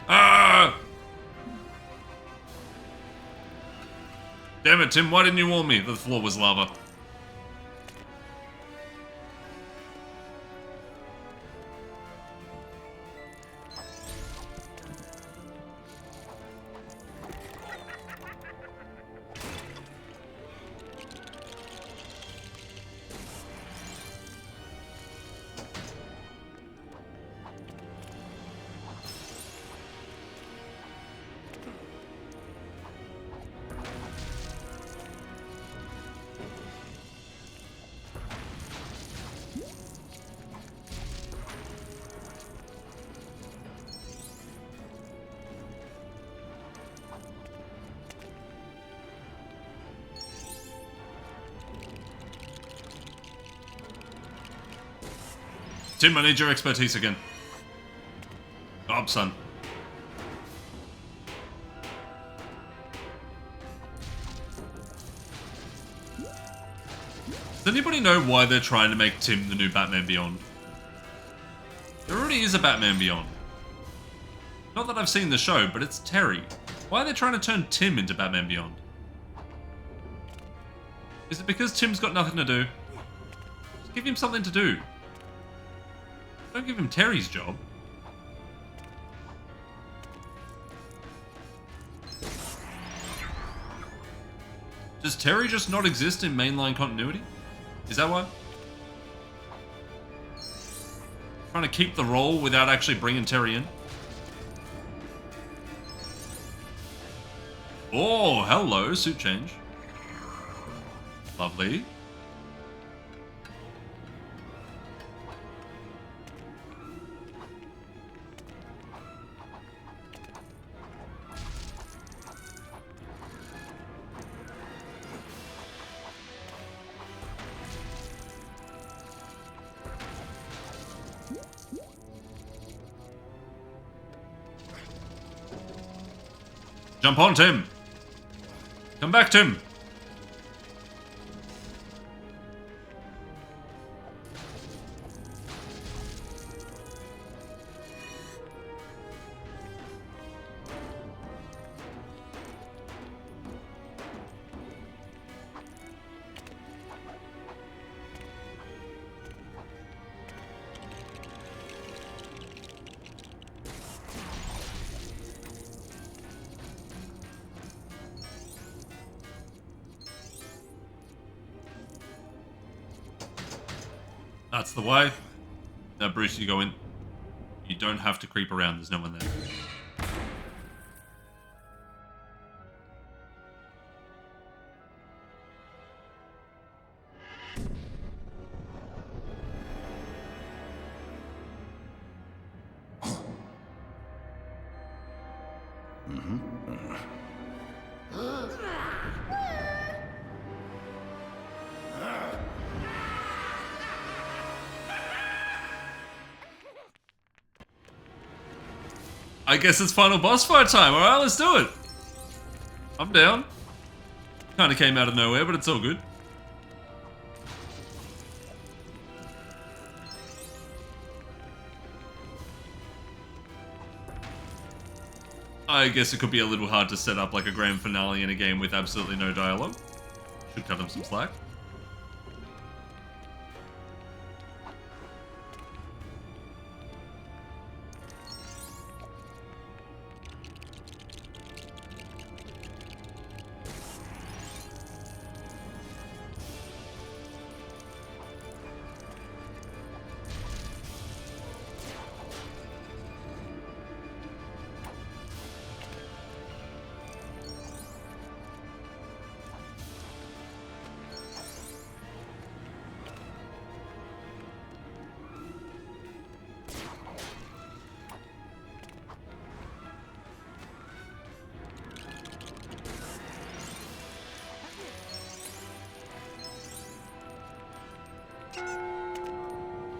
[SPEAKER 1] Ah! Damn it, Tim, why didn't you warn me that the floor was lava? Tim, I need your expertise again. Up, son. Does anybody know why they're trying to make Tim the new Batman Beyond? There already is a Batman Beyond. Not that I've seen the show, but it's Terry. Why are they trying to turn Tim into Batman Beyond? Is it because Tim's got nothing to do? Just give him something to do. Don't give him Terry's job. Does Terry just not exist in mainline continuity? Is that why? Trying to keep the role without actually bringing Terry in? Oh, hello, suit change. Lovely. Jump on, Tim! Come back, Tim! That's the way. Now, Bruce, you go in. You don't have to creep around. There's no one there. I guess it's final boss fight time. Alright, let's do it. I'm down. Kind of came out of nowhere, but it's all good. I guess it could be a little hard to set up like a grand finale in a game with absolutely no dialogue. Should cut him some slack.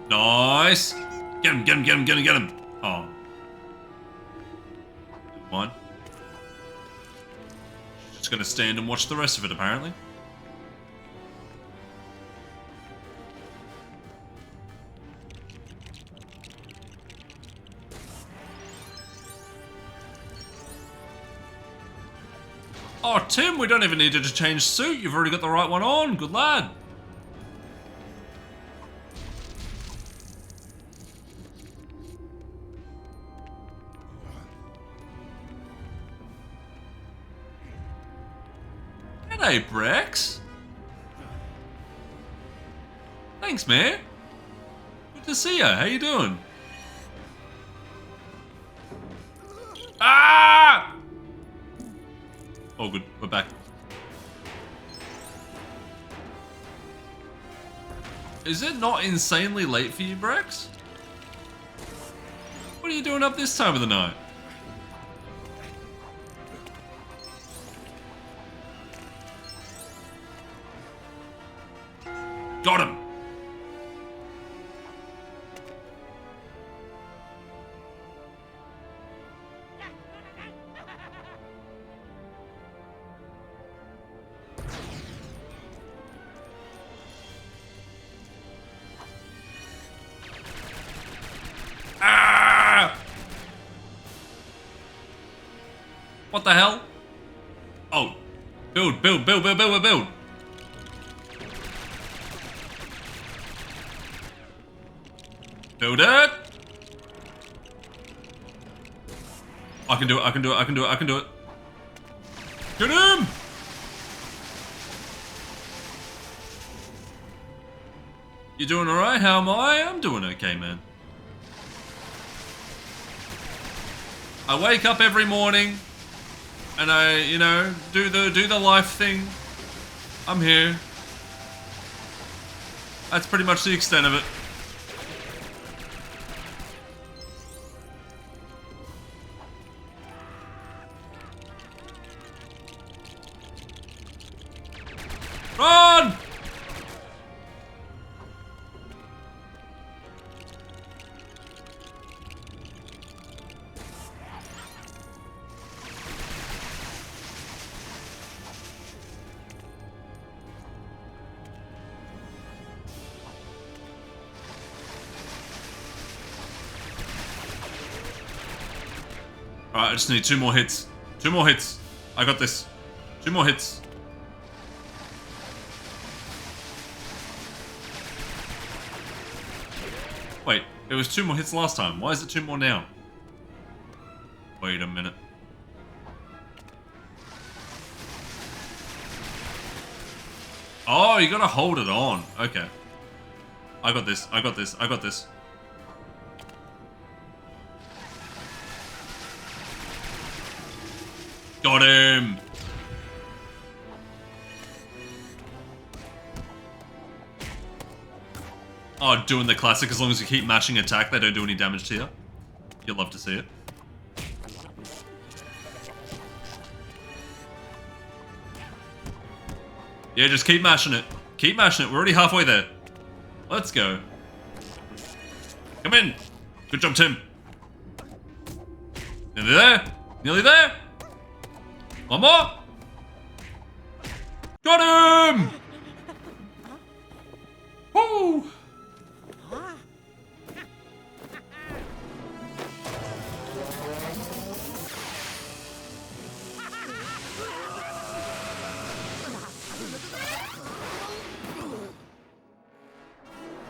[SPEAKER 1] Nice. Get him, get him, get him, get him, get him. Oh. Never mind. Just gonna stand and watch the rest of it, apparently. Oh, Tim, we don't even need you to change suit. You've already got the right one on. Good lad. G'day, Brex. Thanks, man. Good to see ya. How you doing? Ah! Oh, good. We're back. Is it not insanely late for you, Brex? What are you doing up this time of the night? Got him! Ah! What the hell? Oh. Build, build, build, build, build, build. Build it! I can do it, I can do it, I can do it, I can do it. Get him! You doing alright? How am I? I'm doing okay, man. I wake up every morning and I, you know, do the life thing. I'm here. That's pretty much the extent of it. Run! Alright, I just need 2 more hits. 2 more hits. I got this. 2 more hits. Wait, it was 2 more hits last time. Why is it 2 more now? Wait a minute. Oh, you gotta hold it on. Okay. I got this. I got this. I got this. Got him! Oh, doing the classic. As long as you keep mashing attack, they don't do any damage to you. You'll love to see it. Yeah, just keep mashing it. Keep mashing it. We're already halfway there. Let's go. Come in. Good job, Tim. Nearly there. Nearly there. One more. Got him! Woo!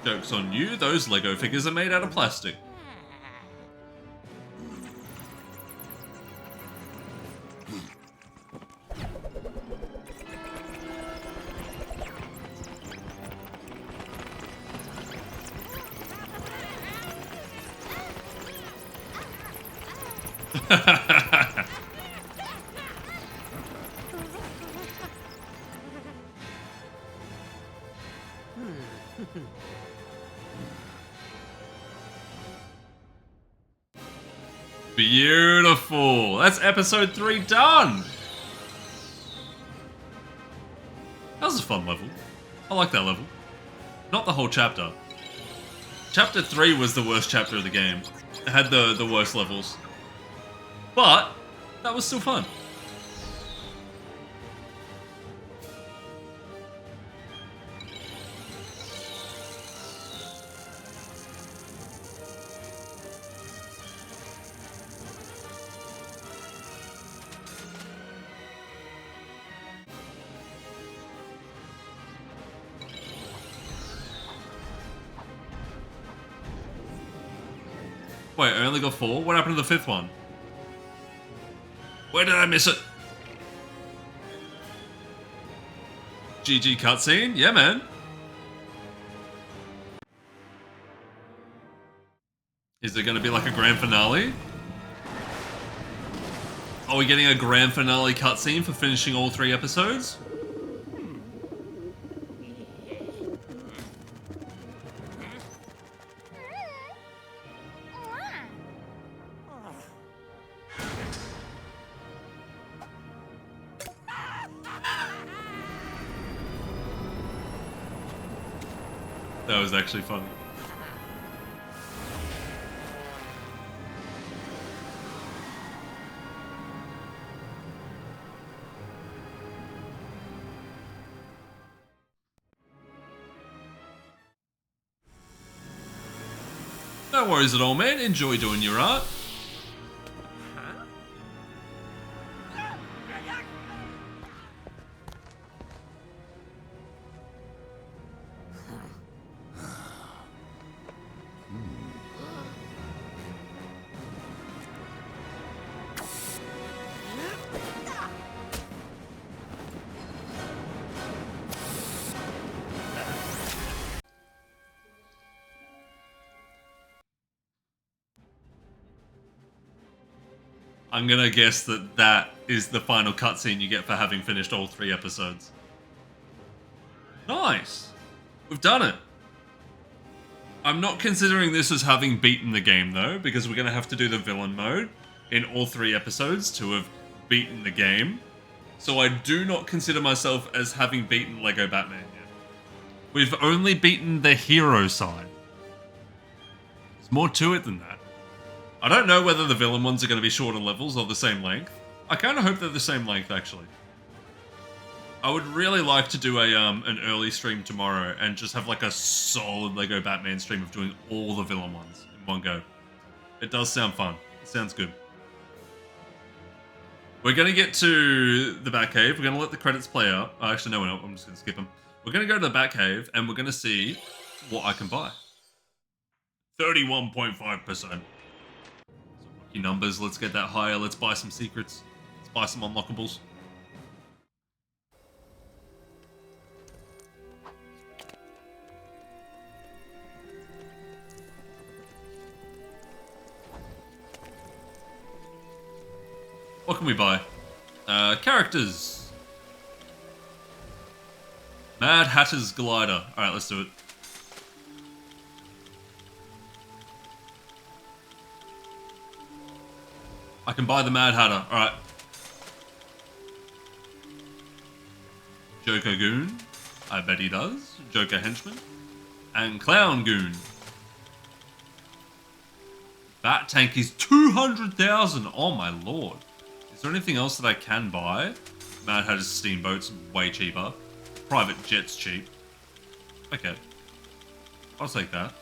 [SPEAKER 1] Joke's on you, those Lego figures are made out of plastic. Beautiful. That's episode 3 done. That was a fun level. I like that level. Not the whole chapter. Chapter 3 was the worst chapter of the game. It had the worst levels. But, that was still fun. Wait, I only got 4? What happened to the 5th one? Where did I miss it? GG cutscene? Yeah, man. Is there going to be like a grand finale? Are we getting a grand finale cutscene for finishing all 3 episodes? That was actually funny. No worries at all, man. Enjoy doing your art. I'm gonna guess that that is the final cutscene you get for having finished all 3 episodes. Nice! We've done it! I'm not considering this as having beaten the game though, because we're gonna have to do the villain mode in all 3 episodes to have beaten the game. So I do not consider myself as having beaten Lego Batman yet. We've only beaten the hero side. There's more to it than that. I don't know whether the villain ones are going to be shorter levels or the same length. I kind of hope they're the same length, actually. I would really like to do a an early stream tomorrow and just have like a solid Lego Batman stream of doing all the villain ones in one go. It does sound fun. It sounds good. We're going to get to the Batcave. We're going to let the credits play out. Oh, actually, no, we're not. I'm just going to skip them. We're going to go to the Batcave and we're going to see what I can buy. 31.5%. Numbers, let's get that higher, let's buy some secrets, let's buy some unlockables. What can we buy? Characters. Mad Hatter's Glider. Alright, let's do it. I can buy the Mad Hatter. Alright. Joker Goon. I bet he does. Joker Henchman. And Clown Goon. Bat Tank is 200,000. Oh my lord. Is there anything else that I can buy? Mad Hatter's Steamboat's way cheaper. Private Jet's cheap. Okay. I'll take that.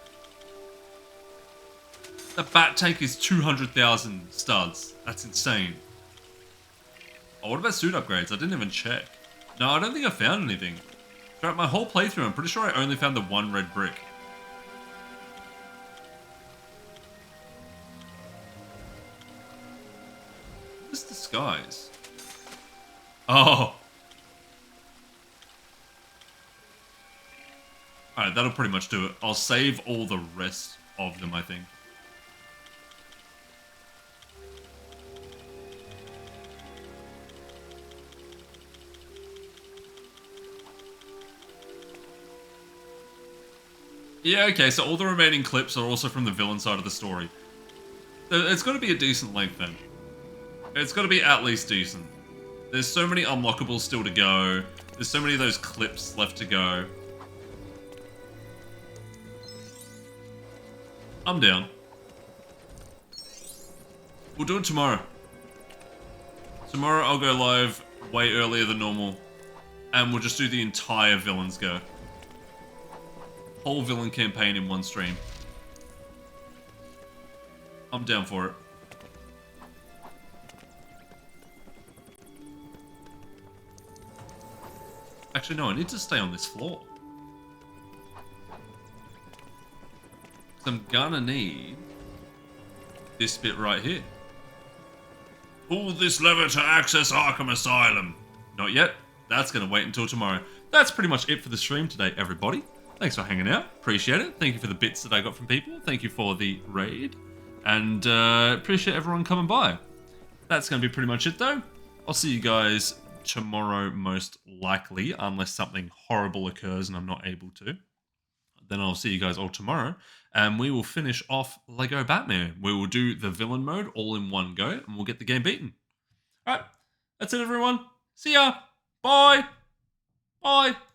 [SPEAKER 1] The Bat Tank is 200,000 studs. That's insane. Oh, what about suit upgrades? I didn't even check. No, I don't think I found anything. Throughout my whole playthrough, I'm pretty sure I only found the 1 red brick. What is disguise? Oh. Alright, that'll pretty much do it. I'll save all the rest of them, I think. Yeah, okay, so all the remaining clips are also from the villain side of the story. It's got to be a decent length then. It's got to be at least decent. There's so many unlockables still to go. There's so many of those clips left to go. I'm down. We'll do it tomorrow. Tomorrow I'll go live way earlier than normal. And we'll just do the entire Villains Go. Whole villain campaign in one stream. I'm down for it. Actually, no, I need to stay on this floor. I'm gonna need this bit right here. Pull this lever to access Arkham Asylum. Not yet. That's gonna wait until tomorrow. That's pretty much it for the stream today, everybody. Thanks for hanging out. Appreciate it. Thank you for the bits that I got from people. Thank you for the raid. And appreciate everyone coming by. That's gonna be pretty much it, though. I'll see you guys tomorrow, most likely, unless something horrible occurs and I'm not able to. Then I'll see you guys all tomorrow, and we will finish off Lego Batman. We will do the villain mode all in one go, and we'll get the game beaten. All right, that's it, everyone. See ya. Bye. Bye.